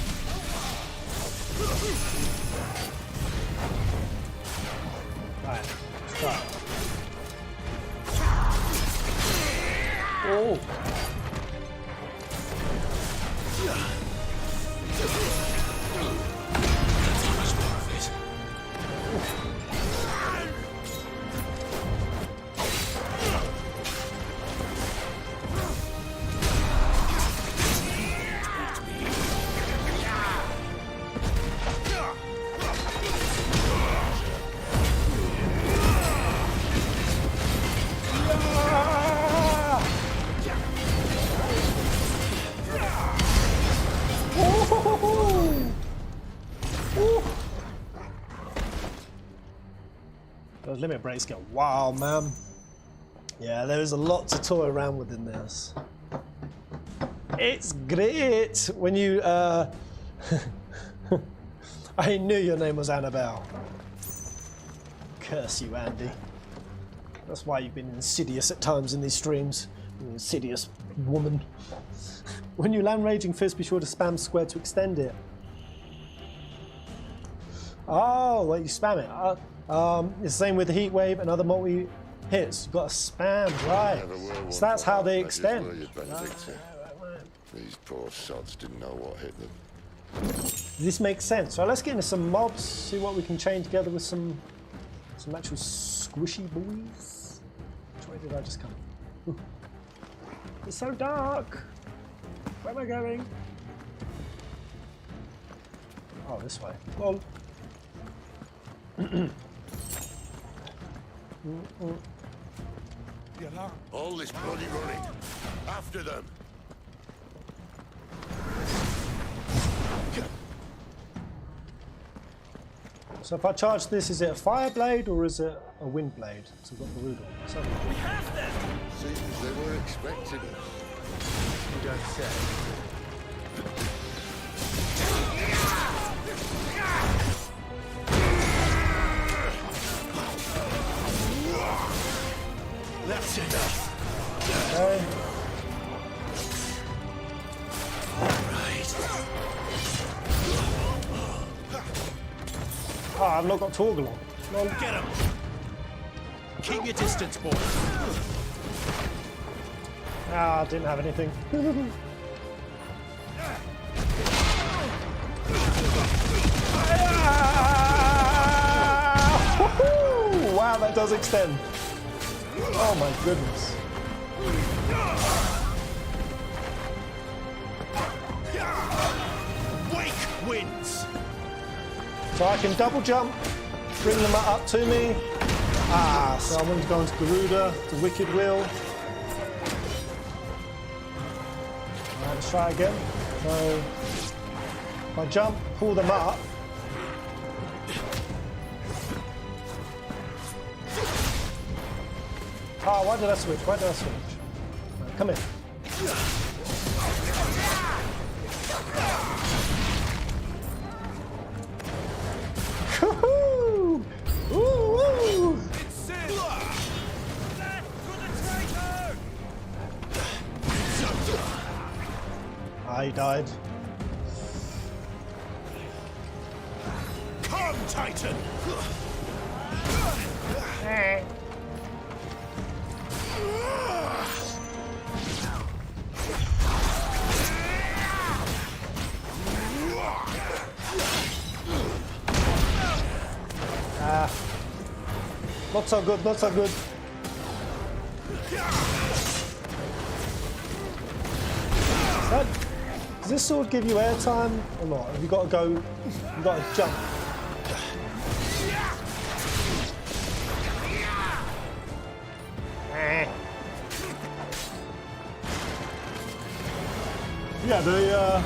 Right, let's try. Oh! Those limit breaks get wild, man. Yeah, there is a lot to toy around with in this. It's great when you. I knew your name was Annabelle. Curse you, Andy. That's why you've been insidious at times in these streams. You insidious woman. When you land Raging Fist, be sure to spam square to extend it. Oh, well, you spam it. It's the same with the heat wave and other multi hits. You've got to spam, right? So that's how they extend. These poor sods didn't know what hit them. This makes sense. So let's get into some mobs, see what we can chain together with some actual squishy boys. Which way did I just come? Ooh. It's so dark. Where am I going? Oh, this way. Lol. All this bloody running. After them. So if I charge this, is it a fire blade or is it a wind blade? So we've got the root on. So We have them! Seems they were expecting us. You don't say. That's enough. okay. Oh, I've not got Torgal on. Lol. Get him! Keep your distance, boy. Ah, I didn't have anything. Wow, that does extend. Oh my goodness. Wake wins! So I can double jump, bring them up to me. Ah, so I want to go into Garuda, the Wicked Wheel. Alright, let's try again. So if I jump, pull them up. Ah, why did I switch? Why did I switch? Right, come in. Woohoo! Woo-woo! I died. Come, Titan! Ah, not so good, not so good. Does this sword give you airtime or not? Have you got to go? You've got to jump. Yeah,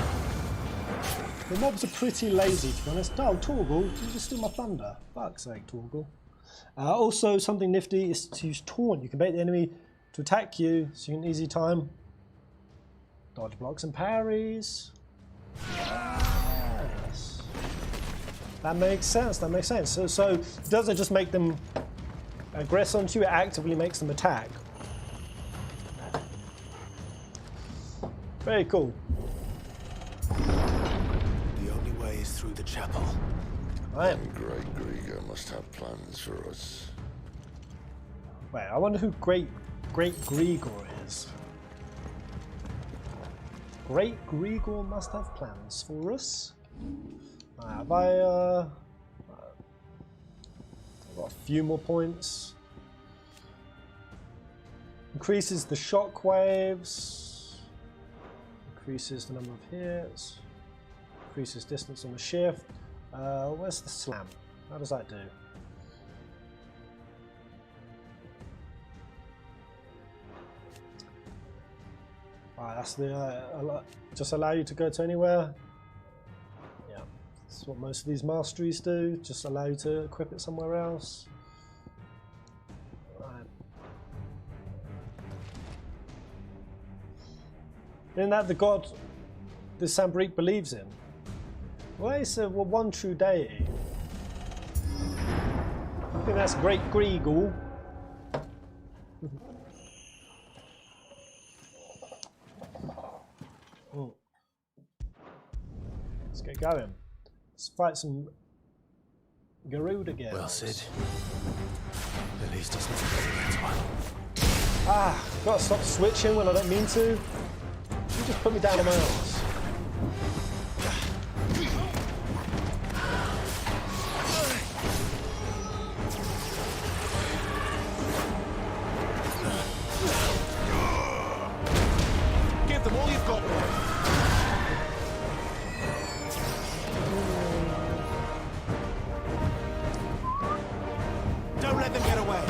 the mobs are pretty lazy, to be honest. Oh, Torgal, did you just steal my thunder? Fuck's sake, Torgal. Also, something nifty is to use Taunt. You can bait the enemy to attack you, so you can easy time dodge blocks and parries. Yes. That makes sense, that makes sense. So it doesn't just make them aggress onto you, it actively makes them attack. Very cool. The only way is through the chapel. Right. Great Grieger must have plans for us. Wait, I wonder who Great Grigor is. Great Grigor must have plans for us. Have I've got a few more points. Increases the shock waves. Increases the number of hits. Increases distance on the shift. Where's the slam? How does that do? Alright, that's the just allow you to go to anywhere. Yeah, that's what most of these masteries do. Just allow you to equip it somewhere else. Right. Isn't that the god that Sambrique believes in? Well, he said, well, one true deity. I think that's Great Grigor. Let's get going. Let's fight some Garuda girls. Well, Sid. At least it's not the next one. Ah, gotta stop switching when I don't mean to. You just put me down on my arse. Give them all you've got. Don't let them get away.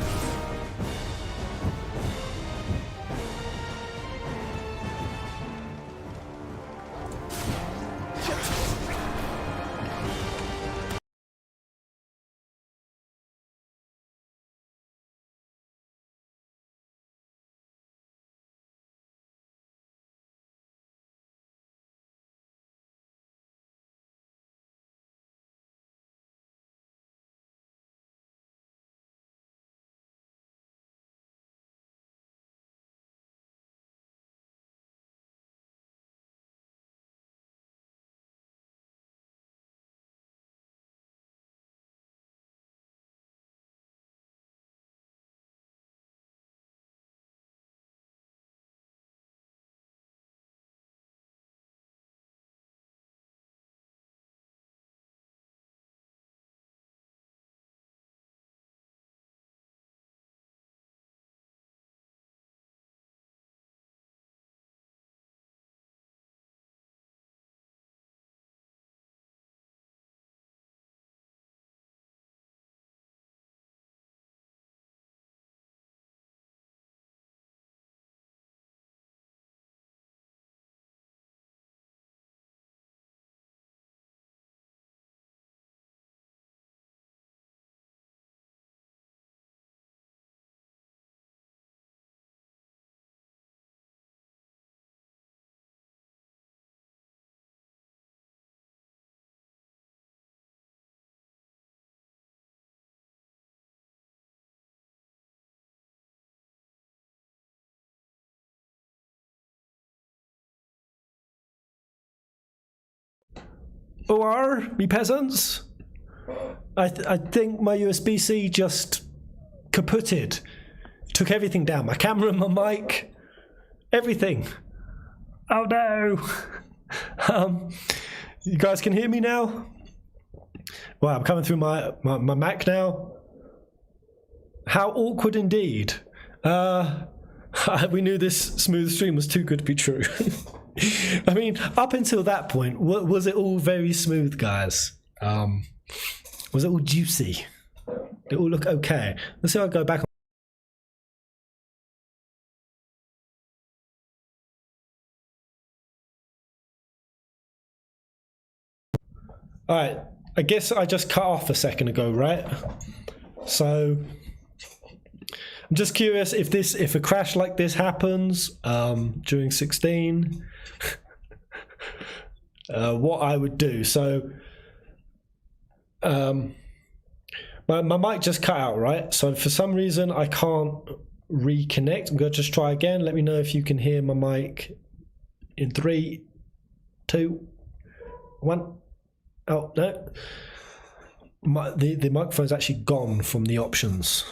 OR, me peasants. I think my USB-C just kaputted. Took everything down. My camera, my mic, everything. Oh no. You guys can hear me now? Wow, I'm coming through my Mac now. How awkward indeed. We knew this smooth stream was too good to be true. I mean, up until that point, was it all very smooth, guys? Was it all juicy? Did it all look okay? Let's see if I go back. All right, I guess I just cut off a second ago, right? So I'm just curious if a crash like this happens during 16, what I would do. So my mic just cut out, right? So for some reason I can't reconnect. I'm going to just try again. Let me know if you can hear my mic in 3, 2, 1. Oh no, the microphone's actually gone from the options.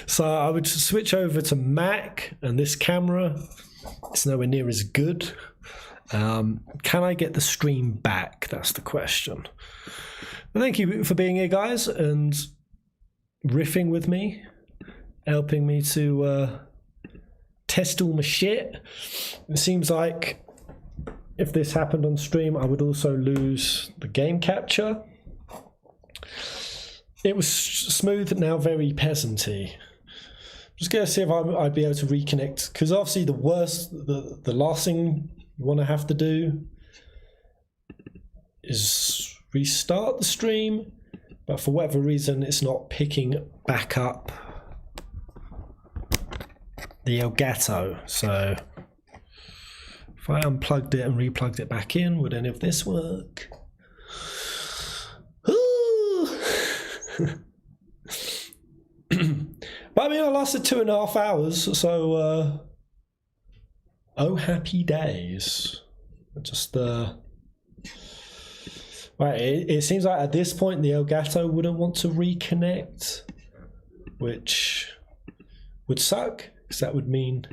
So I would switch over to Mac, and this camera, it's nowhere near as good. Can I get the stream back? That's the question. But thank you for being here, guys, and riffing with me, helping me to test all my shit. It seems like if this happened on stream, I would also lose the game capture. It was smooth, now very peasanty. Just gonna see if I'd be able to reconnect, because obviously the last thing you want to have to do is restart the stream, but for whatever reason it's not picking back up the Elgato. So if I unplugged it and replugged it back in, would any of this work? But I mean, I lasted 2.5 hours, so oh happy days. Just Right, it seems like at this point the Elgato wouldn't want to reconnect, which would suck, because that would mean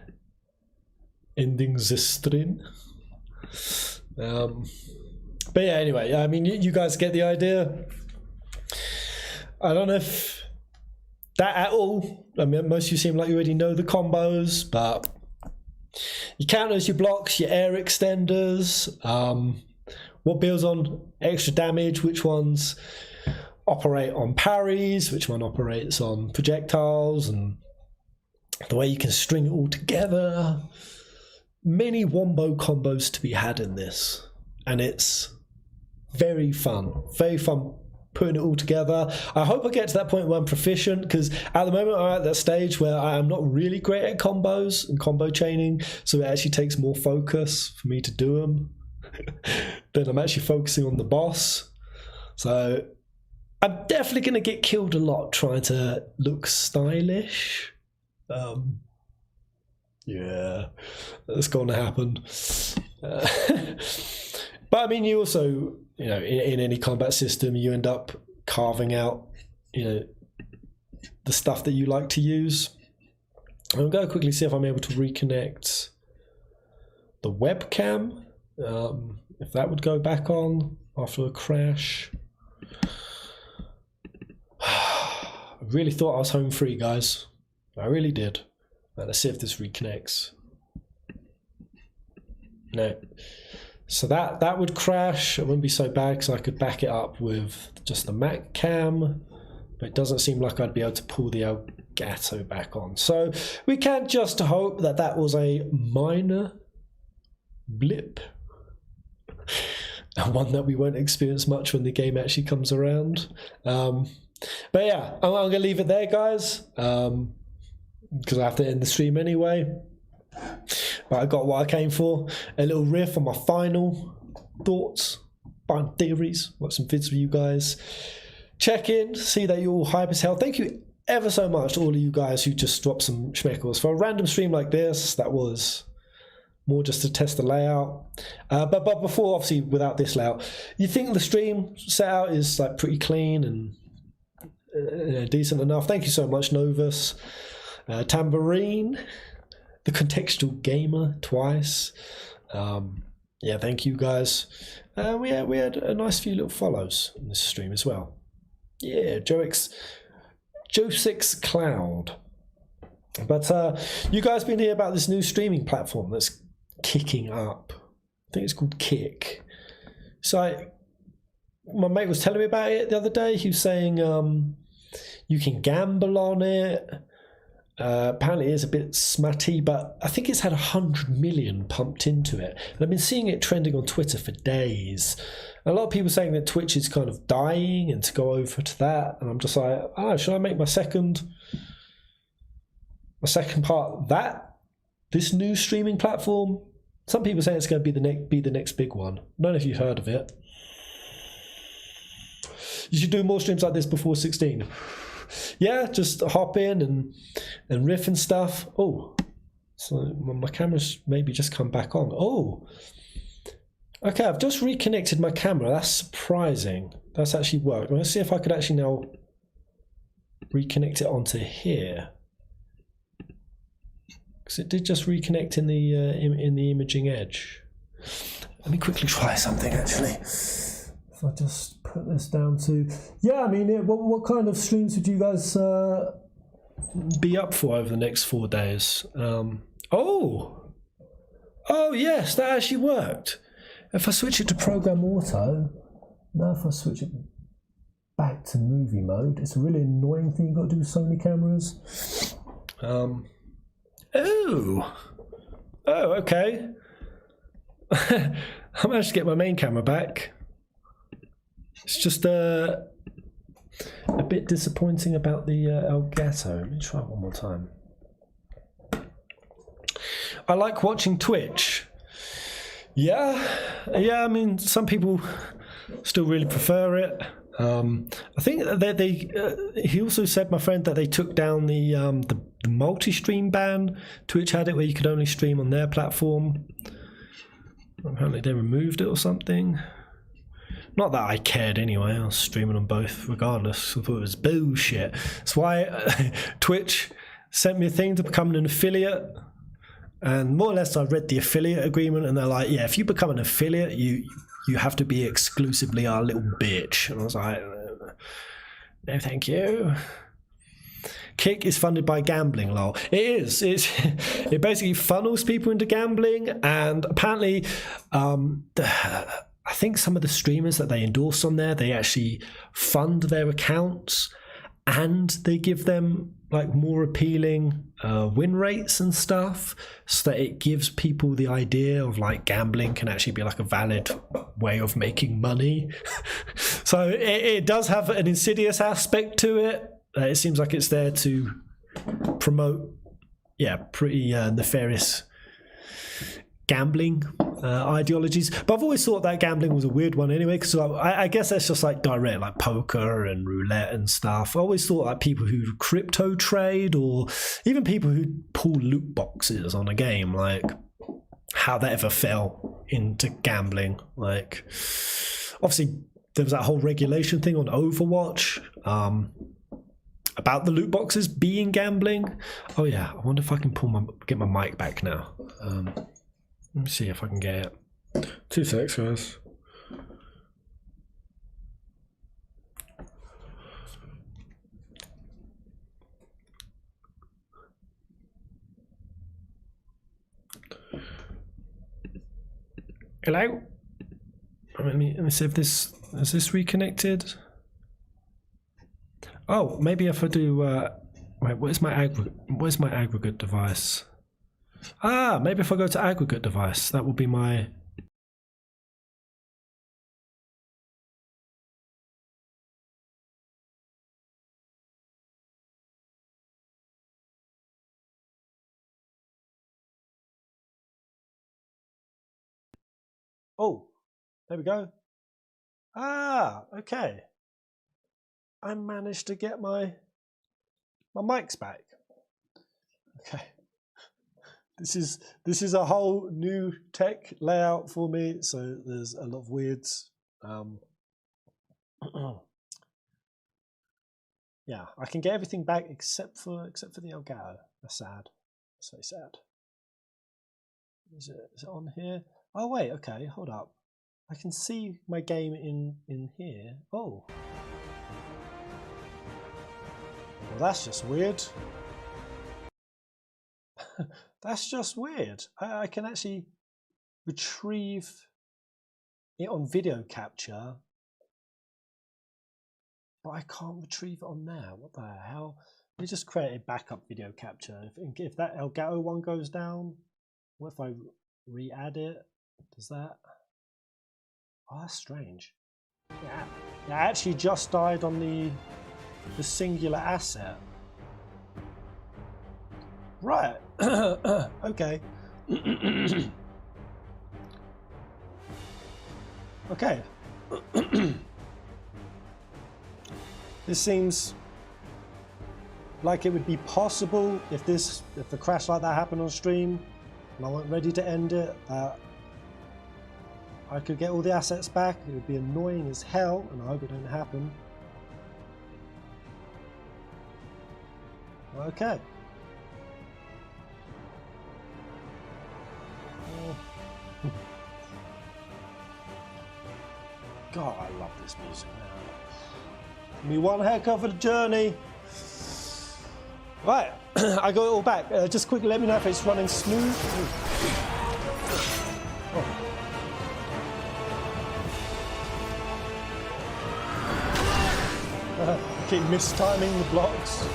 ending the stream. But yeah, anyway, I mean, you guys get the idea. I don't know if that at all. I mean, most of you seem like you already know the combos, but your counters, your blocks, your air extenders, what builds on extra damage, which ones operate on parries, which one operates on projectiles, and the way you can string it all together. Many wombo combos to be had in this, and it's very fun putting it all together. I hope I get to that point where I'm proficient, because at the moment I'm at that stage where I am not really great at combos and combo chaining, so it actually takes more focus for me to do them. Then I'm actually focusing on the boss, so I'm definitely going to get killed a lot trying to look stylish. Yeah, that's going to happen. But I mean, you also, you know, in any combat system, you end up carving out, you know, the stuff that you like to use. I'm going to quickly see if I'm able to reconnect the webcam, if that would go back on after a crash. I really thought I was home free, guys. I really did. Right, let's see if this reconnects. No. So that would crash. It wouldn't be so bad because I could back it up with just the Mac cam, but it doesn't seem like I'd be able to pull the Elgato back on. So we can just hope that that was a minor blip, and one that we won't experience much when the game actually comes around. But yeah, I'm going to leave it there, guys, because I have to end the stream anyway. But I got what I came for, a little riff on my final thoughts, final theories, got some vids for you guys. Check in, see that you're all hype as hell. Thank you ever so much to all of you guys who just dropped some schmeckles. For a random stream like this, that was more just to test the layout. But before, obviously, without this layout, you think the stream setup is like pretty clean and decent enough. Thank you so much, Novus. Tambourine, the Contextual Gamer twice. Yeah, thank you guys. We had a nice few little follows in this stream as well. Yeah, Joe6 Cloud. But you guys been hearing about this new streaming platform that's kicking up? I think it's called Kick. So my mate was telling me about it the other day. He was saying you can gamble on it. Apparently it is a bit smutty, but I think it's had 100 million pumped into it. And I've been seeing it trending on Twitter for days. A lot of people saying that Twitch is kind of dying and to go over to that. And I'm just like, should I make my second part this new streaming platform? Some people say it's going to be the next big one. I don't know if you've heard of it. You should do more streams like this before 16. Yeah, just hop in and riff and stuff. Oh, so my camera's maybe just come back on. Oh, okay, I've just reconnected my camera. That's surprising. That's actually worked. Let's see if I could actually now reconnect it onto here, because it did just reconnect in the imaging edge. Let me quickly try something actually. If I just put this down to, yeah, I mean, what kind of streams would you guys be up for over the next 4 days? Oh yes, that actually worked. If I switch it to program auto, now if I switch it back to movie mode, it's a really annoying thing you've got to do with Sony cameras. Okay. I managed to get my main camera back. It's just a bit disappointing about the Elgato. Let me try it one more time. I like watching Twitch. Yeah, I mean, some people still really prefer it. I think he also said, my friend, that they took down the multi-stream ban. Twitch had it where you could only stream on their platform. Apparently they removed it or something. Not that I cared anyway. I was streaming on both regardless. I thought it was bullshit. That's why Twitch sent me a thing to become an affiliate. And more or less I read the affiliate agreement and they're like, yeah, if you become an affiliate, you have to be exclusively our little bitch. And I was like, no thank you. Kick is funded by gambling, lol. It is. It basically funnels people into gambling, and apparently I think some of the streamers that they endorse on there, they actually fund their accounts and they give them like more appealing win rates and stuff, so that it gives people the idea of like gambling can actually be like a valid way of making money. So it does have an insidious aspect to it. It seems like it's there to promote, pretty nefarious gambling ideologies. But I've always thought that gambling was a weird one anyway, because I guess that's just like direct, like poker and roulette and stuff. I always thought like people who crypto trade, or even people who pull loot boxes on a game, like how that ever fell into gambling. Like obviously there was that whole regulation thing on Overwatch about the loot boxes being gambling. Oh yeah, I wonder if I can get my mic back now. Let me see if I can get it. 2 seconds, guys. Hello? Let me see if this is this reconnected. Oh, maybe if I do wait, where's my aggregate device? Ah, maybe if I go to aggregate device, that will be my... Oh, there we go. Ah, okay. I managed to get my mics back. Okay. This is a whole new tech layout for me, so there's a lot of weirds. Yeah, I can get everything back except for the Elgato. That's sad. That's very sad. Is it on here? Oh wait, okay, hold up. I can see my game in here. Oh. Well, that's just weird. That's just weird. I can actually retrieve it on video capture, but I can't retrieve it on there. What the hell? Let me just create a backup video capture. If that Elgato one goes down, what if I re-add it? Does that? Oh, that's strange. Yeah, it actually just died on the singular asset. Right. Okay. Okay. This seems like it would be possible if the crash like that happened on stream and I wasn't ready to end it, that I could get all the assets back. It would be annoying as hell, and I hope it don't happen. Okay. God, I love this music now. Me one heck of a journey. Right, I got it all back. Just quickly let me know if it's running smooth. Oh. Keep mistiming the blocks.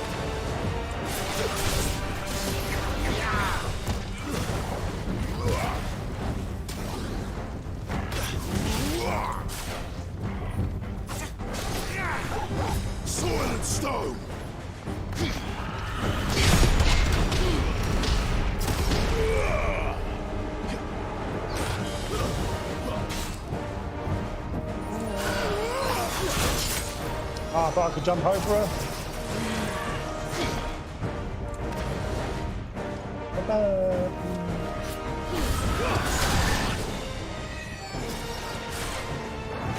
Soil and stone! I thought I could jump over her.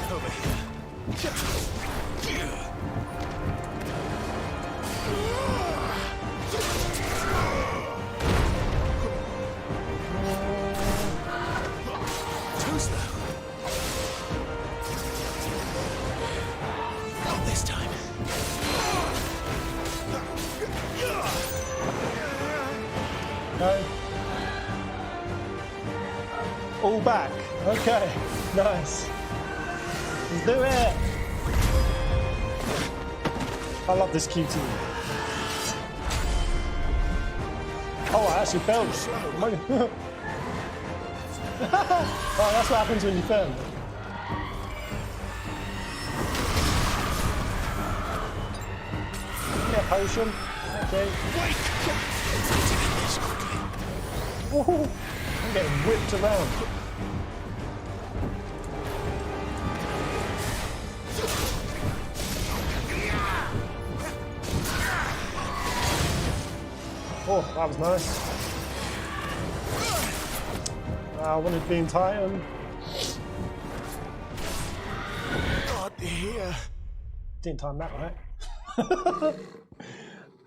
Over here. Go. All back. Okay. Nice. Let's do it. I love this QT. Oh, I actually failed. Oh, that's what happens when you fail. Yeah, potion. Okay. Woohoo! I'm getting whipped around. Oh, that was nice. I wanted being Titan. God, here. Didn't time that right.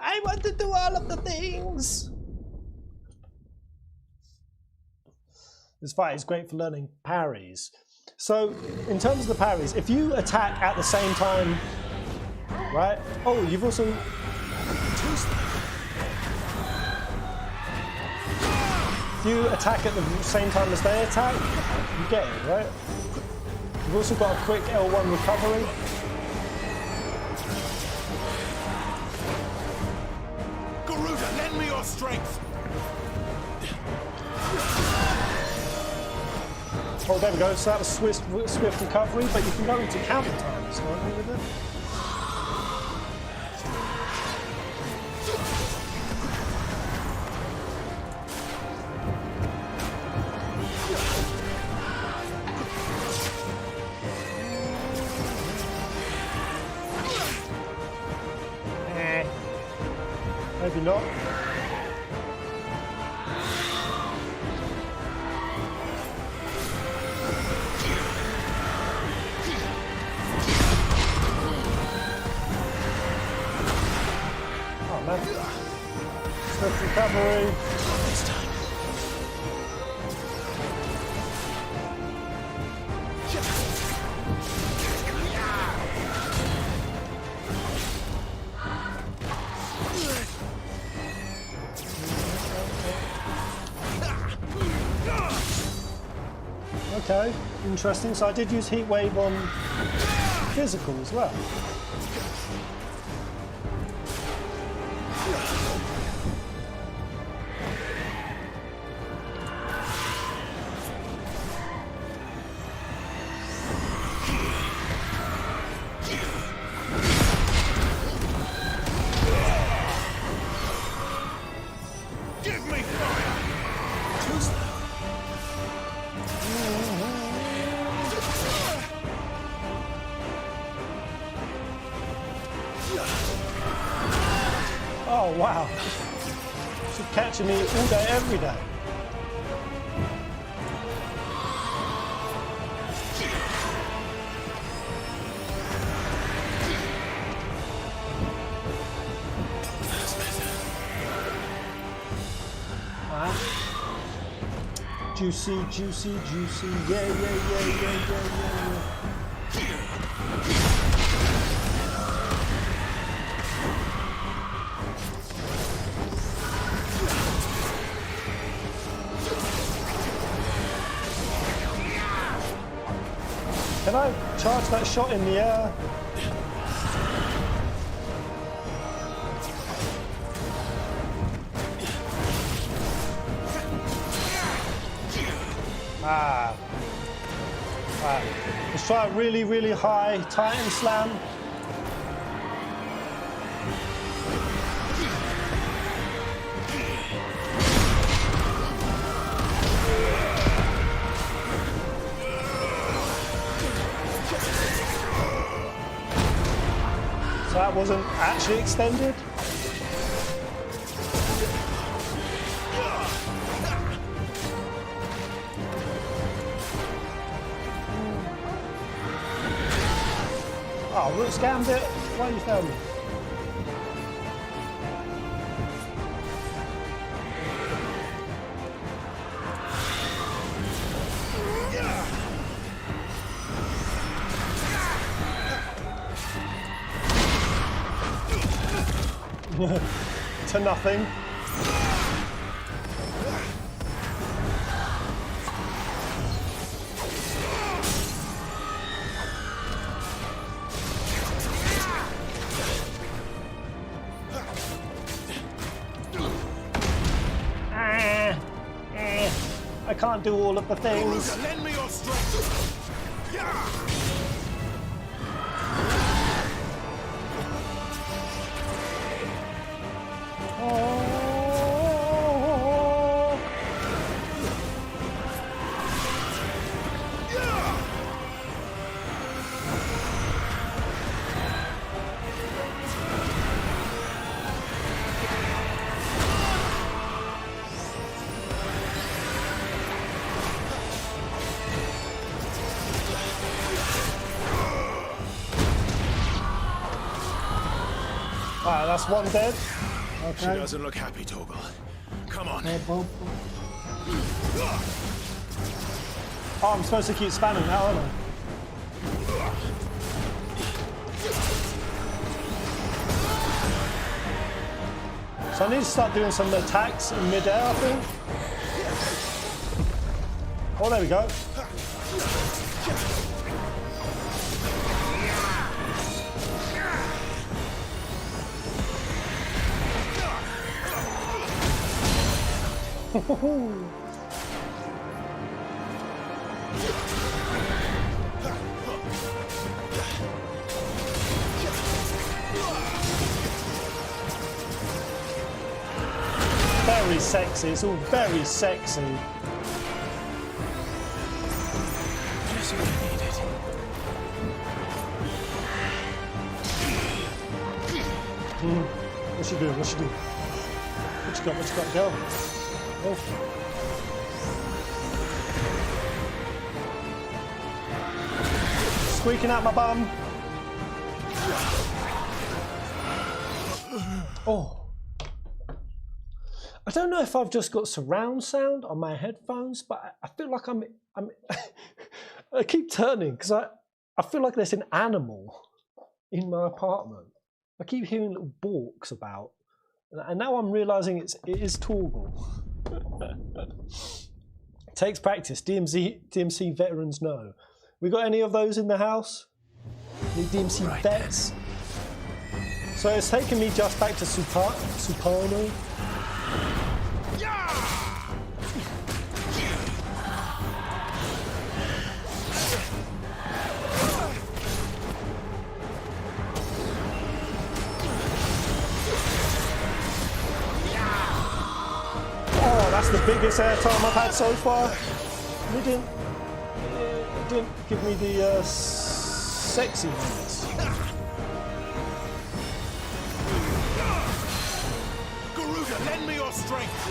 I want to do all of the things. This fight is great for learning parries. So, in terms of the parries, if you attack at the same time, right? Oh, you've also. If you attack at the same time as they attack, you get it, right? You've also got a quick L1 recovery. Garuda, lend me your strength. Oh, there we go. So that was swift recovery, but you can go into counter time. So I with it. Maybe not. Oh man. Swift recovery. This time. Okay, interesting. So I did use Heat Wave on physical as well. Give me fire. Oh wow. She's catching me all day, every day. Juicy, juicy, juicy. Yeah, yeah, yeah, yeah, yeah, yeah, yeah. Can I charge that shot in the air? Ah. Right. Let's try a really, really high Titan slam. So that wasn't actually extended. Oh, Root scammed it. Why are you filming? To nothing. can't do all of the things. Lend me your strength. Alright, that's one dead. She Okay. doesn't look happy, Torgal. Come on. Oh, I'm supposed to keep spamming now, aren't I? So I need to start doing some attacks in mid-air, I think. Oh, there we go. Very sexy, it's all very sexy. Just what I needed. What's she doing? What's she doing? What you got? What you got? Go. Oh. Squeaking out my bum. Oh. I don't know if I've just got surround sound on my headphones, but I feel like I'm I keep turning because I feel like there's an animal in my apartment. I keep hearing little balks about, and now I'm realizing it is Torgal. It takes practice. DMC veterans know. We got any of those in the house? Any DMC vets? So it's taken me just back to Supano. Oh, that's the biggest airtime I've had so far. It didn't give me the sexy ones. Garuda, lend me your strength.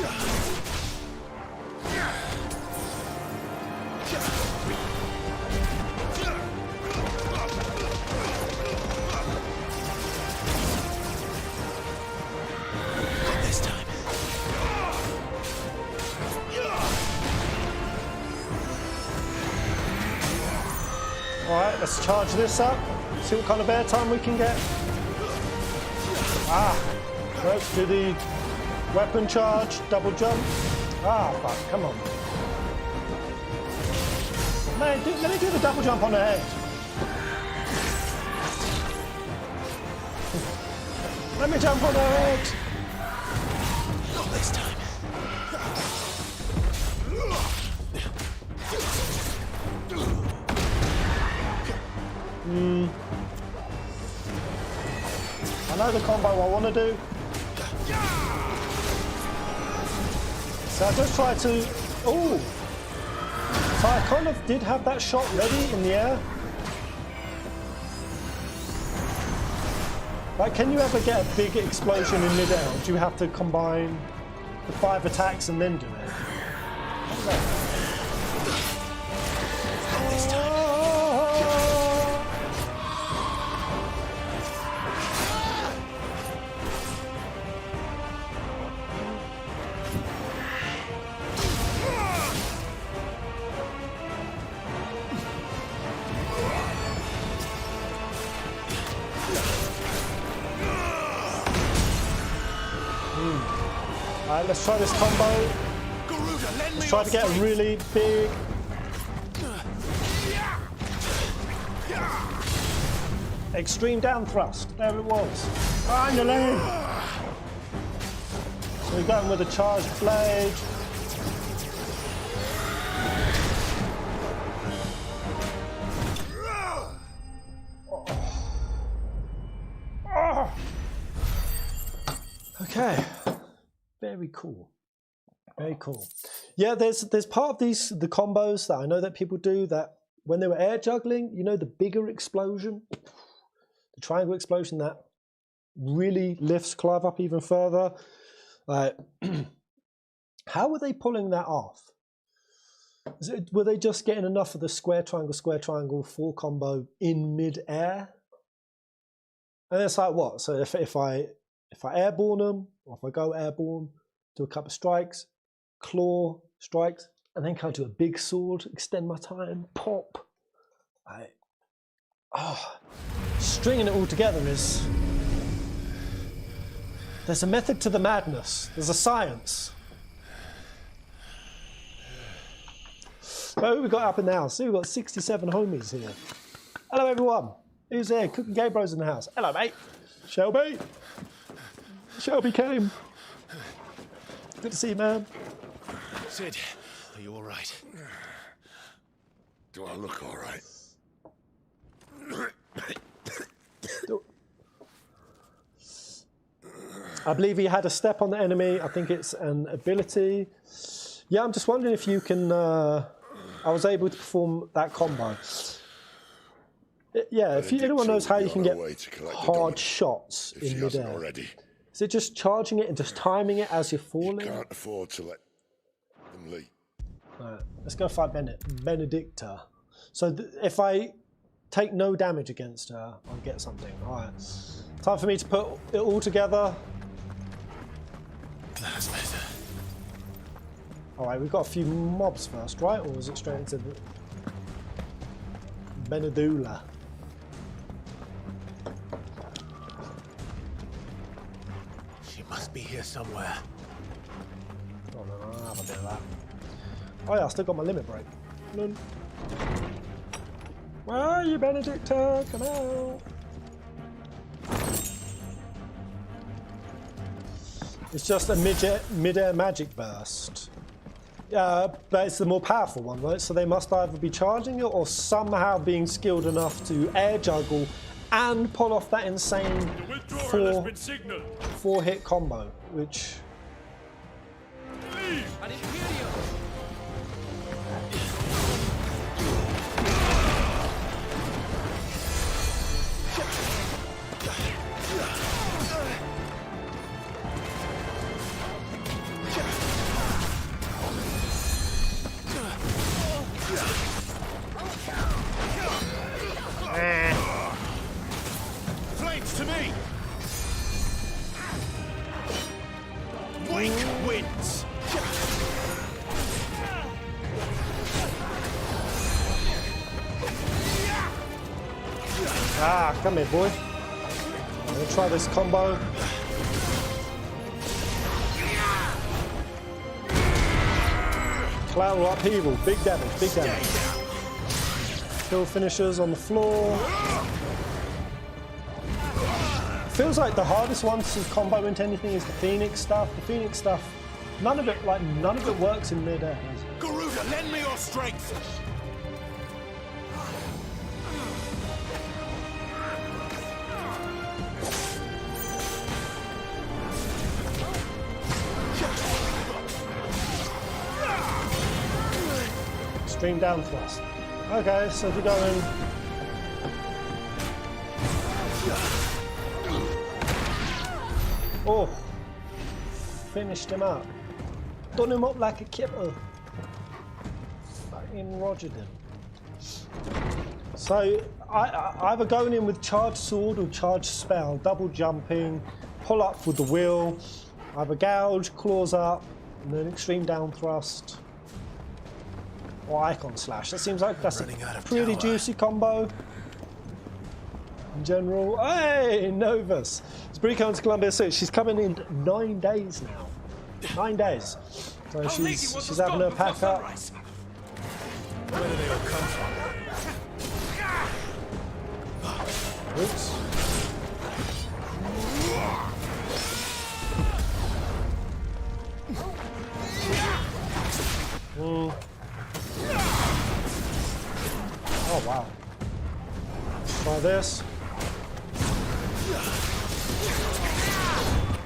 Not this time. Alright, let's charge this up. See what kind of airtime we can get. Ah, let's do the weapon charge, double jump. Ah, fuck, come on. Man, let me do the double jump on the head. Let me jump on the head. Not this time. I know the combo I want to do. So I just tried to... Ooh! So I kind of did have that shot ready in the air. Like, can you ever get a big explosion in mid-air? Or do you have to combine the 5 attacks and then do it? How's that? Not this time. Alright, let's try this combo. Let's try to get a really big... extreme down thrust. There it was. Finally! So we're going with a charged blade. cool. Very cool. Yeah, there's part of the combos that I know that people do that when they were air juggling, you know, the bigger explosion, the triangle explosion that really lifts Clive up even further. How were they pulling that off? Were they just getting enough of the square triangle full combo in mid-air? And it's like, what? So if I airborne them, or if I go airborne, do a couple of strikes, claw strikes, and then come to a big sword, extend my time, pop. Stringing it all together is... There's a method to the madness. There's a science. Well, who we got up in the house? See, we've got 67 homies here. Hello, everyone. Who's there? Cooking Gay Bros in the house. Hello, mate. Shelby. Shelby came. Good to see you, man. Sid, are you all right? Do I look all right? I believe he had a step on the enemy. I think it's an ability. Yeah, I'm just wondering if you can... I was able to perform that combo. Yeah, if anyone knows how you can get hard shots in midair. Is it just charging it and just timing it as you're falling? You can't afford to let them leap. Right, let's go fight Benedicta. So if I take no damage against her, I'll get something. All right, time for me to put it all together. That's better. All right, we've got a few mobs first, right? Or is it straight into Benedula? She must be here somewhere. Oh no, I'll have a bit of that. Oh yeah, I still got my limit break. None. Where are you, Benedicta? Come out. It's just a mid-air magic burst. But it's the more powerful one, right? So they must either be charging it or somehow being skilled enough to air juggle and pull off that insane four-hit combo, which... Flames to me! Wake wins! Ah, come here, boy. I'm gonna try this combo. Collateral upheaval, big damage, big damage. Kill finishers on the floor. Feels like the hardest one to combo into anything is the Phoenix stuff. The Phoenix stuff, none of it works in mid-air. Garuda, lend me your strength! Extreme down thrust. Okay, so if we go in. Oh, finished him up. Done him up like a kipper. Fucking rogered him. So either going in with charged sword or charged spell, double jumping, pull up with the wheel, either gouge, claws up, and then extreme down thrust. Or icon slash. That seems like that's a pretty juicy combo. In general. Hey, Novus. Spreeko to Columbia City. She's coming in 9 days now. 9 days. So she's having her pack up. Where do they all come from? Oops. Oh wow. Try this.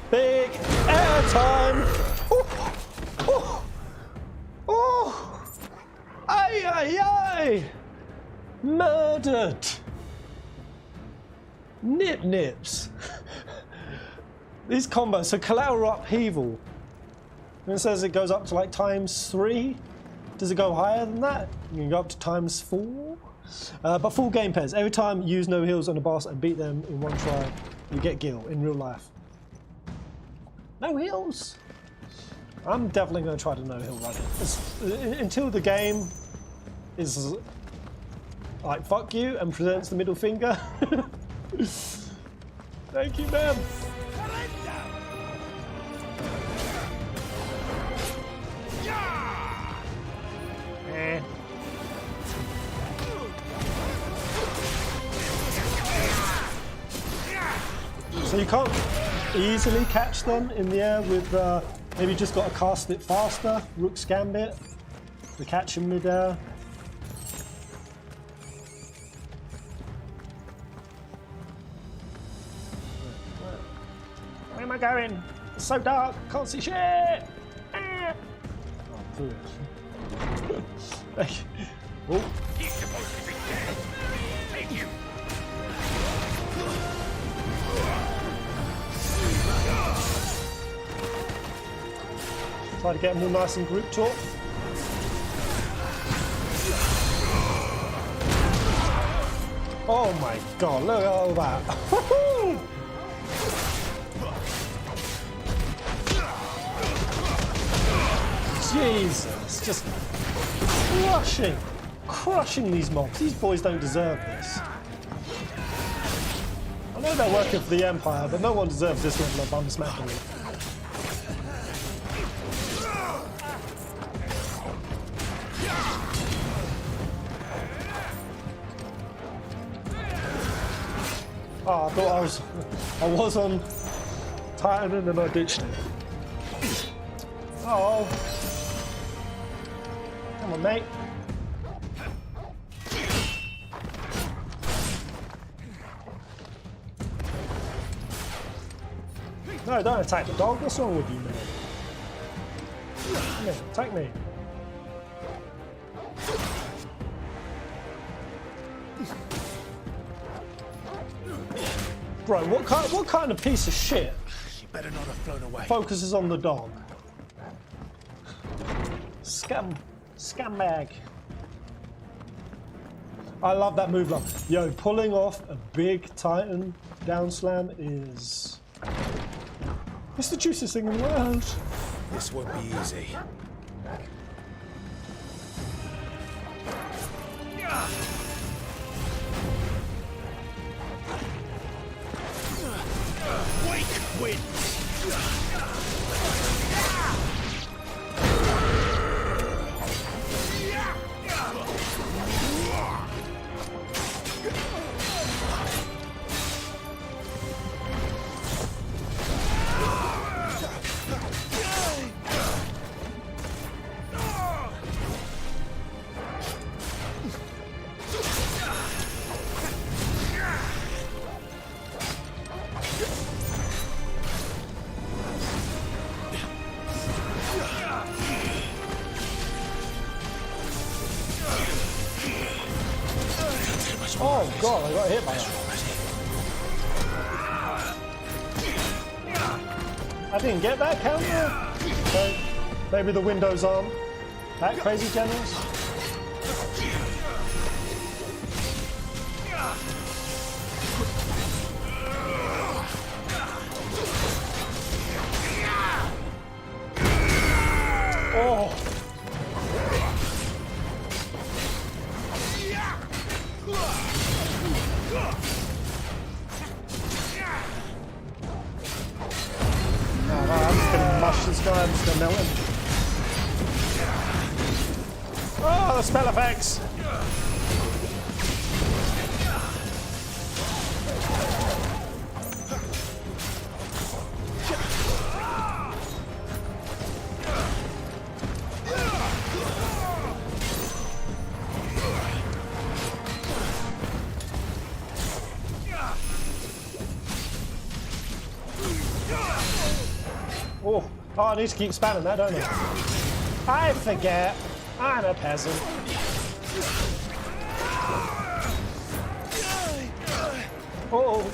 Big air time! Aye, aye! Murdered! Nip nips! These combos, so collateral upheaval. And it says it goes up to like ×3. Does it go higher than that? You can go up to ×4. But full game pairs. Every time you use no heals on a boss and beat them in one try, you get gil in real life. No heals? I'm definitely going to try to no heal run it. Until the game is like fuck you and presents the middle finger. Thank you, ma'am. So you can't easily catch them in the air with maybe just got to cast it faster, Rook's Gambit, to catch him mid-air. Where am I going? It's so dark, can't see shit! Ah. Oh, oh. He's supposed to be dead. Thank you. Try to get them all nice and group talk. Oh my god, look at all that. Jesus, just crushing these mobs. These boys don't deserve this. I know they're working for the Empire, but no one deserves this level of unsmackable. Oh, I thought I was on Titan and then I ditched it. Oh. Come on, mate. No, don't attack the dog. What's wrong with you, man? Come here, attack me. Bro, what kind of piece of shit She better not have flown away. focuses on the dog? Scumbag. I love that move. Yo, pulling off a big Titan down slam is... It's the juiciest thing in the world. This won't be easy. Wake winds. Oh god, I got hit by that. I didn't get that counter. So maybe the windows aren't that crazy generous. Oh. I'm just gonna mush this guy, I'm just gonna melt him. Oh, the spell effects! Oh, I need to keep spamming that, don't I? I forget. I'm a peasant. Oh,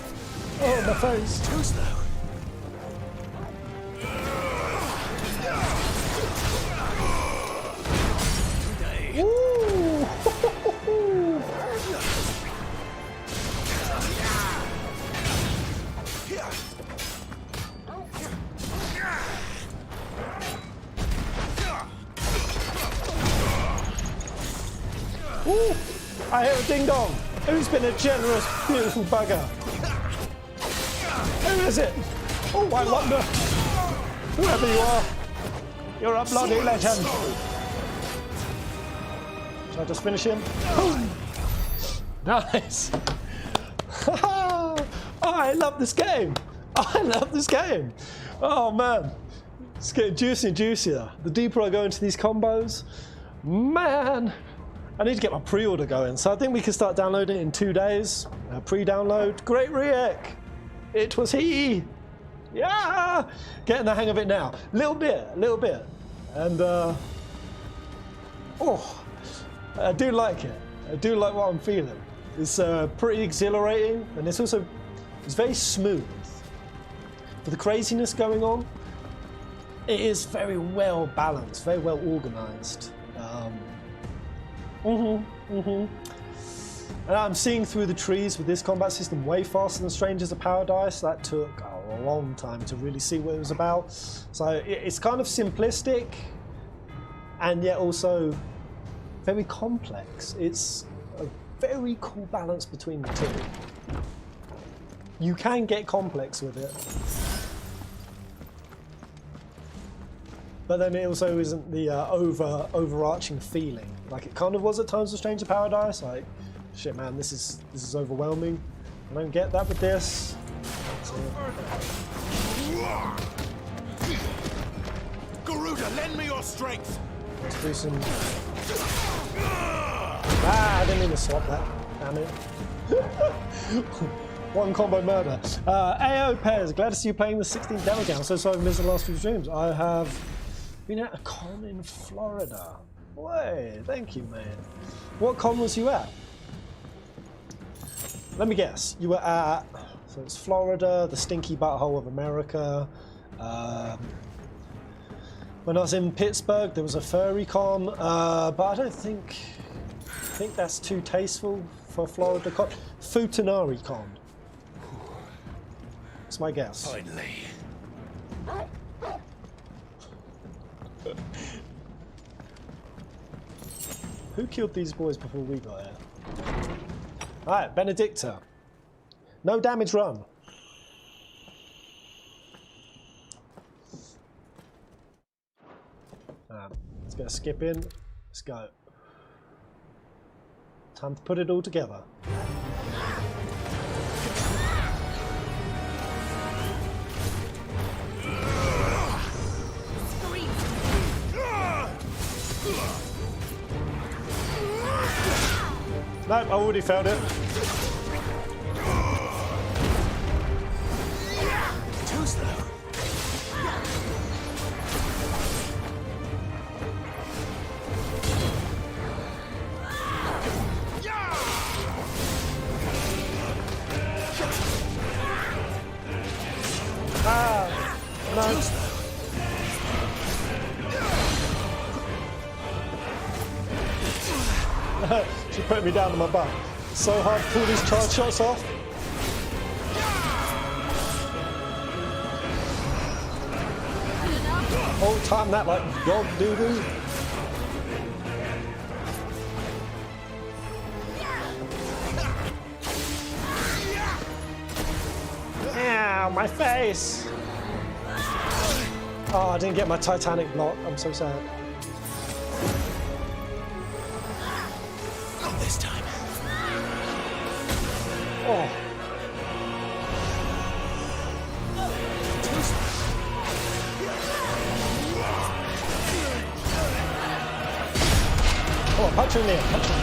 oh, my face. Too slow. Ooh. Ooh. I hear a ding dong. Who's been a generous, beautiful bugger? Who is it? Oh, I wonder. Whoever you are, you're a bloody legend. Shall I just finish him? Boom. Nice. Oh, I love this game. I love this game. Oh man, it's getting juicier and juicier. The deeper I go into these combos, man. I need to get my pre-order going, so I think we can start downloading it in 2 days. Pre-download, great Riek. It was he. Yeah, getting the hang of it now. Little bit, and oh, I do like it. I do like what I'm feeling. It's pretty exhilarating, and it's very smooth. For the craziness going on, it is very well balanced, very well organized. And I'm seeing through the trees with this combat system way faster than Strangers of Paradise. That took a long time to really see what it was about. So it's kind of simplistic and yet also very complex. It's a very cool balance between the two. You can get complex with it, but then it also isn't the overarching feeling like it kind of was at times with Stranger Paradise. Like, shit, man, this is overwhelming. I don't get that with this. So, Garuda, lend me your strength. let's do some. Ah, I didn't mean to swap that. Damn it. One combo murder. AO Pez, glad to see you playing the 16th demo game. So sorry I missed the last few streams. I have been at a con in Florida. Way, thank you, man. What con was you at? Let me guess. You were at, so it's Florida, the stinky butthole of America. When I was in Pittsburgh, there was a furry con, but I don't think that's too tasteful for Florida con. Futanari con. That's my guess. Finally. Who killed these boys before we got here? Alright, Benedicta. No damage run. Let's go skip in. Let's go. Time to put it all together. Nope, I already found it. Too slow. Ah, no. She put me down to my butt. So hard to pull these charge shots off. Oh, time that like dog doo-doo. Ow, my face. Oh, I didn't get my Titanic block. I'm so sad. Not this time. Oh. Oh, punch her in there. Punch her.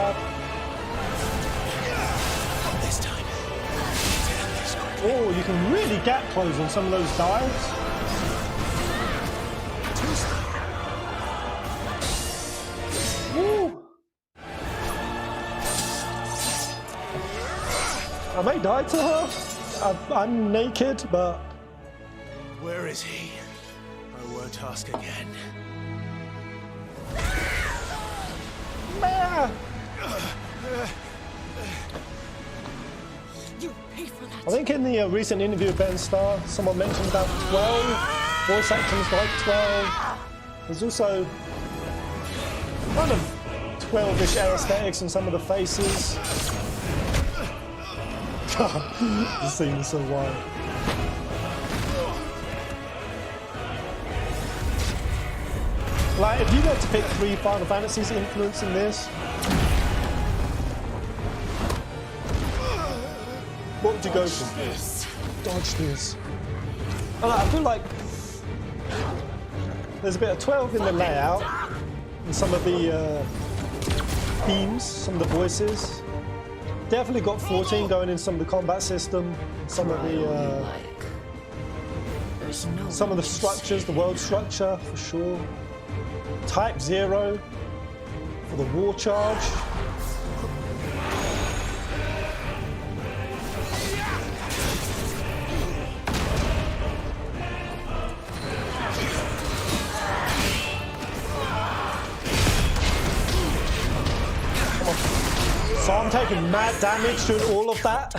stab. This time. Oh, you can really gap close on some of those dives. Woo. I may die to her. I'm naked, but... Where is he? I won't ask again. You pay for that. I think in the recent interview with Ben Starr, someone mentioned about 12 voice actors like 12. There's also kind of 12-ish aesthetics in some of the faces. God, this scene is so wild. Like, if you had to pick 3 Final Fantasies influencing this, what would you go for? Dodge this. I feel like there's a bit of 12 in the layout, and some of the themes, some of the voices. Definitely got 14 going in some of the combat system, some of the structures, the world structure for sure. Type 0 for the war charge. So I'm taking mad damage doing all of that.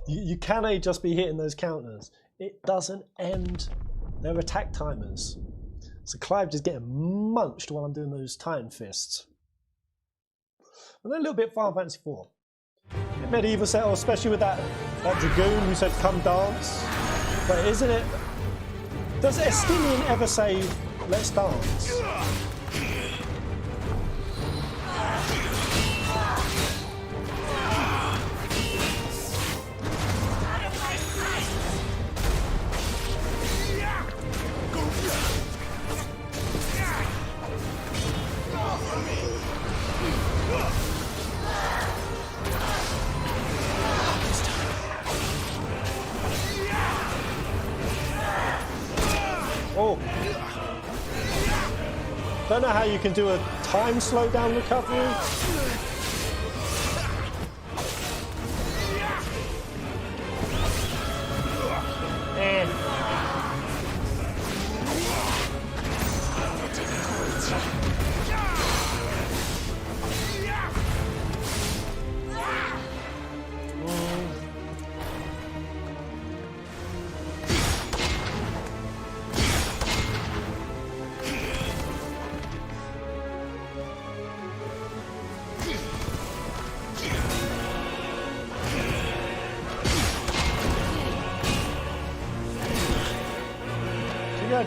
You cannot just be hitting those counters. It doesn't end their attack timers. So Clive just getting munched while I'm doing those Titan fists. And then a little bit Final Fantasy IV. Medieval settle, especially with that dragoon who said come dance. But isn't it... Does Estinian ever say let's dance? Oh. Don't know how you can do a time slowdown recovery.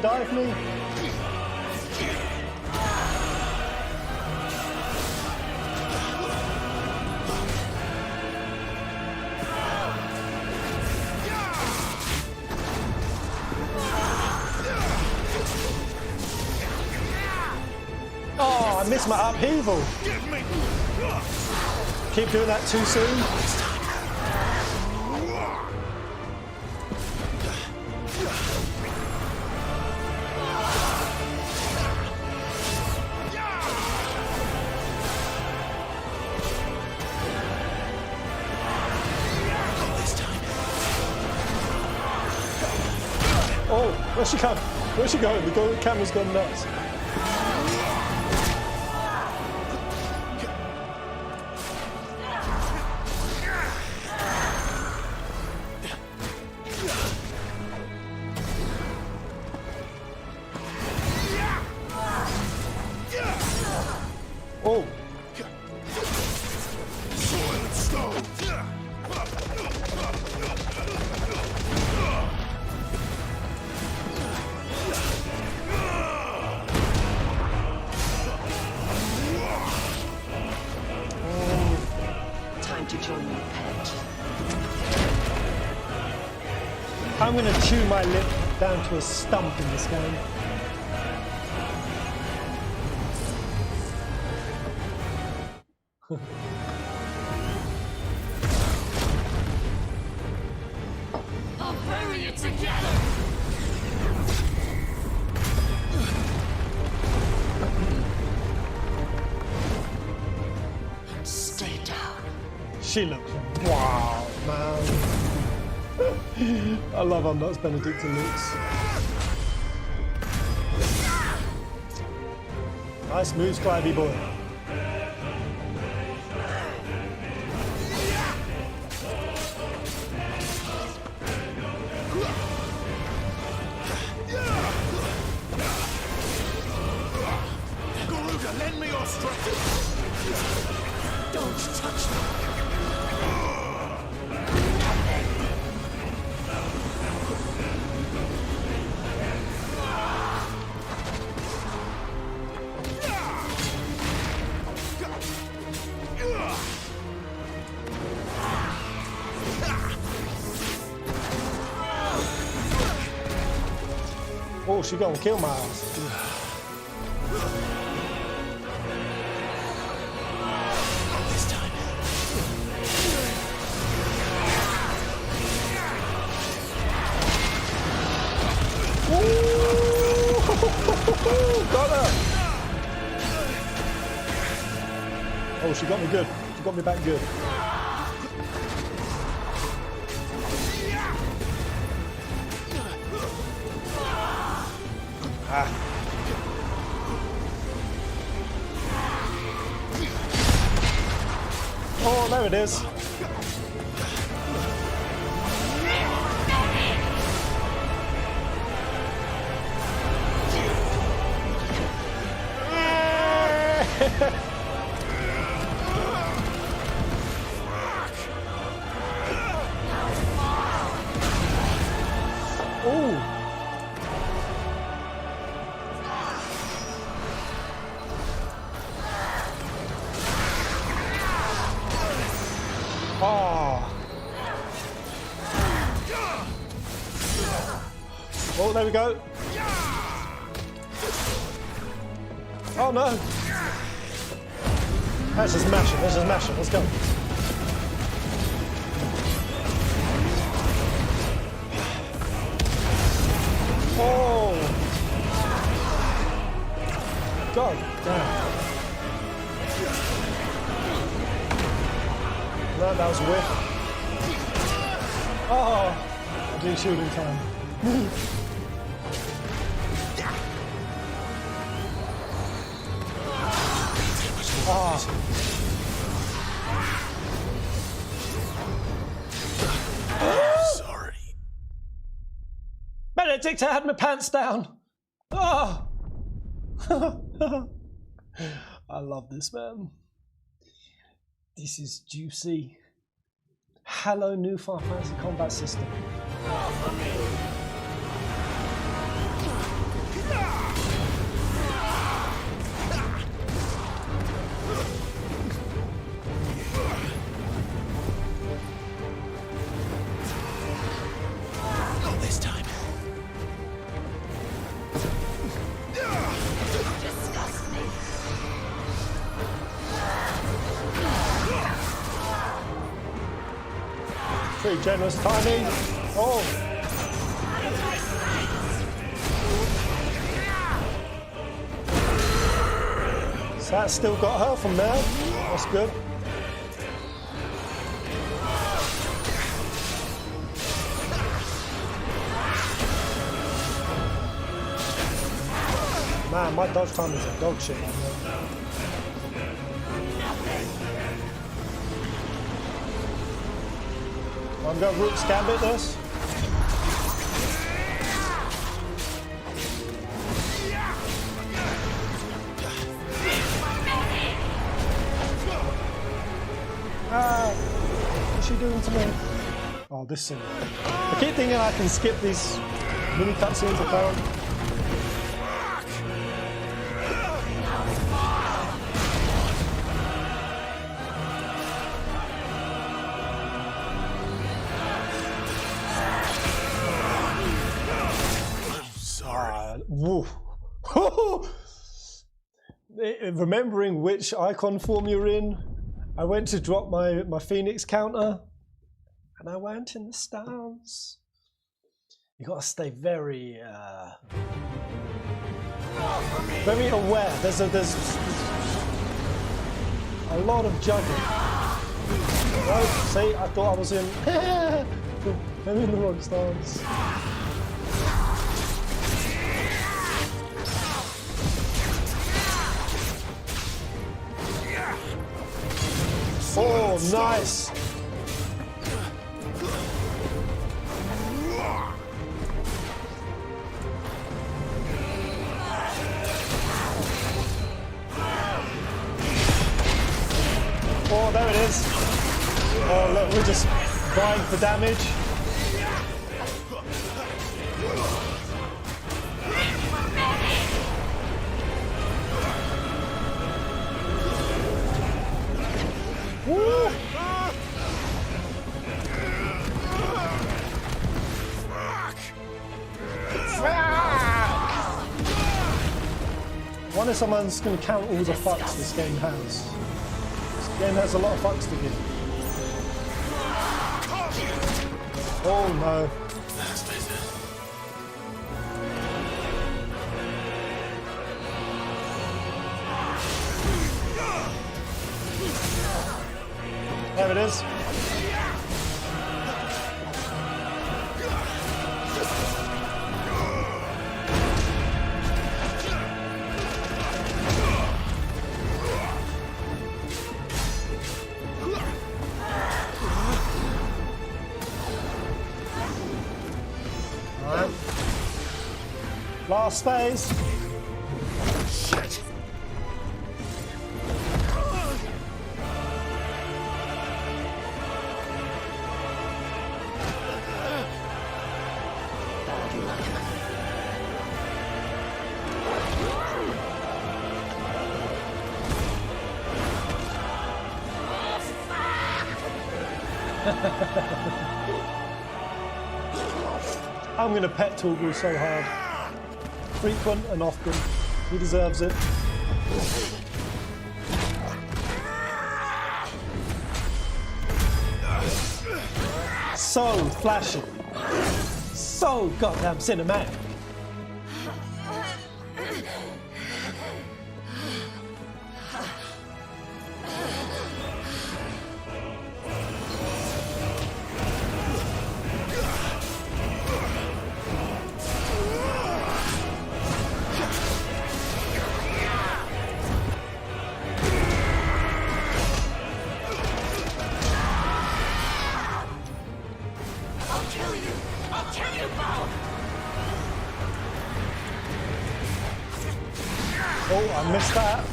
Dive me. Oh, I missed my upheaval. Keep doing that too soon. Oh, where's she going? Where's she going? The camera's gone nuts. Oh. I'm going to chew my lip down to a stump in this game. I'll bury it together! Stay down. She looks wow, man. I love how nuts Benedicta looks. Nice moves, Clivey boy. Garuda, lend me your strength! Don't touch me! Oh, she gonna kill Miles. This time. Got her! Oh, she got me good. She got me back good. Ah. Oh, there it is. Oh. Oh, there we go. Oh no. Let's just mash it. Let's just mash it. Let's go. Oh. God damn. No, that was a whiff. Oh, I didn't shoot in time. Oh. Sorry. Benedicta had my pants down. Oh. I love this, man. This is juicy. Hello, new Final Fantasy combat system. Not this time. Pretty generous timing. Oh. So that still got her from there. That's good. Man, my dodge time is a dog shit. I'm going to Rook's Gambit this. Ah, what's she doing to me? Oh, this thing. I keep thinking I can skip these mini cutscenes apparently. Remembering which icon form you're in I went to drop my Phoenix counter, and I went in the stance. You gotta stay very aware. There's a lot of juggling. Oh, see, I thought I was in. I'm in the wrong stance. Oh, nice! Oh, there it is. Oh, look, we're just vying for damage. Woo! I wonder if someone's going to count all the fucks this game has. This game has a lot of fucks to give. Oh no. There it is. All right. Last phase. Shit. I'm going to pet Torgal so hard. Frequent and often. He deserves it. So flashy. So goddamn cinematic. Oh, I missed that.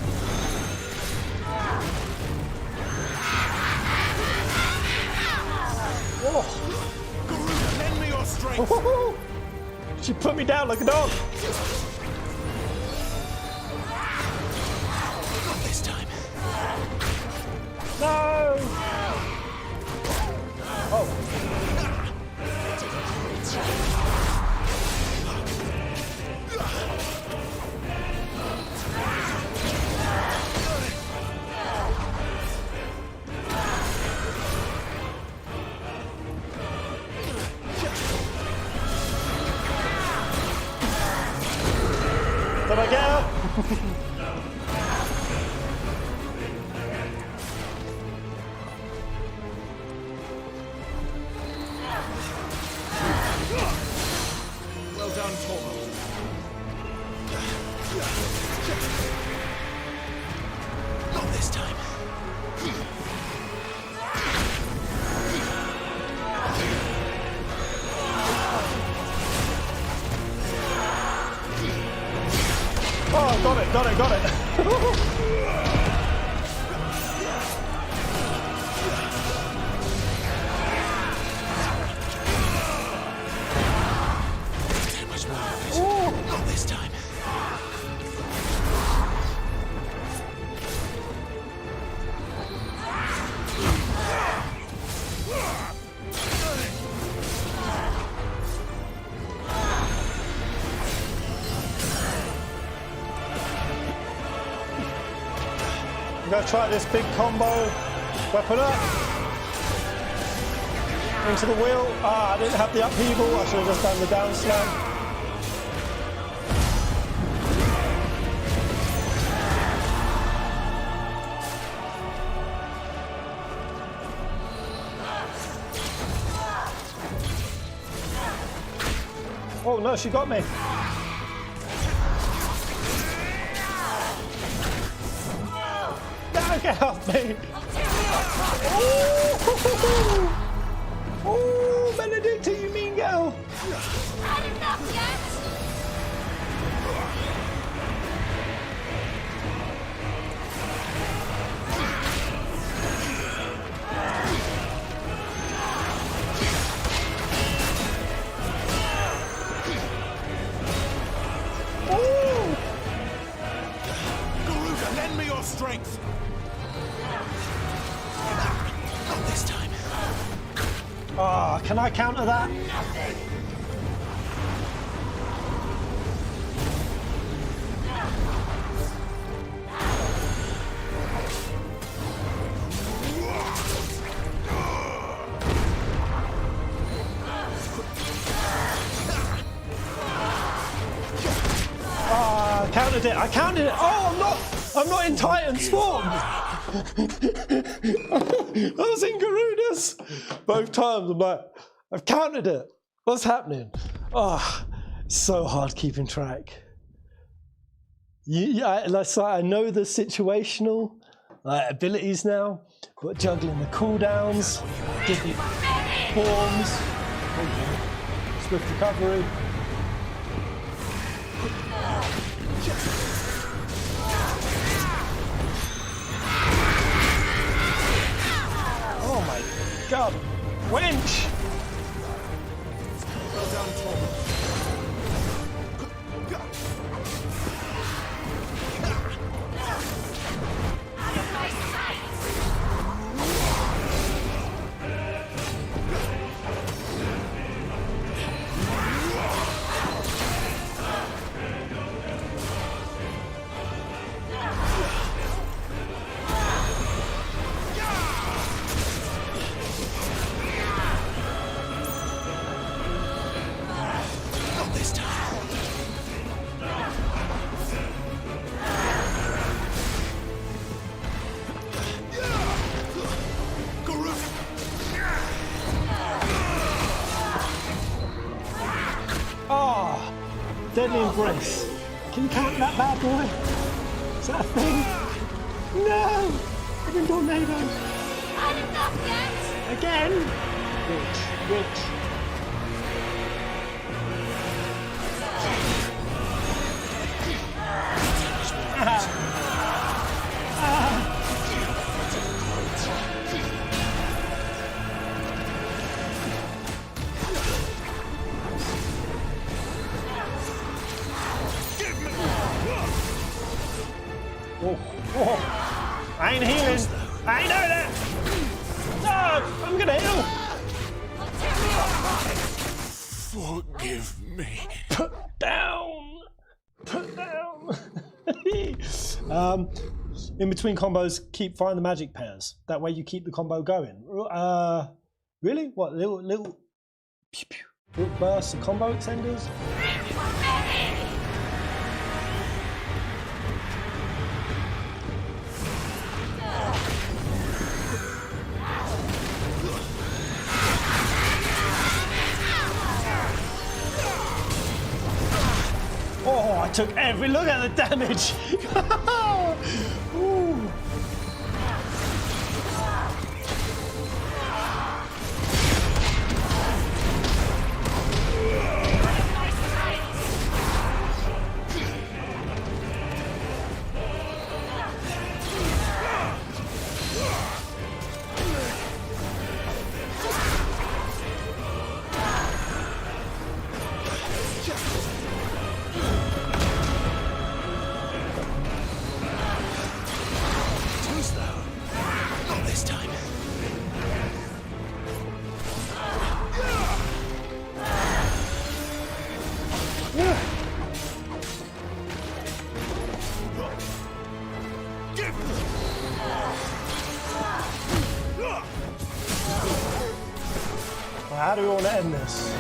Oh. Lend me your strength. Oh. She put me down like a dog. Not this time. No. Oh. Did I get her? Well done, Torval. Not this time. Oh, got it. Ooh. Not this time. I'm gonna try this big combo. Weapon up. Into the wheel. Ah, I didn't have the upheaval. I should have just done the down slam. Oh no, she got me. Now get off me. Oh, Benedicta, you mean girl. Not enough yet. Garuda, lend me your strength. Not this time. Ah, can I counter that? Ah, I countered it. I counted it. Oh, I'm not in Titan's form. I was in Garuda's both times. I'm like, I've counted it. What's happening? Oh, so hard keeping track. I know the situational abilities now, but juggling the cooldowns, different forms, swift recovery. Oh my god, wench! Well done, Tom. Out of my sight. Not this time. Ah, deadly embrace. Can you count that bad boy? Is that a thing? No! I've been tornado. Not enough yet. Again? Rich. Oh, I ain't healing. I know that. No, I'm gonna heal. Forgive me. Put down. In between combos, find the magic pairs. That way you keep the combo going. Really? What little pew, pew, little bursts of combo extenders? Oh, I took every look at the damage. Ooh. How do we want to end this?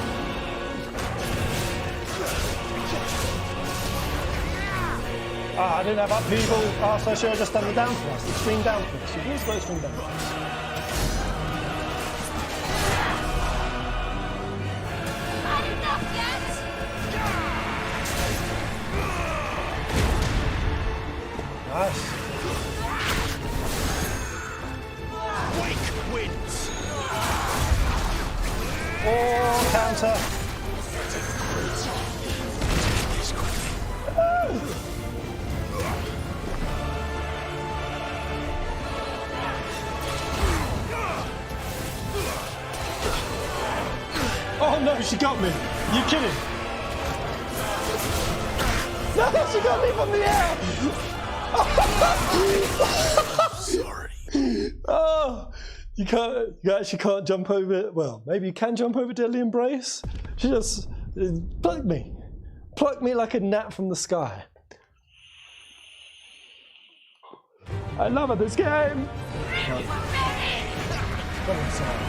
I didn't have upheaval. So I should have just done the downforce, the extreme downforce. You've always got extreme downforce. Nice. Wake wins. Oh, counter. Oh no, she got me. You kidding? No, she got me from the air. Sorry. Oh, you actually can't jump over it. Well, maybe you can jump over Deadly Embrace. She just plucked me like a gnat from the sky. I love this game. Come on, Sam.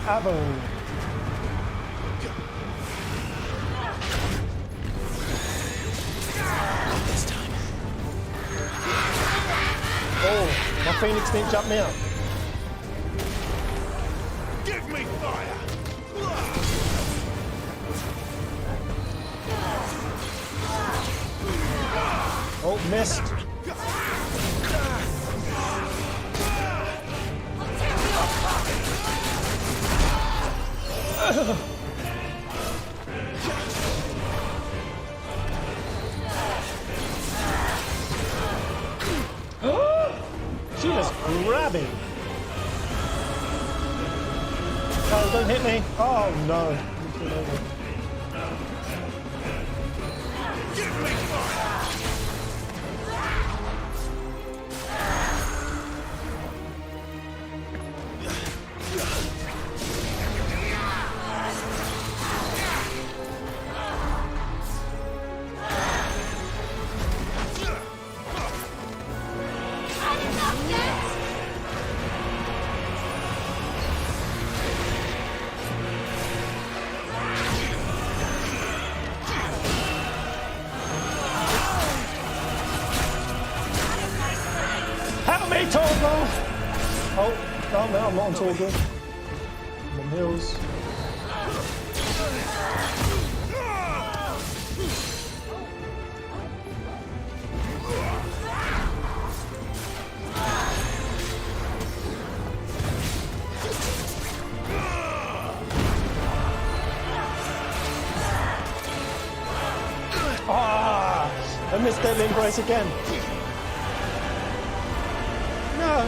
Avo. This time. Oh, my Phoenix didn't jump me up. Give me fire. Oh, missed. She was grabbing. Oh, don't hit me. Oh, no. Give me fire. Oh, no, I'm not on Torgal. I'm on hills. I missed Deadly Embrace again. No,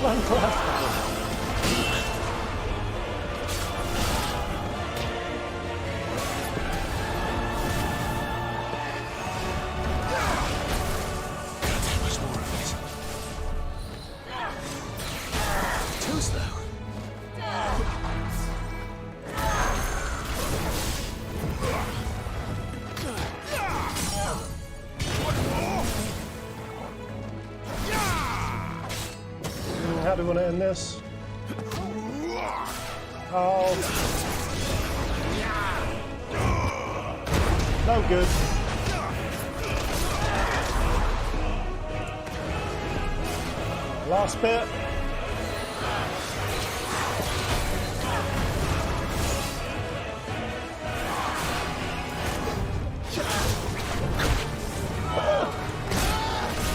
one left. How do we want to end this? Oh. No good. Last bit.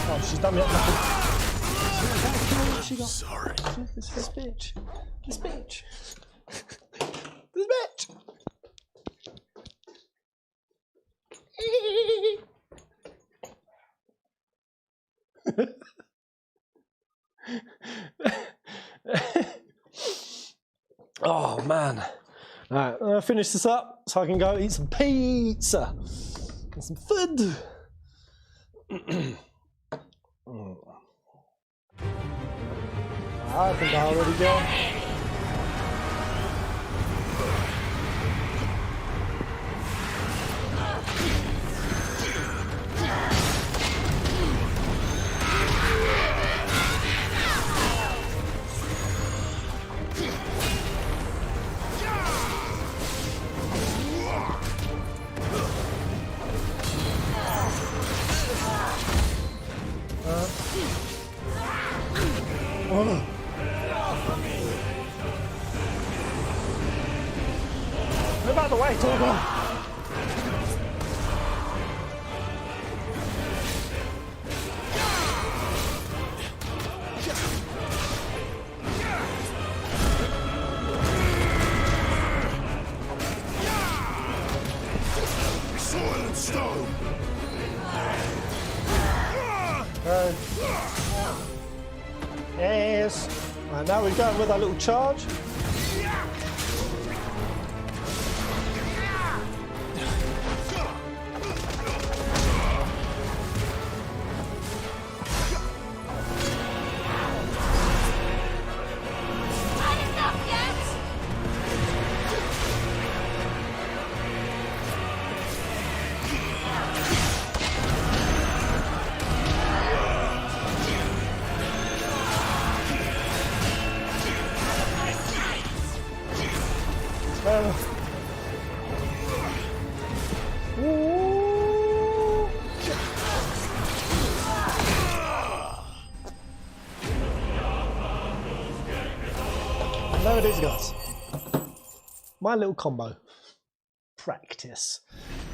Oh, she's done me up nothing. Sorry. This bitch. This bitch. This bitch. Oh man. Alright, I'll finish this up so I can go eat some pizza and some food. I think I already go. out of the way, Torgon! Soil and stone! Yes. Right, now we're going with our little charge. There it is, guys. My little combo. Practice.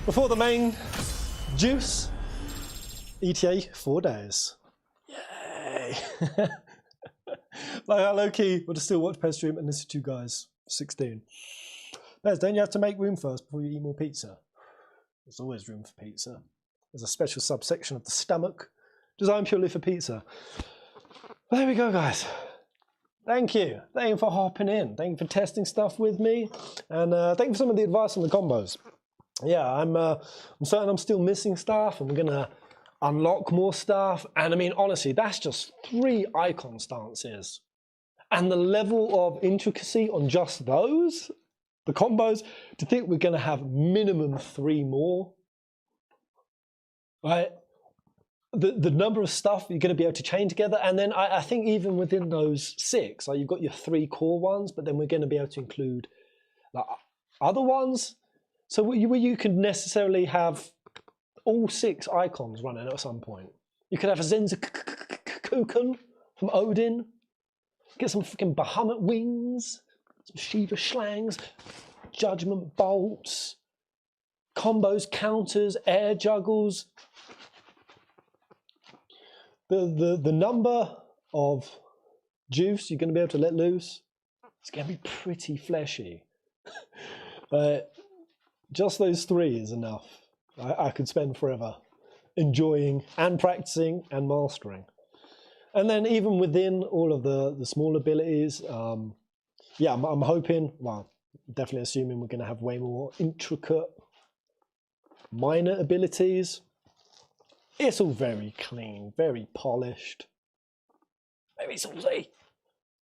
Before the main juice, ETA 4 days. Yay! Like, low-key, would have still watched Pez stream and listen to you guys. 16. Pez, don't you have to make room first before you eat more pizza? There's always room for pizza. There's a special subsection of the stomach designed purely for pizza. There we go, guys. Thank you. Thank you for hopping in. Thank you for testing stuff with me. And thank you for some of the advice on the combos. Yeah, I'm certain I'm still missing stuff. I'm going to unlock more stuff. And I mean, honestly, that's just 3 icon stances. And the level of intricacy on just those, the combos, to think we're going to have minimum 3 more. Right? The number of stuff you're going to be able to chain together, and then I think even within those 6, like you've got your 3 core ones, but then we're going to be able to include like other ones. So where you could necessarily have all 6 icons running at some point. You could have a Zenza from Odin, get some freaking Bahamut wings, some Shiva slangs, Judgment bolts, combos, counters, air juggles. The number of juice you're going to be able to let loose, it's going to be pretty fleshy. Just those 3 is enough. I could spend forever enjoying and practicing and mastering. And then even within all of the small abilities, yeah, I'm hoping, well, definitely assuming we're going to have way more intricate minor abilities. It's all very clean, very polished, very saucy,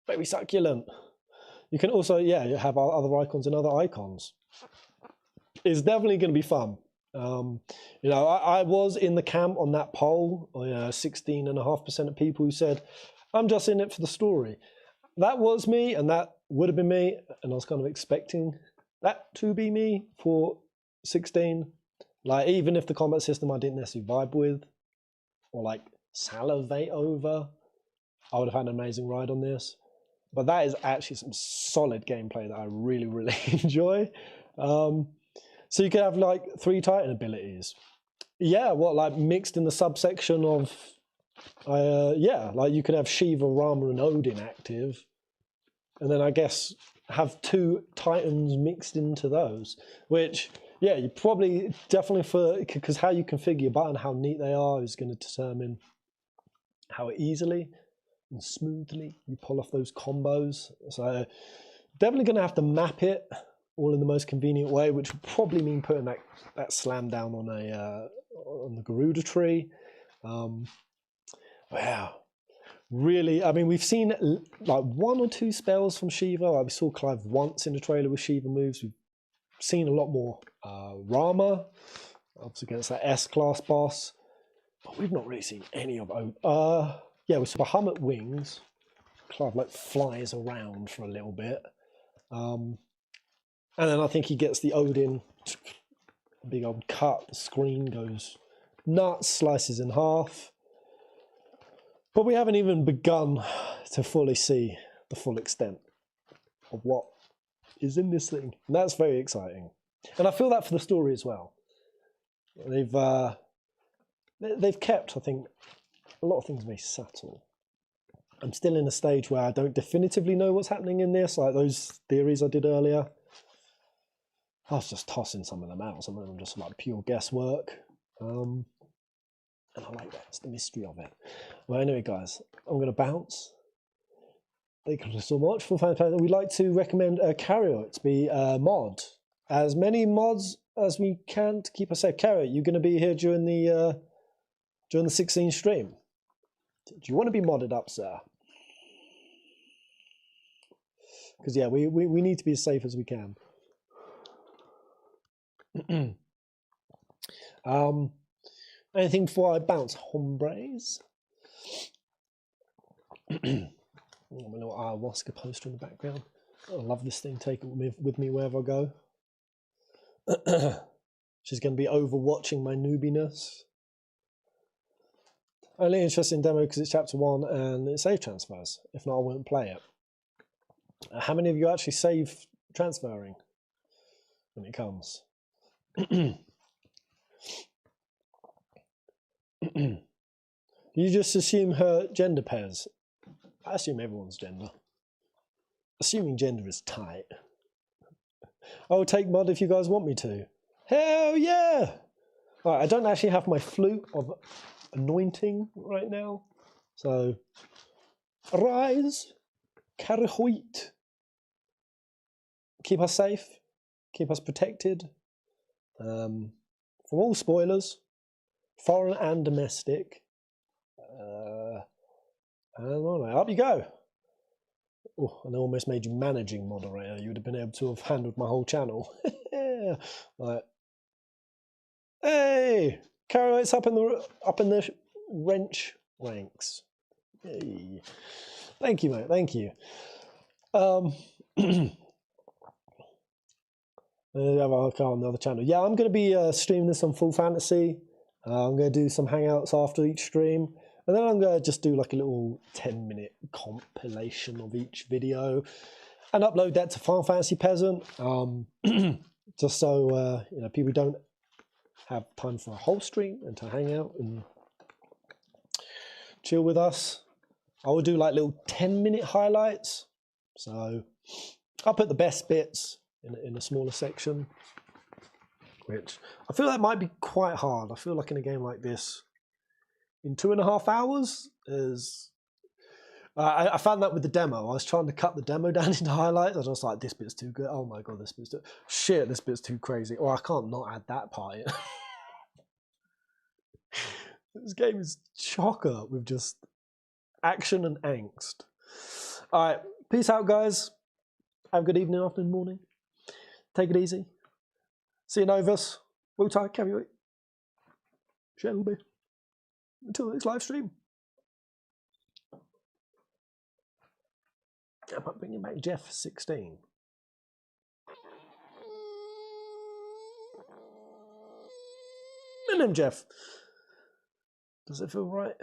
very succulent. You can also, yeah, you have other icons and other icons. It's definitely going to be fun. You know, I was in the camp on that poll, 16.5% of people who said, I'm just in it for the story. That was me, and that would have been me, and I was kind of expecting that to be me for 16. Like, even if the combat system I didn't necessarily vibe with, or like salivate over, I would have had an amazing ride on this. But that is actually some solid gameplay that I really, really enjoy. So you could have like 3 Titan abilities. Yeah, what, like mixed in the subsection of, yeah, like you could have Shiva, Rama, and Odin active. And then I guess have 2 Titans mixed into those, which, yeah, you probably definitely because how you configure your button, how neat they are is going to determine how easily and smoothly you pull off those combos. So definitely going to have to map it all in the most convenient way, which would probably mean putting that slam down on on the Garuda tree. Wow. Really, I mean, we've seen like 1 or 2 spells from Shiva. Like we saw Clive once in the trailer with Shiva moves. We've seen a lot more Rama, obviously against that S-class boss, but we've not really seen any of yeah, we saw Bahamut wings. Clive like flies around for a little bit. And then I think he gets the Odin, big old cut, the screen goes nuts, slices in half. But we haven't even begun to fully see the full extent of what is in this thing. And that's very exciting. And I feel that for the story as well. They've kept, I think, a lot of things very subtle. I'm still in a stage where I don't definitively know what's happening in this, like those theories I did earlier. I was just tossing some of them out. Some of them just like pure guesswork. And I like that. It's the mystery of it. Well, anyway, guys, I'm going to bounce. Thank you so much for Fantasy. We'd like to recommend Carrier to be a mod. As many mods as we can to keep us safe. Carrier, you're going to be here during the 16 stream. Do you want to be modded up, sir? Because yeah, we need to be as safe as we can. Anything before I bounce, hombres? My little ayahuasca poster in the background. I love this thing. Take it with me wherever I go. She's going to be overwatching my noobiness. Only interesting demo because it's chapter 1 and it's save transfers. If not, I won't play it. How many of you actually save transferring when it comes? You just assume her gender pairs. I assume everyone's gender. Assuming gender is tight. I'll take mod if you guys want me to. Hell yeah! Alright, I don't actually have my flute of anointing right now. So, arise, Karahoit. Keep us safe, keep us protected from all spoilers, foreign and domestic. And up you go. Oh, and I almost made you managing moderator. You would have been able to have handled my whole channel. Right. Hey, Karahoit's up in the wrench ranks. Hey. Thank you, mate. Thank you. On the other channel. Yeah, I'm going to be streaming this on Full Fantasy. I'm going to do some hangouts after each stream. And then I'm going to just do like a little 10-minute compilation of each video and upload that to Final Fantasy Peasant. Just so you know, people don't have time for a whole stream and to hang out and chill with us. I will do like little 10-minute highlights. So I'll put the best bits in a smaller section, which I feel that might be quite hard. I feel like in a game like this, in 2.5 hours is... I found that with the demo. I was trying to cut the demo down into highlights. I was just like, this bit's too good. Oh my god, this bit's too... Shit, this bit's too crazy. Or I can't not add that part in. This game is chocker with just action and angst. Alright, peace out, guys. Have a good evening, afternoon, morning. Take it easy. See you, Novus. We'll talk, carry it. Shelby. Until the next live stream. I might bring back Jeff 16. And then Jeff. Does it feel right?